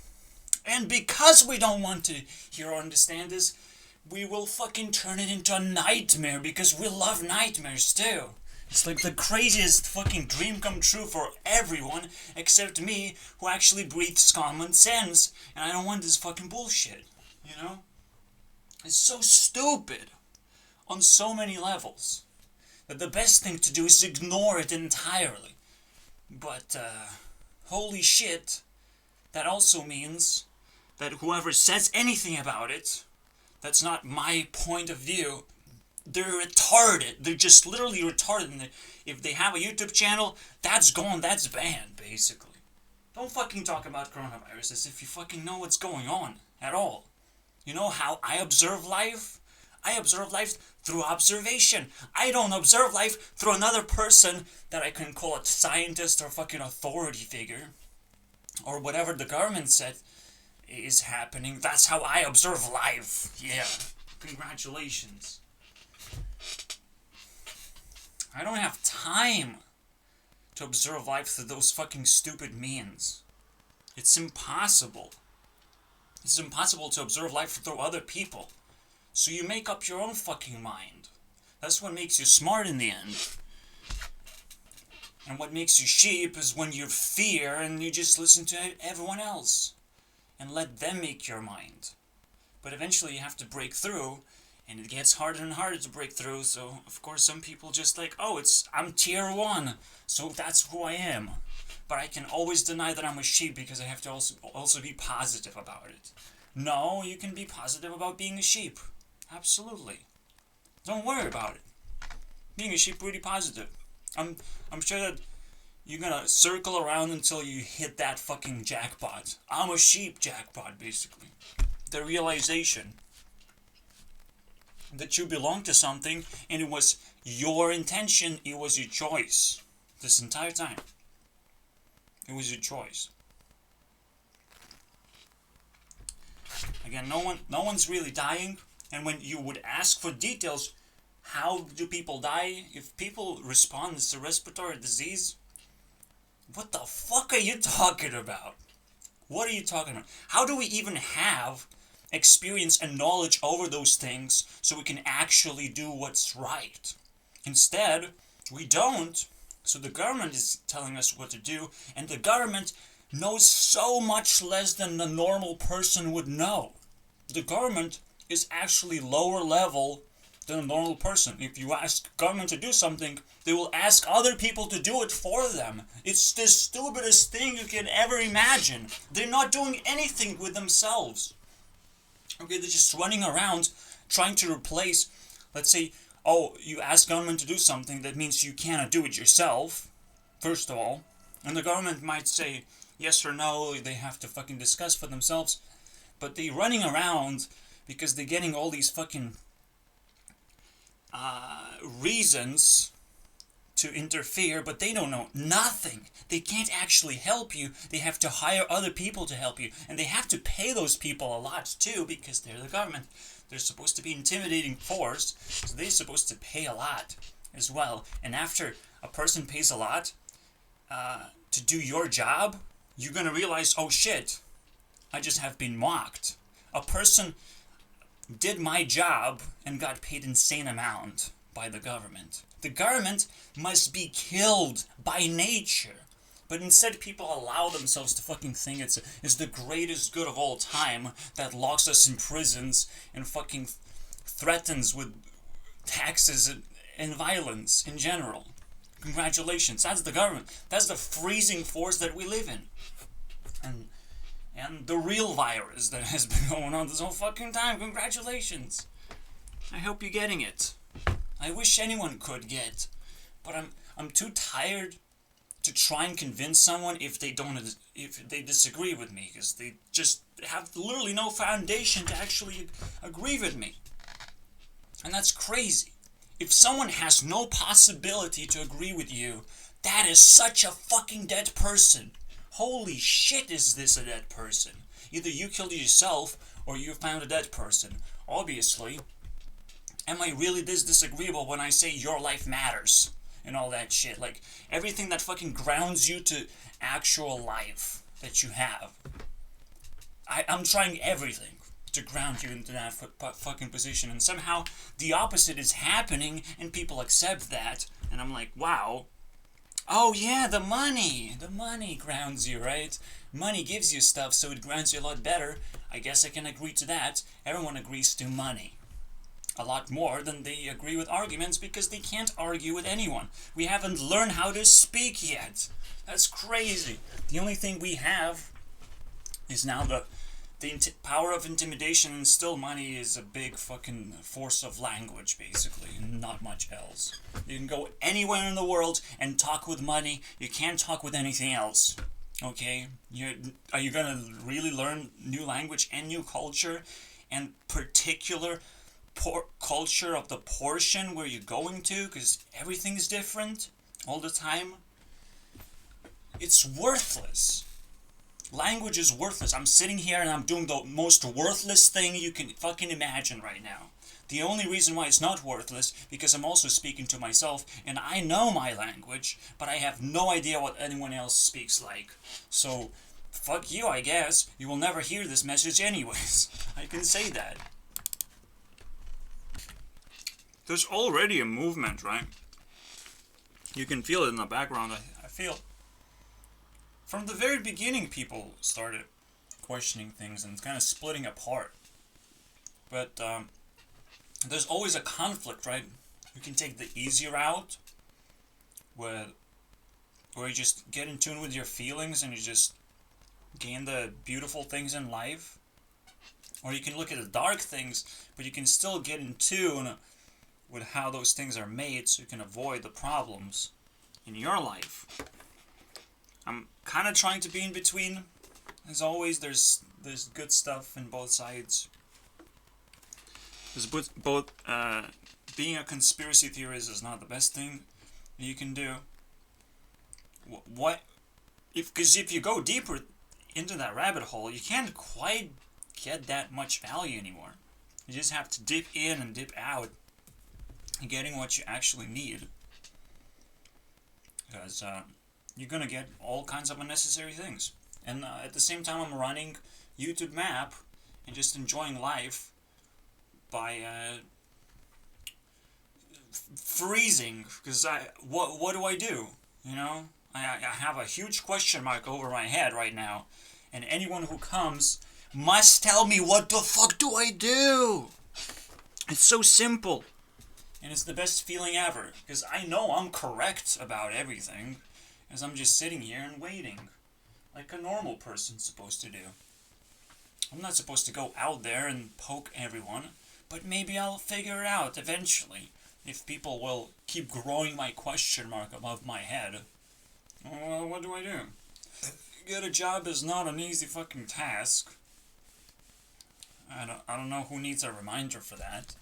And because we don't want to hear or understand this, we will fucking turn it into a nightmare because we love nightmares too. It's like the craziest fucking dream come true for everyone except me, who actually breathes common sense, and I don't want this fucking bullshit, you know? It's so stupid on so many levels that the best thing to do is ignore it entirely. But, holy shit, that also means that whoever says anything about it, that's not my point of view, they're retarded. They're just literally retarded. And if they have a YouTube channel, that's gone, that's banned, basically. Don't fucking talk about coronavirus as if you fucking know what's going on at all. You know how I observe life? I observe life through observation. I don't observe life through another person that I can call a scientist or fucking authority figure. Or whatever the government said is happening. That's how I observe life. Yeah. Congratulations. I don't have time to observe life through those fucking stupid means. It's impossible. It's impossible to observe life through other people. So you make up your own fucking mind. That's what makes you smart in the end. And what makes you sheep is when you fear and you just listen to everyone else. And let them make your mind. But eventually you have to break through. And it gets harder and harder to break through, so of course some people just like, oh, I'm tier 1, so that's who I am. But I can always deny that I'm a sheep because I have to also be positive about it. No, you can be positive about being a sheep. Absolutely. Don't worry about it. Being a sheep, pretty positive. I'm sure that you're gonna circle around until you hit that fucking jackpot. I'm a sheep jackpot, basically. The realization that you belong to something, and it was your intention, it was your choice. This entire time. It was your choice. Again, no one's really dying, and when you would ask for details, how do people die? If people respond, it's a respiratory disease. What the fuck are you talking about? What are you talking about? How do we even have experience and knowledge over those things so we can actually do what's right? Instead, we don't. So the government is telling us what to do, and the government knows so much less than the normal person would know. The government is actually lower level than a normal person. If you ask government to do something, they will ask other people to do it for them. It's the stupidest thing you can ever imagine. They're not doing anything with themselves. Okay, they're just running around trying to replace, let's say, oh, you ask government to do something, that means you cannot do it yourself, first of all. And the government might say yes or no, they have to fucking discuss for themselves. But they're running around because they're getting all these fucking reasons to interfere, but they don't know nothing. They can't actually help you. They have to hire other people to help you, and they have to pay those people a lot too, because they're the government. They're supposed to be intimidating force, so they're supposed to pay a lot as well. And after a person pays a lot to do your job, you're gonna realize, oh shit, I just have been mocked. A person did my job and got paid insane amount by the government. The government must be killed by nature. But instead people allow themselves to fucking think it's the greatest good of all time that locks us in prisons and fucking threatens with taxes and violence in general. Congratulations, that's the government. That's the freezing force that we live in. And the real virus that has been going on this whole fucking time. Congratulations. I hope you're getting it. I wish anyone could get, but I'm too tired to try and convince someone if they disagree with me, because they just have literally no foundation to actually agree with me. And that's crazy. If someone has no possibility to agree with you, that is such a fucking dead person. Holy shit, is this a dead person? Either you killed yourself or you found a dead person. Obviously. Am I really this disagreeable when I say your life matters and all that shit? Like, everything that fucking grounds you to actual life that you have. I'm trying everything to ground you into that fucking position, and somehow the opposite is happening and people accept that, and I'm like, wow. Oh yeah, the money grounds you, right? Money gives you stuff, so it grounds you a lot better. I guess I can agree to that. Everyone agrees to money. A lot more than they agree with arguments, because they can't argue with anyone. We haven't learned how to speak yet. That's crazy. The only thing we have is now the power of intimidation, and still money is a big fucking force of language, basically, and not much else. You can go anywhere in the world and talk with money. You can't talk with anything else. Okay? Are you gonna really learn new language and new culture and particular culture of the portion where you're going to, because everything's different all the time? It's worthless. Language is worthless. I'm sitting here and I'm doing the most worthless thing you can fucking imagine right now. The only reason why it's not worthless, because I'm also speaking to myself, and I know my language, but I have no idea what anyone else speaks like. So, fuck you, I guess. You will never hear this message anyways. I can say that. There's already a movement, right? You can feel it in the background, I feel. From the very beginning, people started questioning things and kind of splitting apart. But there's always a conflict, right? You can take the easy route, where you just get in tune with your feelings and you just gain the beautiful things in life. Or you can look at the dark things, but you can still get in tune with how those things are made, so you can avoid the problems in your life. I'm kind of trying to be in between. As always, there's good stuff in both sides. There's both being a conspiracy theorist is not the best thing you can do. Because if you go deeper into that rabbit hole, you can't quite get that much value anymore. You just have to dip in and dip out, and getting what you actually need. Because you're gonna get all kinds of unnecessary things. And at the same time, I'm running YouTube Map and just enjoying life by freezing. Because what do I do? You know, I have a huge question mark over my head right now, and anyone who comes must tell me what the fuck do I do. It's so simple, and it's the best feeling ever. Because I know I'm correct about everything, as I'm just sitting here and waiting, like a normal person's supposed to do. I'm not supposed to go out there and poke everyone, but maybe I'll figure it out eventually, if people will keep growing my question mark above my head. Well, what do I do? Get a job is not an easy fucking task. I don't know who needs a reminder for that.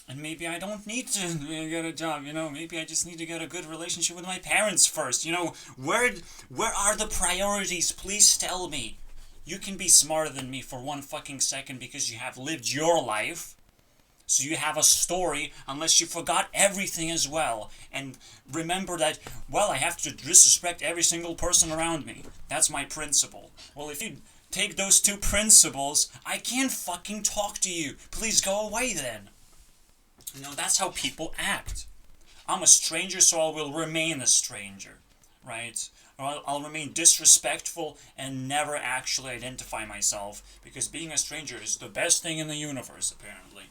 And maybe I don't need to get a job, you know. Maybe I just need to get a good relationship with my parents first, you know. Where are the priorities? Please tell me. You can be smarter than me for one fucking second because you have lived your life. So you have a story, unless you forgot everything as well. And remember that, well, I have to disrespect every single person around me. That's my principle. Well, if you take those two principles, I can't fucking talk to you. Please go away then. You know, that's how people act. I'm a stranger, so I will remain a stranger, right? Or I'll remain disrespectful and never actually identify myself, because being a stranger is the best thing in the universe, apparently.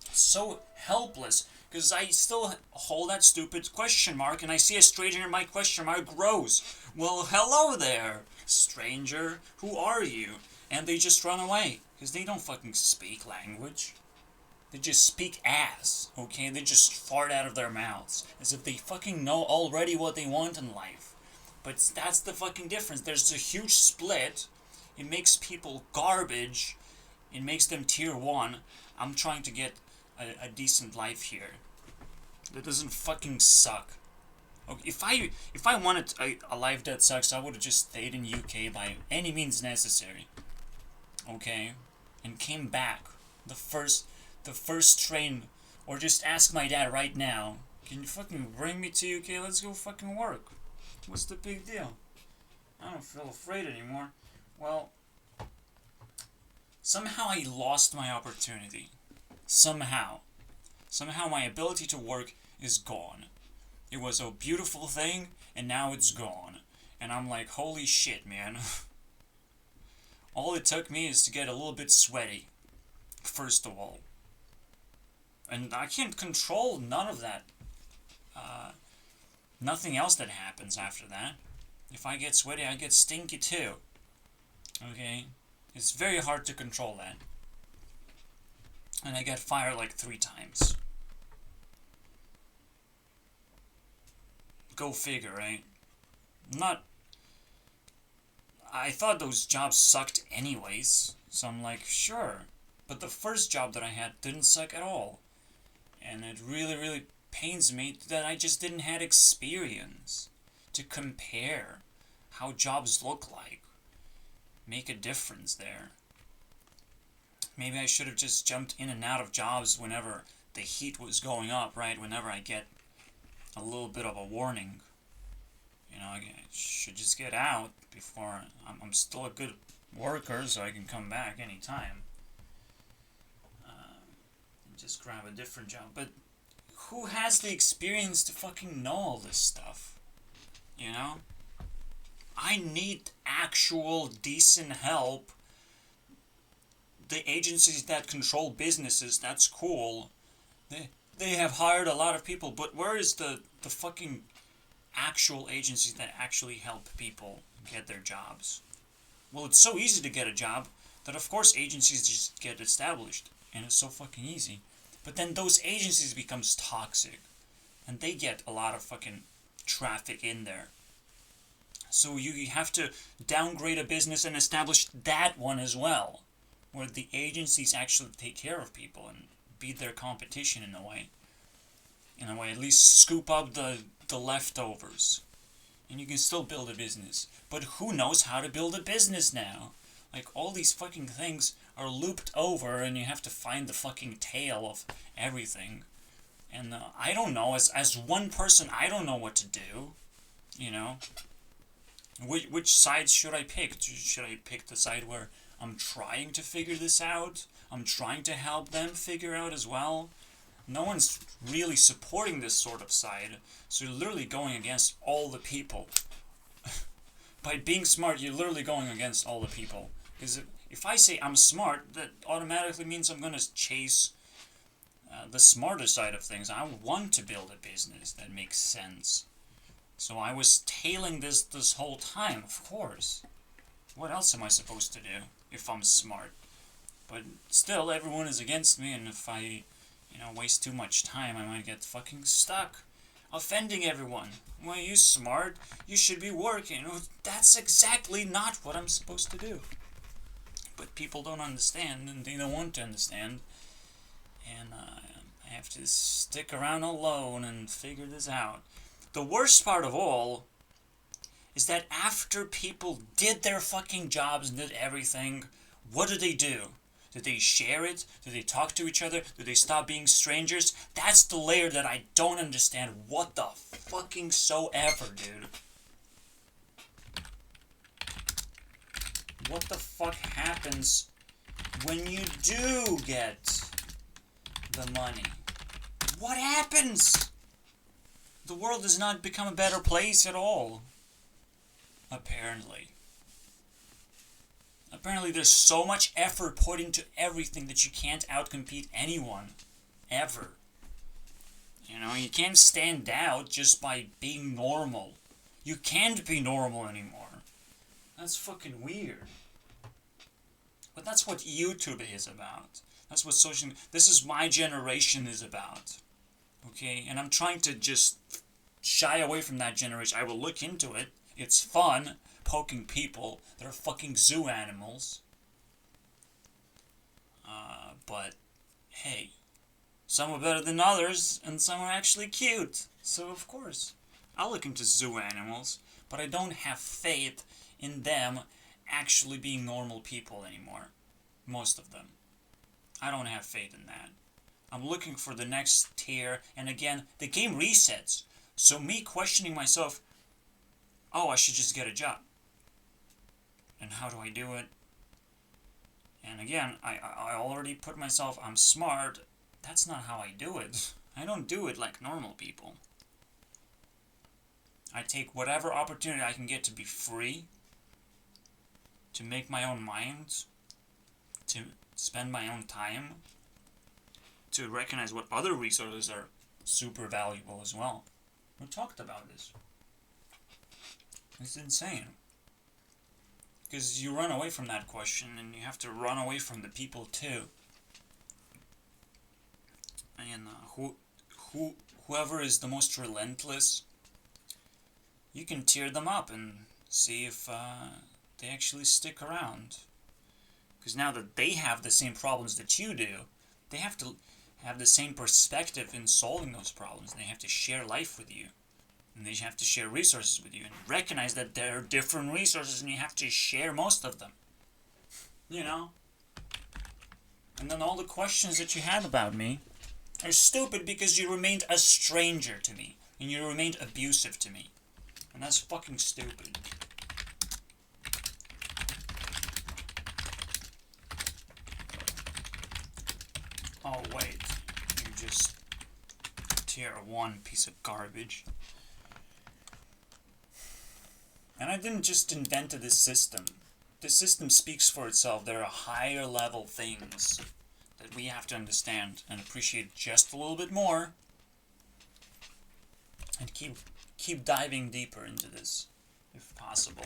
It's so helpless, because I still hold that stupid question mark, and I see a stranger and my question mark grows. Well, hello there, stranger. Who are you? And they just run away, because they don't fucking speak language. They just speak ass, okay? They just fart out of their mouths, as if they fucking know already what they want in life. But that's the fucking difference. There's a huge split. It makes people garbage. It makes them tier 1. I'm trying to get a decent life here that doesn't fucking suck. Okay, if I wanted a life that sucks, I would have just stayed in UK by any means necessary. Okay? And came back. The first train, or just ask my dad right now, can you fucking bring me to UK? Let's go fucking work. What's the big deal? I don't feel afraid anymore. Well, somehow I lost my opportunity. Somehow my ability to work is gone. It was a beautiful thing, and now it's gone. And I'm like, holy shit, man. All it took me is to get a little bit sweaty, first of all. And I can't control none of that. Nothing else that happens after that. If I get sweaty, I get stinky too. Okay? It's very hard to control that. And I got fired like 3 times. Go figure, right? I thought those jobs sucked anyways. So I'm like, sure. But the first job that I had didn't suck at all. And it really, really pains me that I just didn't have experience to compare how jobs look like. Make a difference there. Maybe I should have just jumped in and out of jobs whenever the heat was going up, right? Whenever I get a little bit of a warning. You know, I should just get out before I'm still a good worker, so I can come back anytime. Just grab a different job. But who has the experience to fucking know all this stuff? You know? I need actual decent help. The agencies that control businesses, that's cool. They have hired a lot of people, but where is the fucking actual agencies that actually help people get their jobs? Well, it's so easy to get a job that of course agencies just get established. And it's so fucking easy. But then those agencies becomes toxic. And they get a lot of fucking traffic in there. So you have to downgrade a business and establish that one as well. Where the agencies actually take care of people and beat their competition in a way. In a way, at least scoop up the leftovers. And you can still build a business. But who knows how to build a business now? Like, all these fucking things are looped over, and you have to find the fucking tail of everything. And I don't know, as one person, I don't know what to do, you know? Which side should I pick? Should I pick the side where I'm trying to figure this out? I'm trying to help them figure out as well? No one's really supporting this sort of side, so you're literally going against all the people. By being smart, you're literally going against all the people. Because if I say I'm smart, that automatically means I'm going to chase the smarter side of things. I want to build a business that makes sense. So I was tailing this whole time, of course. What else am I supposed to do if I'm smart? But still, everyone is against me, and if I, waste too much time, I might get fucking stuck, offending everyone. Well, you smart, you should be working. That's exactly not what I'm supposed to do. But people don't understand, and they don't want to understand. And I have to stick around alone and figure this out. The worst part of all is that after people did their fucking jobs and did everything, what do? Did they share it? Did they talk to each other? Did they stop being strangers? That's the layer that I don't understand what the fucking soever, dude. What the fuck happens when you do get the money? What happens? The world does not become a better place at all. Apparently. Apparently there's so much effort put into everything that you can't outcompete anyone. Ever. You can't stand out just by being normal. You can't be normal anymore. That's fucking weird. But that's what YouTube is about. That's what this is my generation is about. Okay? And I'm trying to just shy away from that generation. I will look into it. It's fun poking people that are fucking zoo animals. But hey, some are better than others, and some are actually cute. So of course, I'll look into zoo animals, but I don't have faith in them actually being normal people anymore. Most of them. I don't have faith in that. I'm looking for the next tier, and again, the game resets. So me questioning myself, I should just get a job. And how do I do it? And again, I already put myself, I'm smart. That's not how I do it. I don't do it like normal people. I take whatever opportunity I can get to be free, to make my own mind, to spend my own time, to recognize what other resources are super valuable as well. We talked about this. It's insane. Because you run away from that question, and you have to run away from the people too. And whoever is the most relentless, you can tear them up and see if they actually stick around. Because now that they have the same problems that you do, they have to have the same perspective in solving those problems. They have to share life with you. And they have to share resources with you. And recognize that there are different resources and you have to share most of them. And then all the questions that you had about me are stupid because you remained a stranger to me. And you remained abusive to me. And that's fucking stupid. Oh wait, you just tier 1 piece of garbage. And I didn't just invent this system. This system speaks for itself. There are higher level things that we have to understand and appreciate just a little bit more. And keep diving deeper into this, if possible.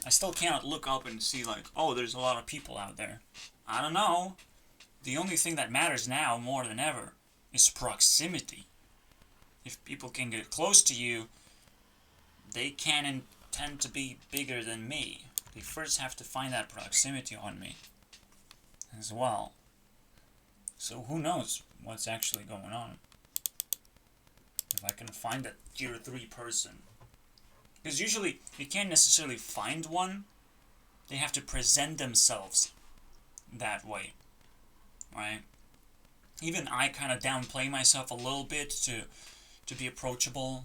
I still cannot look up and see there's a lot of people out there. I don't know. The only thing that matters now more than ever is proximity. If people can get close to you, they can tend to be bigger than me. They first have to find that proximity on me as well. So who knows what's actually going on. If I can find that tier 3 person. Because usually you can't necessarily find one. They have to present themselves that way. Right? even I kind of downplay myself a little bit to be approachable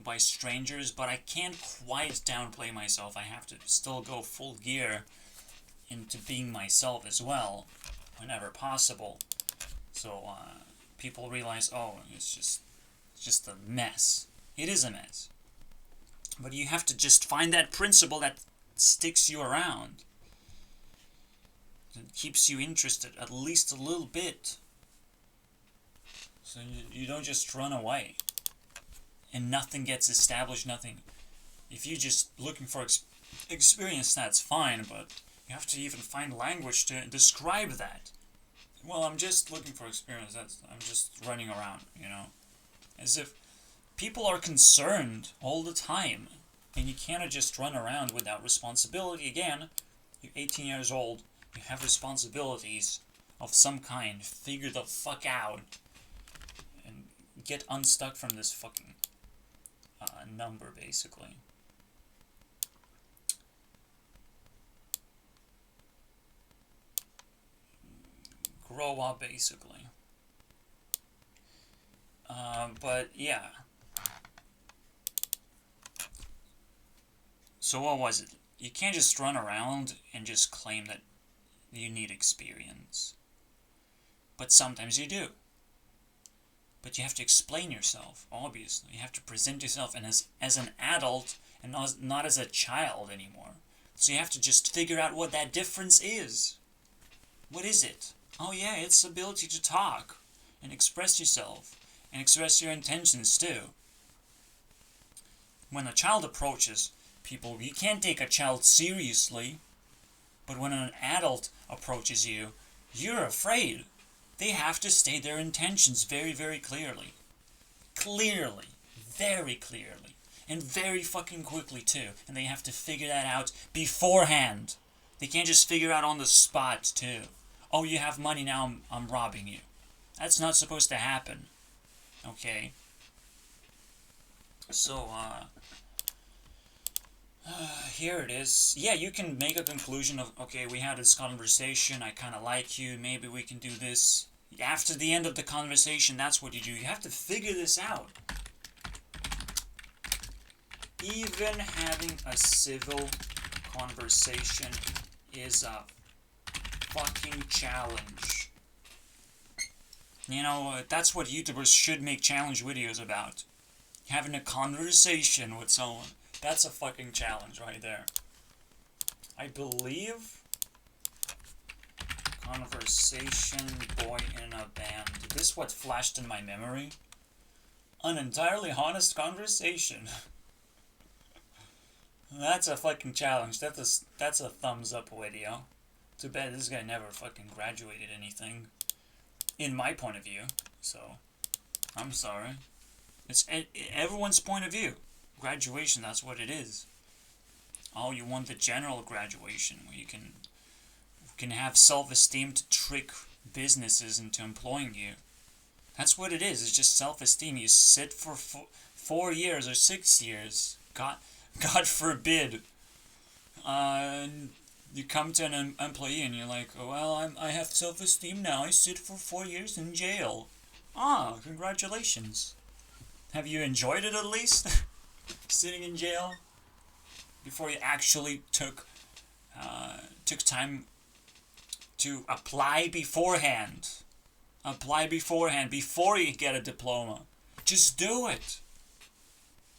by strangers, but I can't quite downplay myself. I have to still go full gear into being myself as well, whenever possible. So people realize, oh, it's just a mess. It is a mess. But you have to just find that principle that sticks you around. That keeps you interested at least a little bit. So you don't just run away. And nothing gets established, nothing. If you're just looking for experience, that's fine, but you have to even find language to describe that. Well, I'm just looking for experience, I'm just running around, As if people are concerned all the time, and you cannot just run around without responsibility. Again, you're 18 years old, you have responsibilities of some kind. Figure the fuck out, and get unstuck from this fucking number, basically. Grow up, basically. But yeah. So what was it? You can't just run around and just claim that you need experience. But sometimes you do. But you have to explain yourself, obviously. You have to present yourself and as an adult and not as a child anymore. So you have to just figure out what that difference is. What is it? Oh yeah, it's the ability to talk and express yourself and express your intentions too. When a child approaches people, you can't take a child seriously. But when an adult approaches you, you're afraid. They have to state their intentions very, very clearly. Clearly. Very clearly. And very fucking quickly, too. And they have to figure that out beforehand. They can't just figure out on the spot, too. Oh, you have money, now I'm robbing you. That's not supposed to happen. Okay? So, here it is. Yeah, you can make a conclusion of, okay, we had this conversation, I kind of like you, maybe we can do this. After the end of the conversation, that's what you do. You have to figure this out. Even having a civil conversation is a fucking challenge. That's what YouTubers should make challenge videos about. Having a conversation with someone. That's a fucking challenge right there. I believe conversation boy in a band. This is what flashed in my memory. An entirely honest conversation. That's a fucking challenge. That's a thumbs up video. Too bad this guy never fucking graduated anything. In my point of view. So, I'm sorry. It's everyone's point of view. Graduation, that's what it is. Oh, you want the general graduation where you can have self-esteem to trick businesses into employing you. That's what it is. It's just self-esteem. You sit for 4 years or 6 years. God forbid. You come to an employee and you're like, oh, well, I have self-esteem now. I sit for 4 years in jail. Ah, congratulations. Have you enjoyed it at least? Sitting in jail? Before you actually took time to apply beforehand. Apply beforehand, before you get a diploma. Just do it.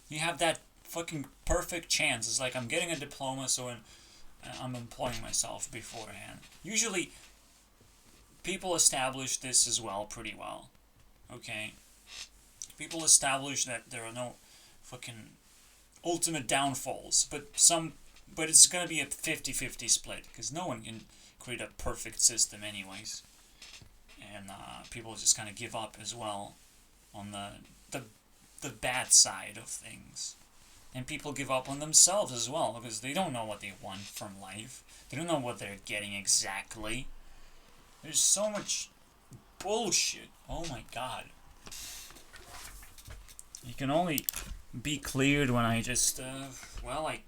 You have that fucking perfect chance. It's like, I'm getting a diploma, so I'm employing myself beforehand. Usually, people establish this as well, pretty well. Okay? People establish that there are no fucking ultimate downfalls, but it's gonna be a 50-50 split, because no one can create a perfect system anyways. And people just kind of give up as well on the bad side of things. And people give up on themselves as well, because they don't know what they want from life. They don't know what they're getting exactly. There's so much bullshit. Oh my god. You can only be cleared when I just, I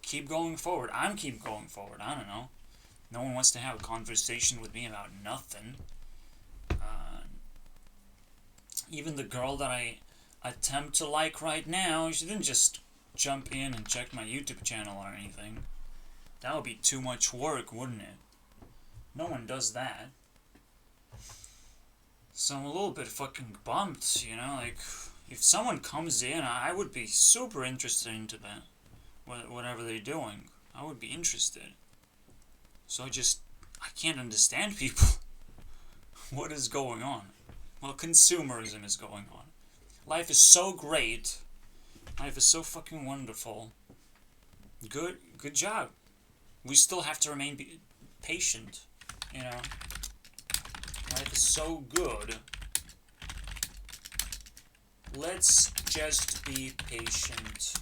keep going forward. keep going forward. I don't know. No one wants to have a conversation with me about nothing. Even the girl that I attempt to like right now, she didn't just jump in and check my YouTube channel or anything. That would be too much work, wouldn't it? No one does that. So I'm a little bit fucking bummed, like, if someone comes in, I would be super interested into that. Whatever they're doing, I would be interested. So I can't understand people. What is going on? Well, consumerism is going on. Life is so great. Life is so fucking wonderful. Good job. We still have to remain patient, Life is so good. Let's just be patient.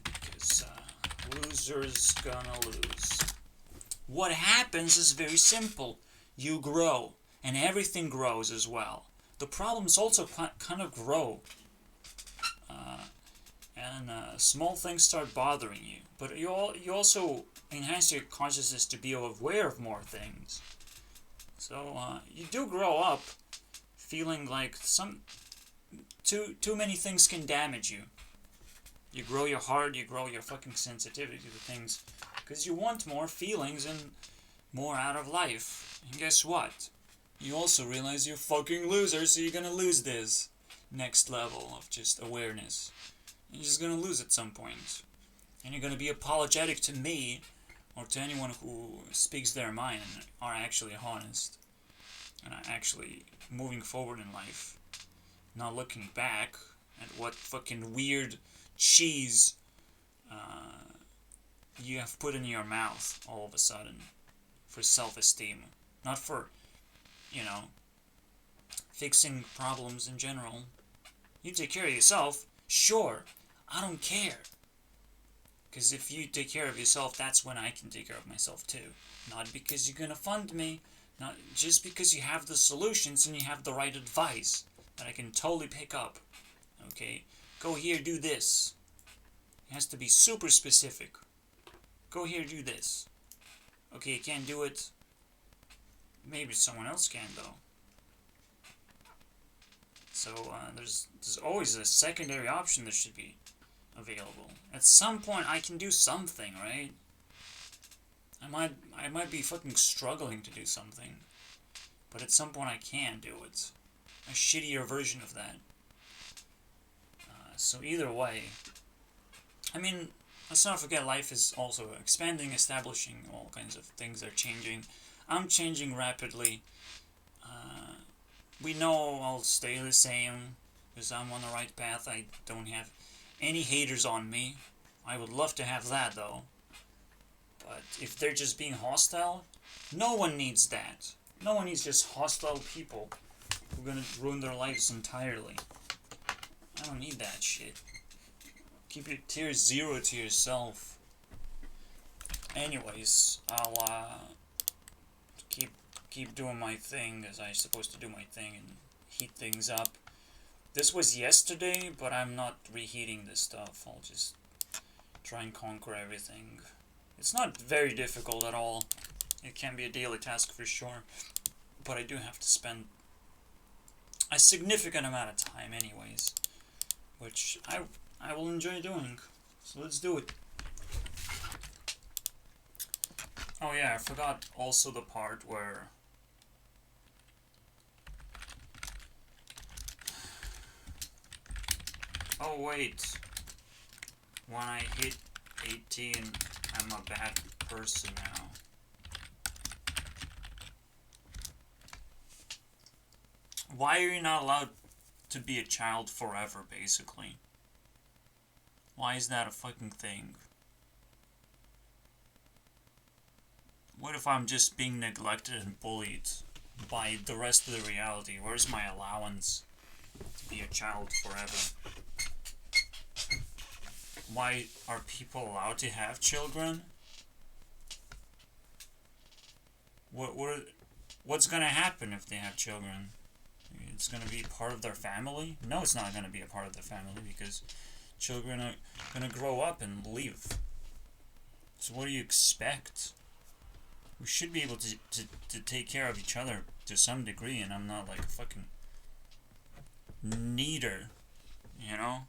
Because losers gonna lose. What happens is very simple. You grow, and everything grows as well. The problems also kind of grow. And small things start bothering you. But you also enhance your consciousness to be aware of more things. So you do grow up feeling like too many things can damage you. You grow your heart, you grow your fucking sensitivity to things, because you want more feelings and more out of life. And guess what? You also realize you're a fucking loser, so you're gonna lose this next level of just awareness. You're just gonna lose at some point. And you're gonna be apologetic to me, or to anyone who speaks their mind and are actually honest. And are actually moving forward in life. Not looking back at what fucking weird cheese you have put in your mouth all of a sudden for self-esteem. Not for, fixing problems in general. You take care of yourself, sure, I don't care. Because if you take care of yourself, that's when I can take care of myself too. Not because you're gonna fund me, not just because you have the solutions and you have the right advice that I can totally pick up. Okay, go here, do this. It has to be super specific. Go here, do this. Okay, you can't do it. Maybe someone else can, though. So there's always a secondary option that should be available. At some point, I can do something, right? I might be fucking struggling to do something, but at some point I can do it. A shittier version of that. So either way, I mean, let's not forget life is also expanding, establishing, all kinds of things are changing. I'm changing rapidly. We know I'll stay the same because I'm on the right path. I don't have any haters on me. I would love to have that though. But if they're just being hostile, no one needs that. No one needs just hostile people who are gonna ruin their lives entirely. I don't need that shit. Keep your tier 0 to yourself. Anyways, I'll keep doing my thing as I'm supposed to do my thing and heat things up. This was yesterday, but I'm not reheating this stuff. I'll just try and conquer everything. It's not very difficult at all. It can be a daily task for sure, but I do have to spend a significant amount of time anyways, which I will enjoy doing. So let's do it. Oh yeah, I forgot also the part where oh wait, when I hit 18, I'm a bad person now. Why are you not allowed to be a child forever, basically? Why is that a fucking thing? What if I'm just being neglected and bullied by the rest of the reality? Where's my allowance to be a child forever? Why are people allowed to have children? What's gonna happen if they have children? It's gonna be part of their family? No, it's not gonna be a part of their family because children are gonna grow up and leave. So what do you expect? We should be able to take care of each other to some degree, and I'm not like a fucking neither, you know?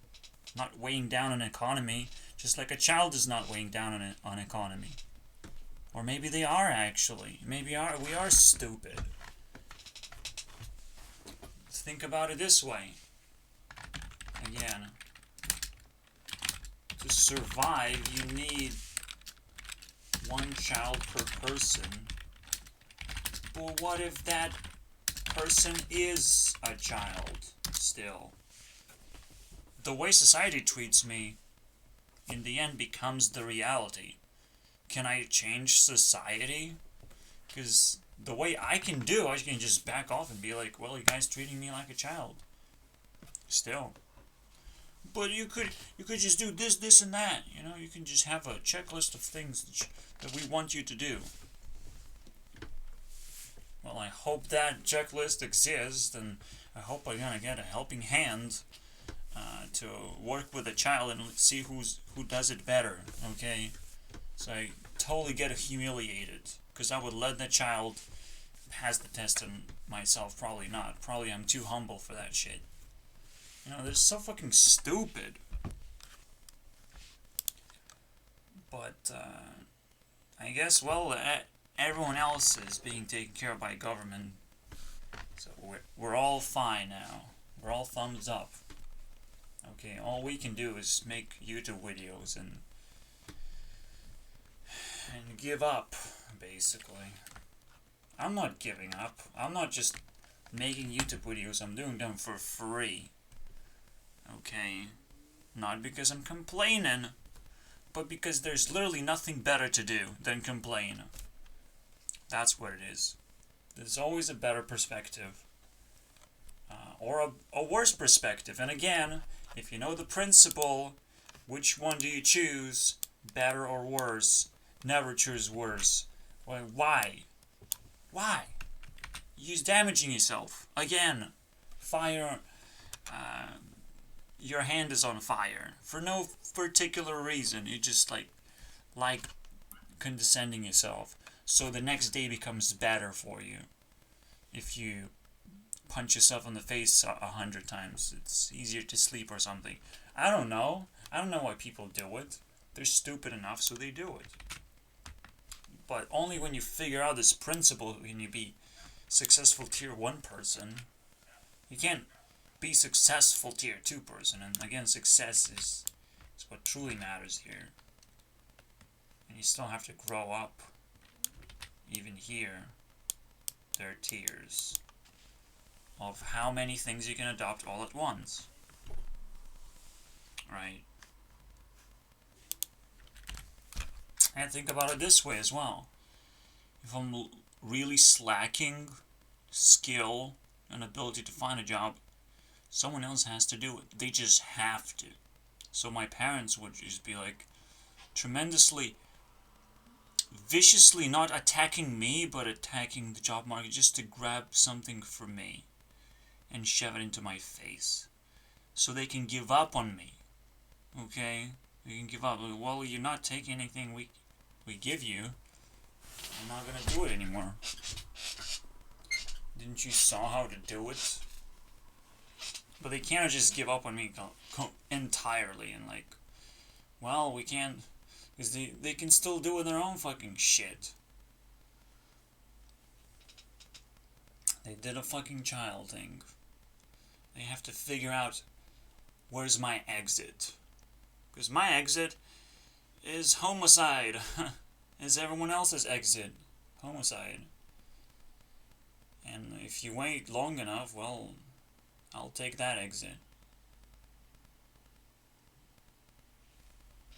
Not weighing down an economy, just like a child is not weighing down on economy. Or maybe they are actually. Maybe we are stupid. Think about it this way. Again, to survive, you need one child per person. But what if that person is a child still? The way society treats me, in the end, becomes the reality. Can I change society? Because the way I can just back off and be like, well, you guys treating me like a child. Still. But you could just do this, this, and that. You know, you can just have a checklist of things that we want you to do. Well, I hope that checklist exists, and I hope I'm gonna get a helping hand to work with a child and see who does it better. Okay, so I totally get humiliated because I would let the child pass the test and myself probably not. Probably I'm too humble for that shit. You know, they're so fucking stupid. But I guess, well, everyone else is being taken care of by government, so we're all fine now. We're all thumbs up. Okay, all we can do is make YouTube videos and give up, basically. I'm not giving up. I'm not just making YouTube videos. I'm doing them for free. Okay, not because I'm complaining, but because there's literally nothing better to do than complain. That's what it is. There's always a better perspective. Or a worse perspective. And again, if you know the principle, which one do you choose? Better or worse? Never choose worse. Well, why? Why? You're damaging yourself. Again, fire... your hand is on fire. For no particular reason. You just like condescending yourself. So the next day becomes better for you. If you punch yourself in the face 100 times, it's easier to sleep or something. I don't know. I don't know why people do it. They're stupid enough, so they do it. But only when you figure out this principle can you be successful tier 1 person. You can't be successful tier 2 person. And again, success is what truly matters here. And you still have to grow up. Even here, there are tiers of how many things you can adopt all at once. Right? And think about it this way as well. If I'm really slacking skill and ability to find a job, someone else has to do it. They just have to. So my parents would just be like tremendously, viciously not attacking me, but attacking the job market just to grab something for me and shove it into my face. So they can give up on me. Okay? They can give up. Well, you're not taking anything we give you. I'm not gonna do it anymore. Didn't you saw how to do it? But they can't just give up on me entirely and well, we can't, because they can still do their own fucking shit. They did a fucking child thing. They have to figure out, where's my exit? Because my exit is homicide. Is everyone else's exit homicide. And if you wait long enough, well, I'll take that exit.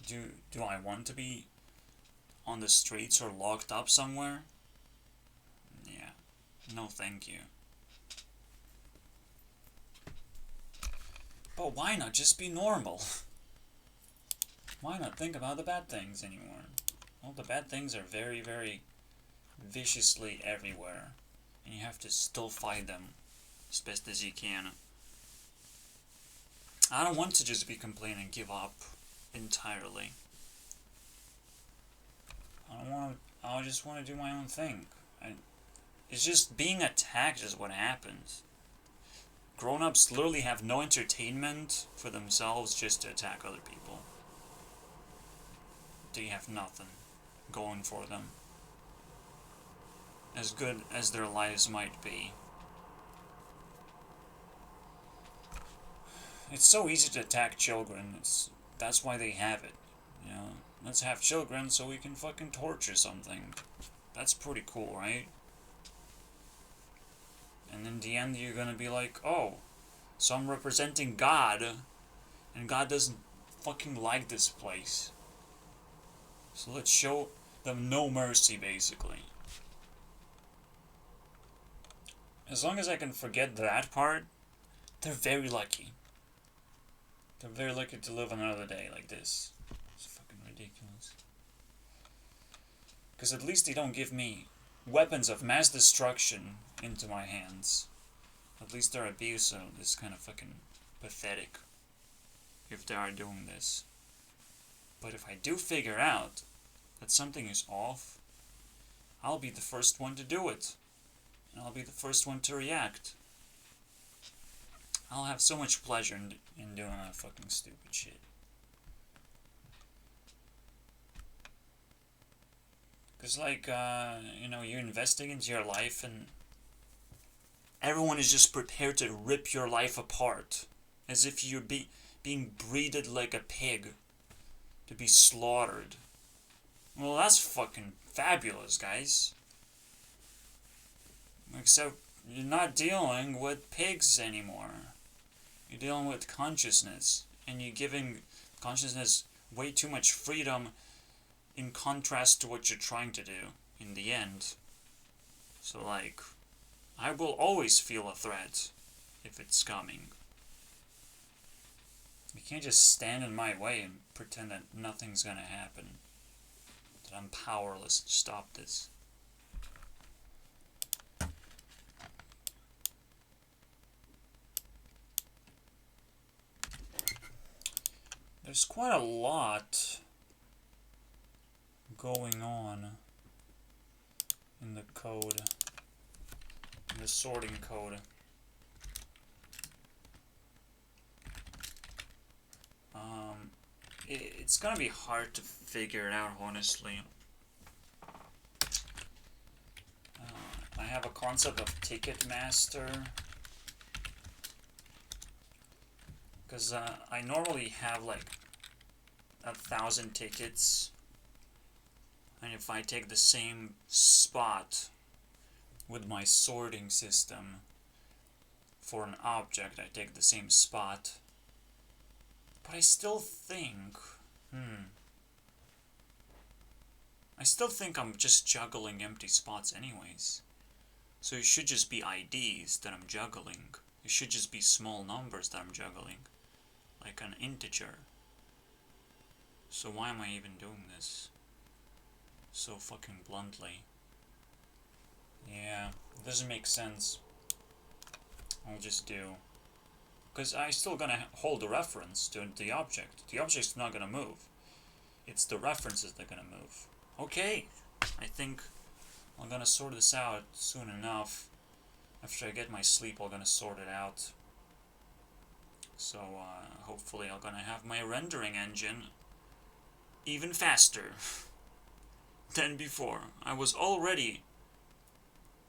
Do I want to be on the streets or locked up somewhere? Yeah. No thank you. But why not just be normal? Why not think about the bad things anymore? Well, the bad things are very, very viciously everywhere. And you have to still fight them as best as you can. I don't want to just be complaining and give up entirely. I just want to do my own thing. It's just being attacked is what happens. Grown-ups literally have no entertainment for themselves, just to attack other people. They have nothing going for them. As good as their lives might be. It's so easy to attack children. That's why they have it. You know, let's have children so we can fucking torture something. That's pretty cool, right? And in the end, you're gonna be like, oh, so I'm representing God, and God doesn't fucking like this place. So let's show them no mercy, basically. As long as I can forget that part, they're very lucky. They're very lucky to live another day like this. It's fucking ridiculous. Because at least they don't give me weapons of mass destruction into my hands. At least their abuse is kind of fucking pathetic. If they are doing this. But if I do figure out that something is off, I'll be the first one to do it. And I'll be the first one to react. I'll have so much pleasure in doing that fucking stupid shit. Because, like, you're investing into your life and everyone is just prepared to rip your life apart. As if you're being breeded like a pig to be slaughtered. Well, that's fucking fabulous, guys. Except you're not dealing with pigs anymore. You're dealing with consciousness. And you're giving consciousness way too much freedom in contrast to what you're trying to do in the end. So, like, I will always feel a threat if it's coming. You can't just stand in my way and pretend that nothing's gonna happen. That I'm powerless to stop this. There's quite a lot going on in the code, in the sorting code. It's gonna be hard to figure it out, honestly. I have a concept of Ticketmaster. Because I normally have like 1,000 tickets. And if I take the same spot with my sorting system for an object, I take the same spot. But I still think, I still think I'm just juggling empty spots anyways. So it should just be IDs that I'm juggling. It should just be small numbers that I'm juggling. Like an integer. So why am I even doing this? So fucking bluntly. Yeah, it doesn't make sense. I'll just do. Because I still gonna hold the reference to the object. The object's not gonna move. It's the references that are gonna move. Okay, I think I'm gonna sort this out soon enough. After I get my sleep, I'm gonna sort it out. So, hopefully I'm gonna have my rendering engine even faster than before. I was already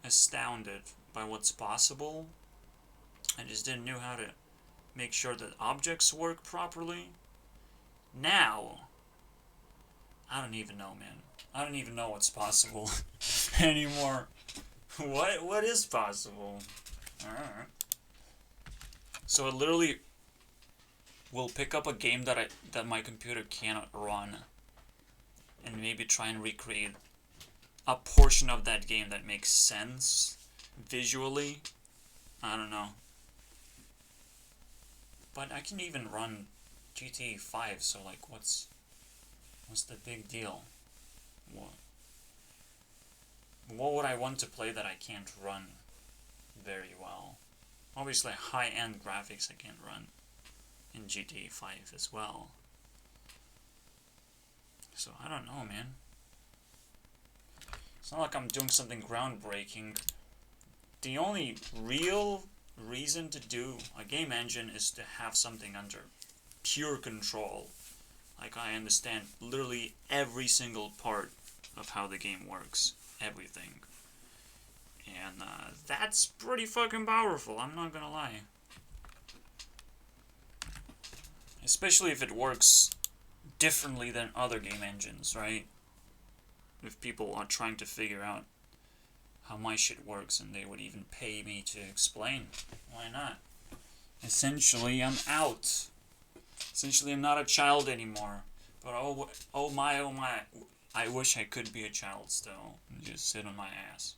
astounded by what's possible. I just didn't know how to make sure that objects work properly. Now, I don't even know, man. I don't even know what's possible anymore. What is possible? Alright. So it literally will pick up a game that my computer cannot run and maybe try and recreate a portion of that game that makes sense visually. I don't know. But I can even run GTA 5, so like what's the big deal? What would I want to play that I can't run very well? Obviously high-end graphics I can't run in GTA 5 as well. So I don't know, man. It's not like I'm doing something groundbreaking. The only real reason to do a game engine is to have something under pure control. Like, I understand literally every single part of how the game works. Everything. And that's pretty fucking powerful, I'm not gonna lie. Especially if it works differently than other game engines, right? If people are trying to figure out how my shit works and they would even pay me to explain, why not? Essentially, I'm out. Essentially, I'm not a child anymore. But oh my, I wish I could be a child still and just sit on my ass.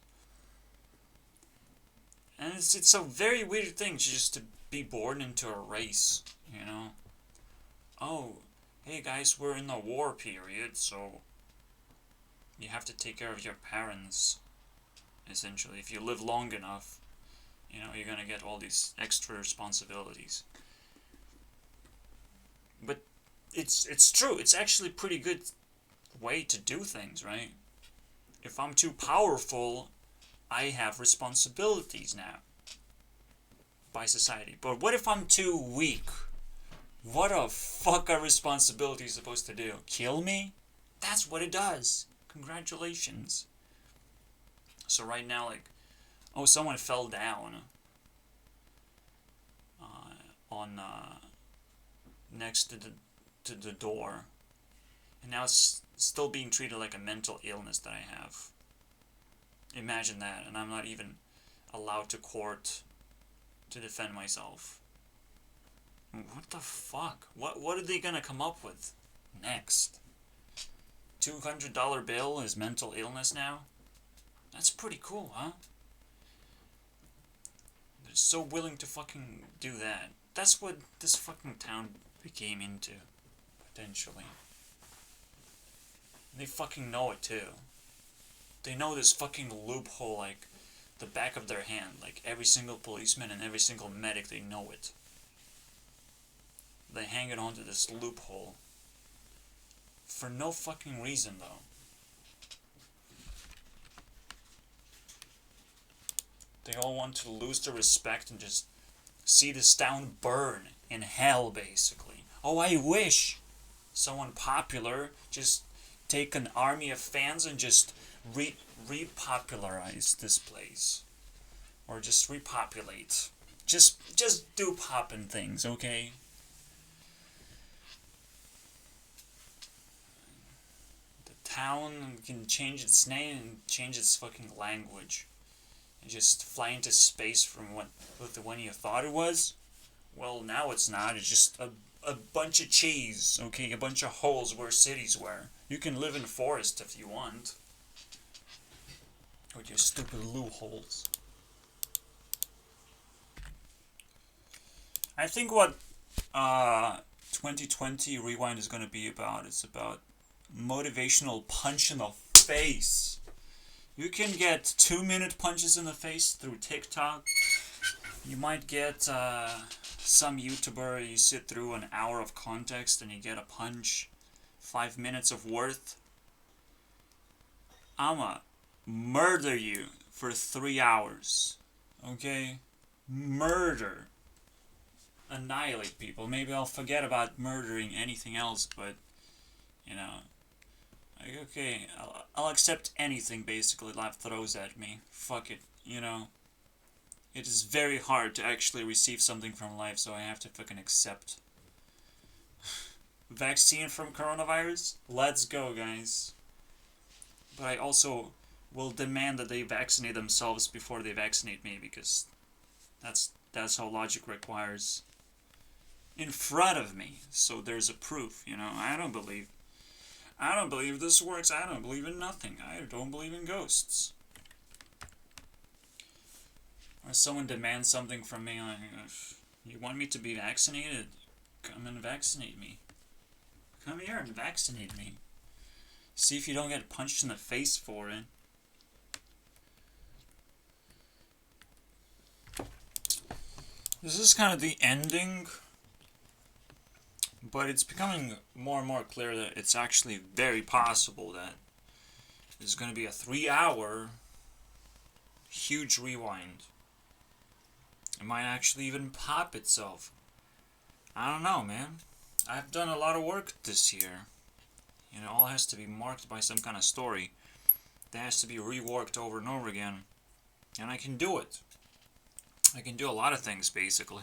And it's a very weird thing just to be born into a race, you know? Oh, hey guys, we're in the war period, so you have to take care of your parents, essentially. If you live long enough, you know, you're gonna get all these extra responsibilities. But it's true, it's actually a pretty good way to do things, right? If I'm too powerful, I have responsibilities now by society. But what if I'm too weak? What the fuck are responsibilities supposed to do? Kill me? That's what it does. Congratulations. So right now, like, oh, someone fell down on next to the door, and now it's still being treated like a mental illness that I have. Imagine that, and I'm not even allowed to court to defend myself. What the fuck? What are they gonna come up with next? $200 bill is mental illness now? That's pretty cool, huh? They're so willing to fucking do that. That's what this fucking town became into, potentially. They fucking know it too. They know this fucking loophole like the back of their hand. Like every single policeman and every single medic, they know it. They hang it onto this loophole. For no fucking reason, though. They all want to lose their respect and just see this town burn in hell, basically. Oh, I wish someone popular just take an army of fans and just repopularize this place. Or just repopulate. Just do poppin' things, okay? The town can change its name and change its fucking language. And just fly into space from what when you thought it was. Well, now it's not. It's just a bunch of cheese, okay? A bunch of holes where cities were. You can live in forest if you want. With your stupid loopholes. I think what 2020 Rewind is going to be about, it's about motivational punch in the face. You can get 2-minute punches in the face through TikTok. You might get some YouTuber, you sit through an hour of context and you get a punch. 5 minutes of worth. I'ma murder you for 3 hours. Okay? Murder. Annihilate people. Maybe I'll forget about murdering anything else, but, you know, like, okay, I'll accept anything basically life throws at me. Fuck it, you know. It is very hard to actually receive something from life, so I have to fucking accept. Vaccine from coronavirus? Let's go, guys. But I also will demand that they vaccinate themselves before they vaccinate me, because that's how logic requires. In front of me, so there's a proof, you know. I don't believe this works. I don't believe in nothing. I don't believe in ghosts. Or someone demands something from me, like, you want me to be vaccinated? Come and vaccinate me. Come here and vaccinate me. See if you don't get punched in the face for it. This is kind of the ending, but it's becoming more and more clear that it's actually very possible that there's going to be a 3-hour huge rewind. It might actually even pop itself. I don't know, man. I've done a lot of work this year. It all has to be marked by some kind of story. That has to be reworked over and over again. And I can do it. I can do a lot of things, basically.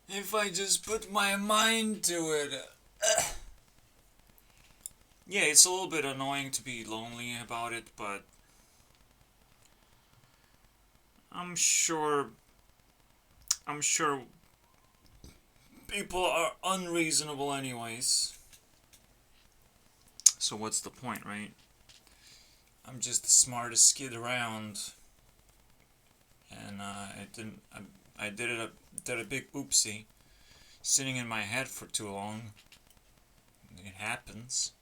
If I just put my mind to it. Yeah, it's a little bit annoying to be lonely about it, but I'm sure people are unreasonable anyways. So what's the point, right? I'm just the smartest kid around. And I did a big oopsie. Sitting in my head for too long. It happens.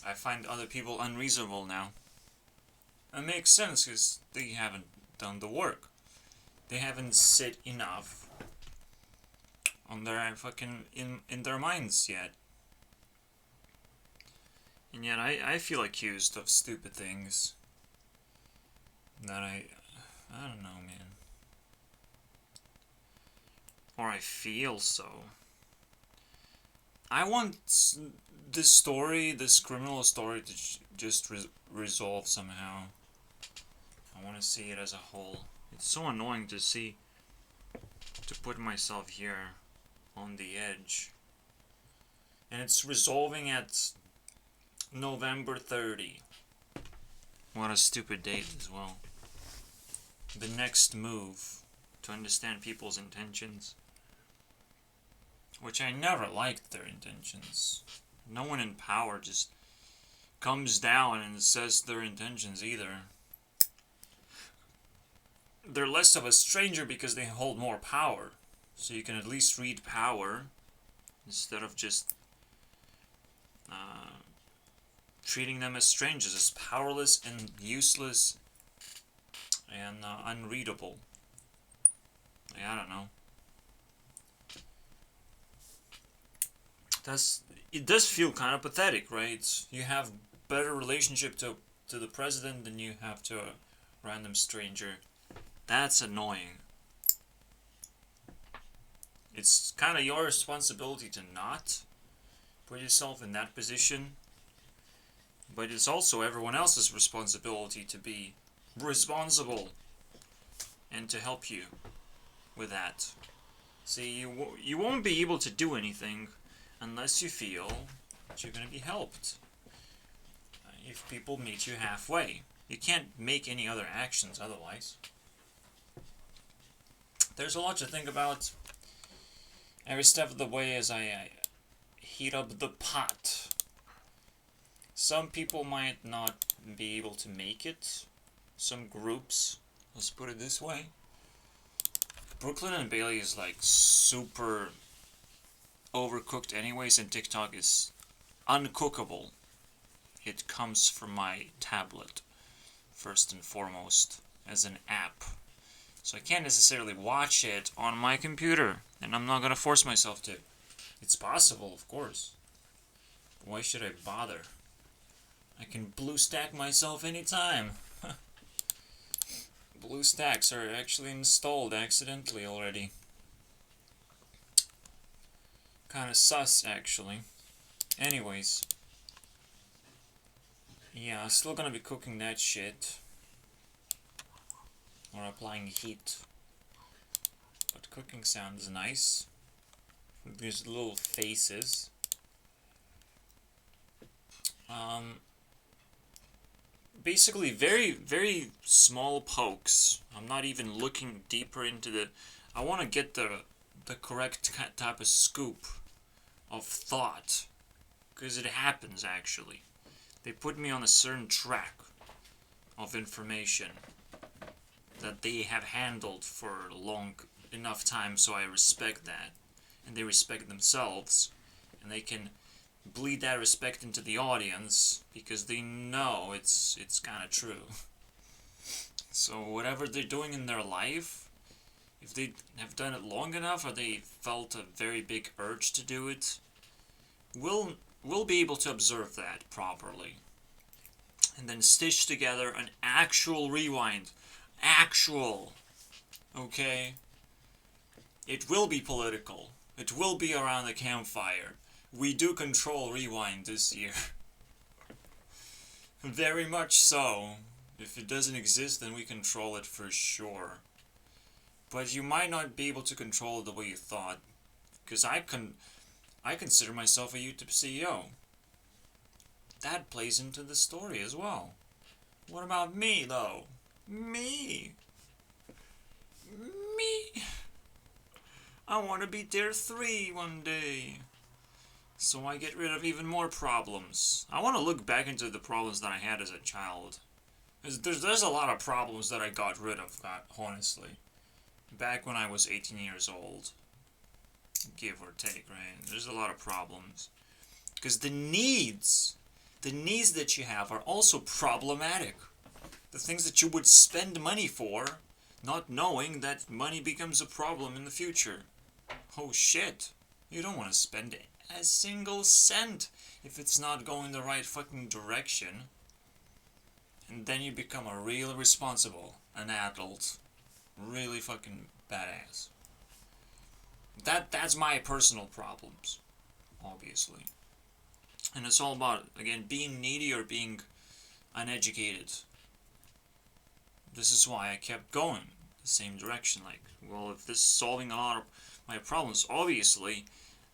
I find other people unreasonable now. It makes sense because they haven't done the work. They haven't sit enough on their fucking in their minds yet. And yet I feel accused of stupid things that I don't know, man. Or I feel so. I want this story, this criminal story, to just resolve somehow. I want to see it as a whole. It's so annoying to see, to put myself here on the edge. And it's resolving at November 30. What a stupid date as well. The next move to understand people's intentions. Which I never liked their intentions. No one in power just comes down and says their intentions either. They're less of a stranger because they hold more power. So you can at least read power instead of just treating them as strangers, as powerless and useless and unreadable. I don't know. It does feel kind of pathetic, right? You have better relationship to the president than you have to a random stranger. That's annoying. It's kind of your responsibility to not put yourself in that position, but it's also everyone else's responsibility to be responsible and to help you with that. See, you won't be able to do anything unless you feel that you're going to be helped. If people meet you halfway. You can't make any other actions otherwise. There's a lot to think about every step of the way as I heat up the pot. Some people might not be able to make it. Some groups, let's put it this way. Brooklyn and Bailey is like super overcooked anyways, and TikTok is uncookable. It comes from my tablet, first and foremost, as an app. So I can't necessarily watch it on my computer, and I'm not going to force myself to. It's possible, of course. But why should I bother? I can BlueStack myself anytime. BlueStacks are actually installed accidentally already. Kinda sus, actually. Anyways. Yeah, I'm still gonna be cooking that shit. Or applying heat. But cooking sounds nice. These little faces. Basically very, very small pokes. I'm not even looking deeper into the... I want to get the correct type of scoop of thought. Because it happens, actually. They put me on a certain track of information that they have handled for long enough time, so I respect that. And they respect themselves. And they can bleed that respect into the audience because they know it's kind of true. So whatever they're doing in their life, if they have done it long enough or they felt a very big urge to do it, we'll be able to observe that properly. And then stitch together an actual rewind. Actual. Okay? It will be political. It will be around the campfire. We do control Rewind this year. Very much so. If it doesn't exist, then we control it for sure. But you might not be able to control it the way you thought. Because I consider myself a YouTube CEO. That plays into the story as well. What about me, though? Me! I want to be tier 3 one day. So I get rid of even more problems. I want to look back into the problems that I had as a child. There's a lot of problems that I got rid of, honestly. Back when I was 18 years old. Give or take, right? There's a lot of problems. Because the needs that you have are also problematic. The things that you would spend money for, not knowing that money becomes a problem in the future. Oh shit. You don't want to spend a single cent if it's not going the right fucking direction. And then you become a real responsible, an adult. Really fucking badass. That's my personal problems, obviously. And it's all about, again, being needy or being uneducated. This is why I kept going the same direction. Like, well, if this is solving a lot of my problems, obviously,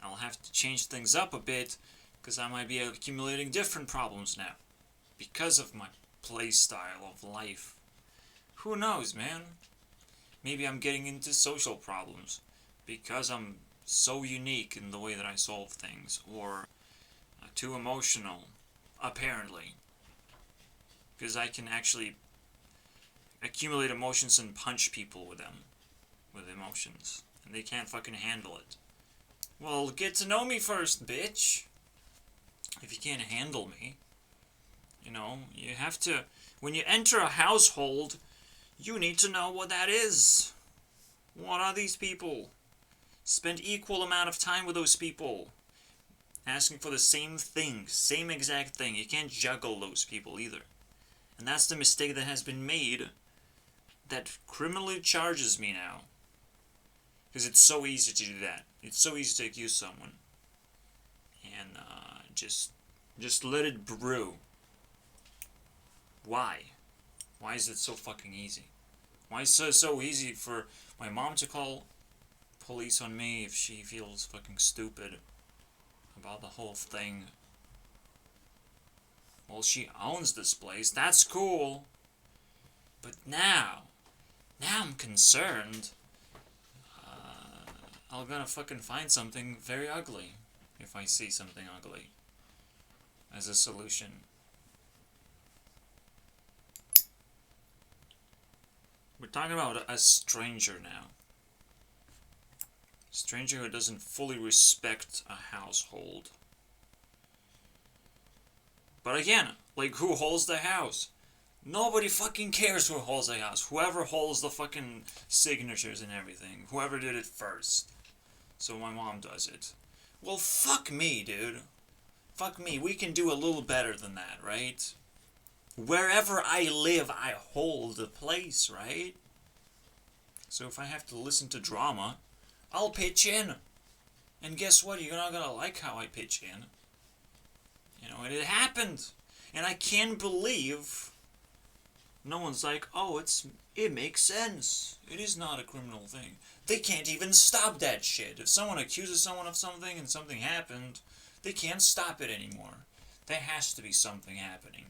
I'll have to change things up a bit, because I might be accumulating different problems now. Because of my play style of life. Who knows, man? Maybe I'm getting into social problems, because I'm so unique in the way that I solve things, or too emotional, apparently. Because I can actually accumulate emotions and punch people with them, with emotions, and they can't fucking handle it. Well, get to know me first, bitch. If you can't handle me, you know, you have to, when you enter a household, you need to know what that is. What are these people? Spend equal amount of time with those people. Asking for the same thing, same exact thing. You can't juggle those people either. And that's the mistake that has been made that criminally charges me now. Because it's so easy to do that. It's so easy to accuse someone. And just let it brew. Why? Why is it so fucking easy? Why is it so easy for my mom to call police on me if she feels fucking stupid about the whole thing? Well, she owns this place. That's cool. But now I'm concerned. I'm gonna fucking find something very ugly if I see something ugly as a solution. We're talking about a stranger now. A stranger who doesn't fully respect a household. But again, like, who holds the house? Nobody fucking cares who holds the house. Whoever holds the fucking signatures and everything. Whoever did it first. So my mom does it. Well, fuck me, dude. Fuck me. We can do a little better than that, right? Wherever I live, I hold the place, right? So if I have to listen to drama, I'll pitch in. And guess what? You're not gonna like how I pitch in. You know, and it happened. And I can't believe no one's like, oh, it makes sense. It is not a criminal thing. They can't even stop that shit. If someone accuses someone of something and something happened, they can't stop it anymore. There has to be something happening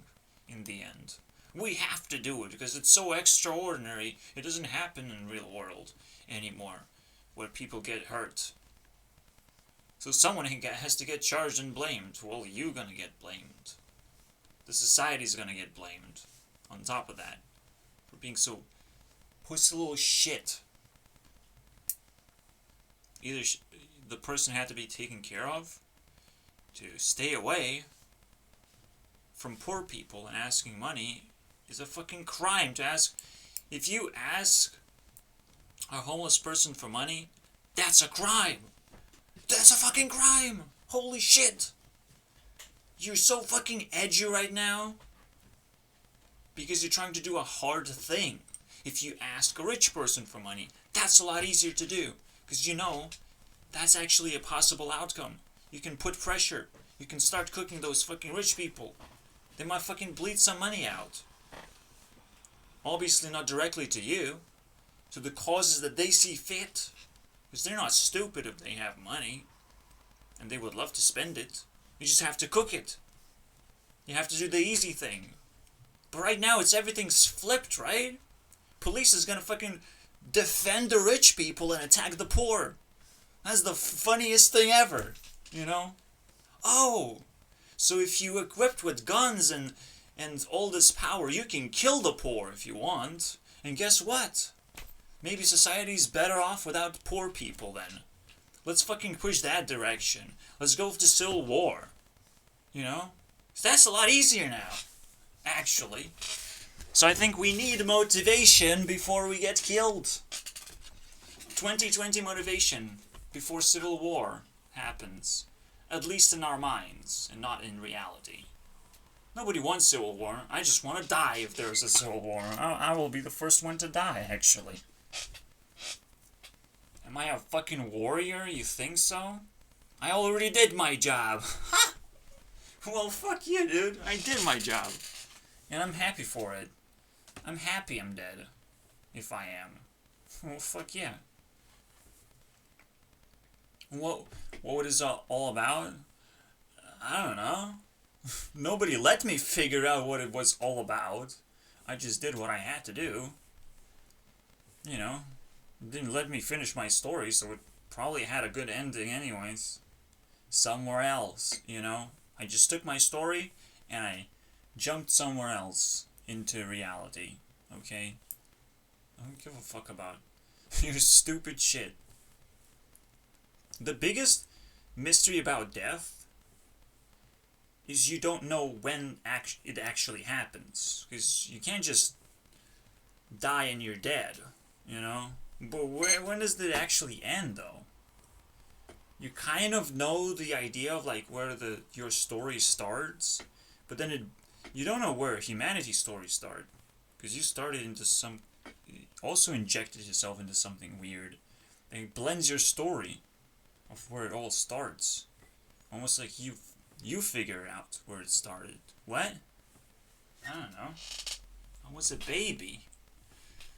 in the end. We have to do it because it's so extraordinary. It doesn't happen in the real world anymore, where people get hurt. So someone has to get charged and blamed. Well, you're gonna get blamed. The society's gonna get blamed. On top of that, for being so pussy little shit. Either the person had to be taken care of, to stay away from poor people and asking money is a fucking crime to ask. If you ask a homeless person for money, that's a crime. That's a fucking crime. Holy shit. You're so fucking edgy right now because you're trying to do a hard thing. if you ask a rich person for money. That's a lot easier to do, because you know that's actually a possible outcome. You can put pressure. You can start cooking those fucking rich people. They might fucking bleed some money out. Obviously not directly to you, to the causes that they see fit. Because they're not stupid if they have money. And they would love to spend it. You just have to cook it. You have to do the easy thing. But right now, everything's flipped, right? Police is gonna fucking defend the rich people and attack the poor. That's the funniest thing ever, you know? Oh, so if you equipped with guns and all this power, you can kill the poor if you want. And guess what? Maybe society's better off without poor people then. Let's fucking push that direction. Let's go to civil war. You know? That's a lot easier now, actually. So I think we need motivation before we get killed. 2020 motivation before civil war happens. At least in our minds, and not in reality. Nobody wants civil war. I just want to die if there's a civil war. I will be the first one to die, actually. Am I a fucking warrior? You think so? I already did my job. Ha! Well, fuck you, dude. I did my job. And I'm happy for it. I'm happy I'm dead. If I am. Well, fuck yeah. What is it all about? I don't know. Nobody let me figure out what it was all about. I just did what I had to do. You know, didn't let me finish my story, so it probably had a good ending anyways. Somewhere else, you know. I just took my story and I jumped somewhere else into reality. Okay? I don't give a fuck about your stupid shit. The biggest mystery about death is you don't know when it actually happens. Because you can't just die and you're dead, you know? But when does it actually end, though? You kind of know the idea of, like, where your story starts, but then you don't know where humanity's story started. Because you started into also injected yourself into something weird. And it blends your story of where it all starts. Almost like you figure out where it started. What? I don't know. I was a baby.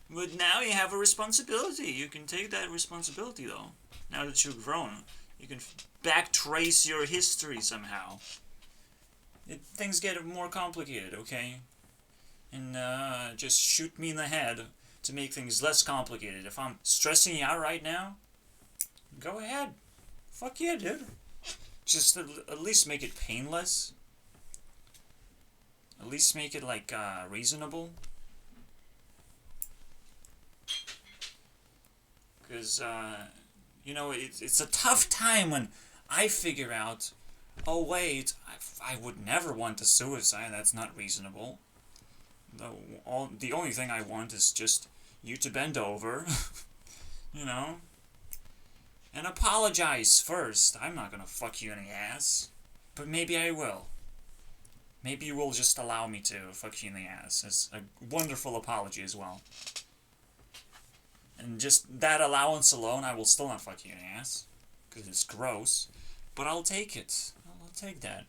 But now you have a responsibility. You can take that responsibility, though. Now that you're grown. You can backtrace your history somehow. Things get more complicated, okay? And just shoot me in the head to make things less complicated. If I'm stressing you out right now, go ahead. Fuck yeah, dude. Just at least make it painless. At least make it, like, reasonable. Because, you know, it's a tough time when I figure out, oh wait, I would never want to suicide, that's not reasonable. The only thing I want is just you to bend over, you know, and apologize first. I'm not gonna fuck you in the ass, but maybe I will. Maybe you will just allow me to fuck you in the ass. It's a wonderful apology as well. And just that allowance alone, I will still not fuck you in the ass. Because it's gross. But I'll take it. I'll take that.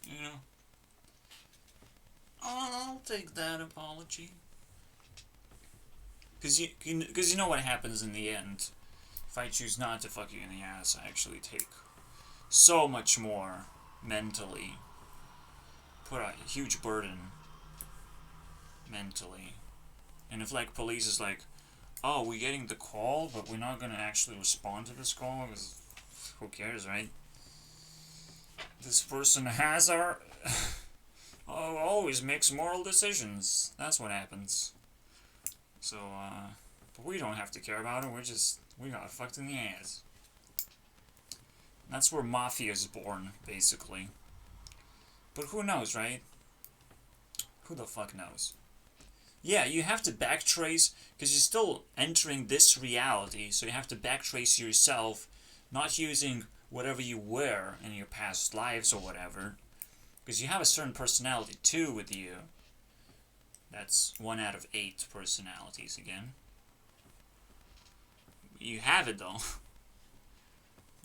You know? I'll take that apology. Because you know what happens in the end. If I choose not to fuck you in the ass, I actually take so much more mentally. Put a huge burden mentally. And if, like, police is like, oh, we're getting the call, but we're not gonna actually respond to this call, because who cares, right? This person always makes moral decisions. That's what happens. So, but we don't have to care about it, we got fucked in the ass. That's where Mafia is born, basically. But who knows, right? Who the fuck knows? Yeah, you have to backtrace, because you're still entering this reality, so you have to backtrace yourself, not using whatever you were in your past lives or whatever, because you have a certain personality too with you. That's 1 out of 8 personalities again. You have it though.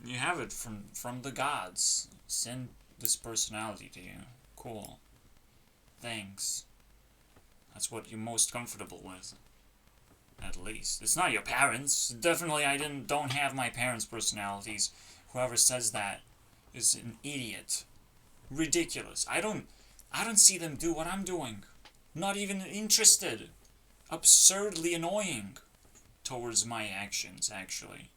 You have it from the gods. Send this personality to you. Cool. Thanks. That's what you're most comfortable with. At least. It's not your parents. Definitely I don't have my parents' personalities. Whoever says that is an idiot. Ridiculous. I don't see them do what I'm doing. Not even interested. Absurdly annoying towards my actions, actually.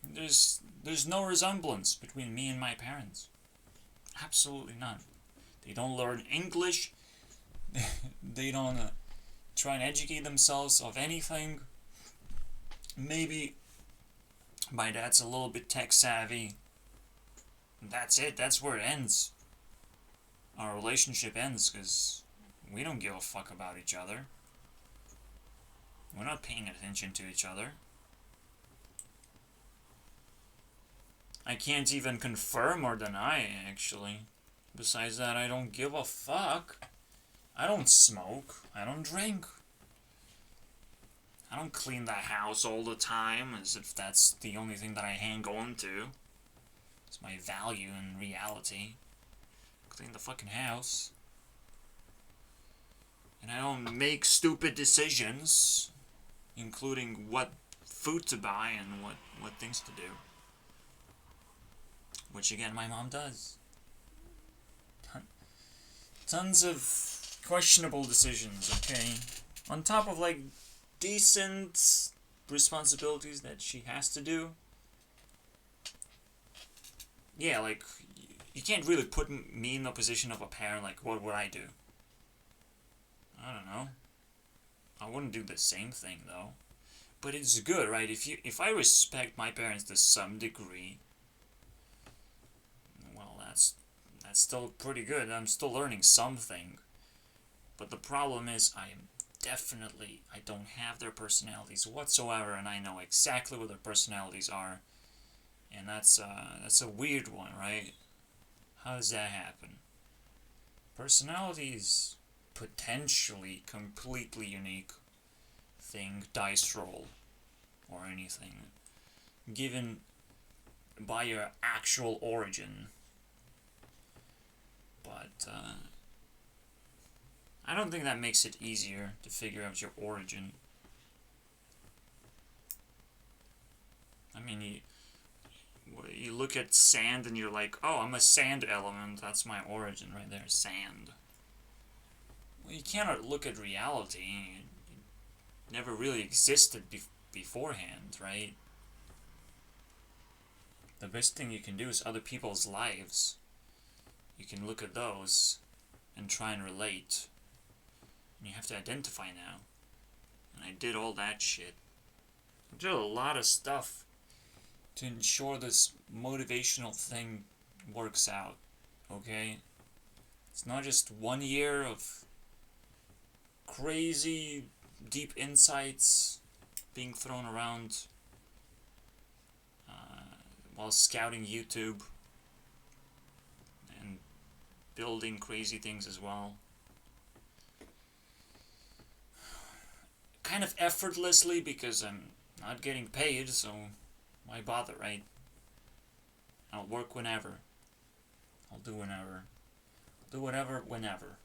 There's no resemblance between me and my parents. Absolutely none. They don't learn English. They don't try and educate themselves of anything. Maybe my dad's a little bit tech savvy. That's it. That's where it ends. Our relationship ends because we don't give a fuck about each other. We're not paying attention to each other. I can't even confirm or deny, actually. Besides that, I don't give a fuck. I don't smoke. I don't drink. I don't clean the house all the time as if that's the only thing that I hang on to. It's my value in reality. Clean the fucking house. And I don't make stupid decisions, including what food to buy and what things to do. Which, again, my mom does. Tons of questionable decisions, okay? On top of, like, decent responsibilities that she has to do. Yeah, like, you can't really put me in the position of a parent, like, what would I do? I don't know. I wouldn't do the same thing, though. But it's good, right? If I respect my parents to some degree, well, that's still pretty good. I'm still learning something. But the problem is I don't have their personalities whatsoever, and I know exactly what their personalities are. And that's a weird one, right? How does that happen? Personalities potentially completely unique thing, dice roll or anything, given by your actual origin. But I don't think that makes it easier to figure out your origin. I mean, you look at sand and you're like, oh, I'm a sand element, that's my origin right there, sand. Well, you cannot look at reality. It never really existed beforehand, right? The best thing you can do is other people's lives. You can look at those and try and relate. And you have to identify now. And I did all that shit. I did a lot of stuff to ensure this motivational thing works out, okay? It's not just 1 year of crazy deep insights being thrown around while scouting YouTube and building crazy things as well. Kind of effortlessly because I'm not getting paid, so why bother, right? I'll work whenever. I'll do whenever. I'll do whatever whenever.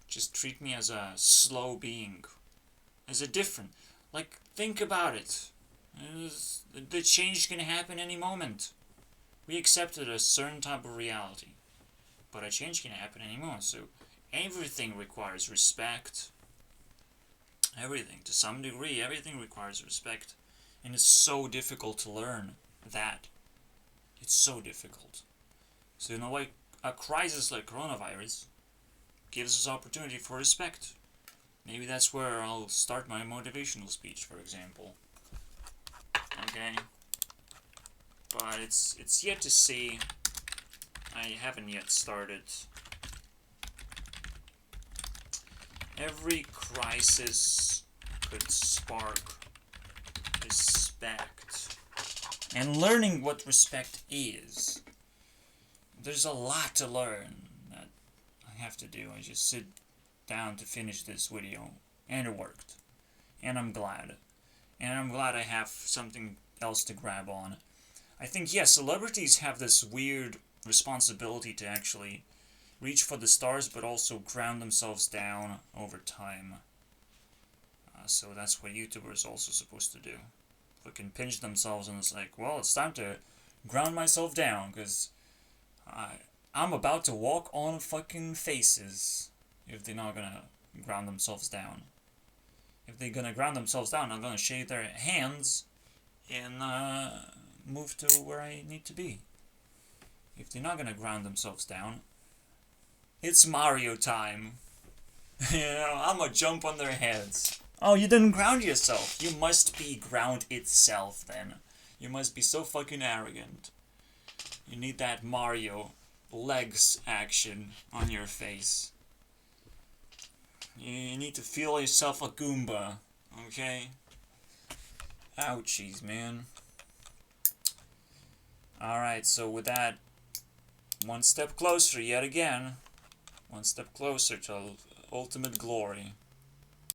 Just treat me as a slow being. As a different. Like, think about it. The change can happen any moment. We accepted a certain type of reality. But a change can happen any moment. So, everything requires respect. Everything. To some degree, everything requires respect. And it's so difficult to learn that. It's so difficult. So, like, a crisis like coronavirus gives us opportunity for respect. Maybe that's where I'll start my motivational speech, for example. Okay? But it's yet to see. I haven't yet started. Every crisis could spark respect. And learning what respect is. There's a lot to learn that I have to do. I just sit down to finish this video, and it worked. And I'm glad. And I'm glad I have something else to grab on. I think, yes, celebrities have this weird responsibility to actually reach for the stars, but also ground themselves down over time. So that's what YouTubers are also supposed to do. Fucking pinch themselves and it's like, well, it's time to ground myself down, because I'm about to walk on fucking faces if they're not gonna ground themselves down. If they're gonna ground themselves down, I'm gonna shake their hands and move to where I need to be. If they're not gonna ground themselves down, it's Mario time. You know, I'm gonna jump on their heads. Oh, you didn't ground yourself. You must be ground itself then. You must be so fucking arrogant. You need that Mario legs action on your face. You need to feel yourself a Goomba, okay? Ouchies, man. Alright, so with that, one step closer yet again. One step closer to ultimate glory.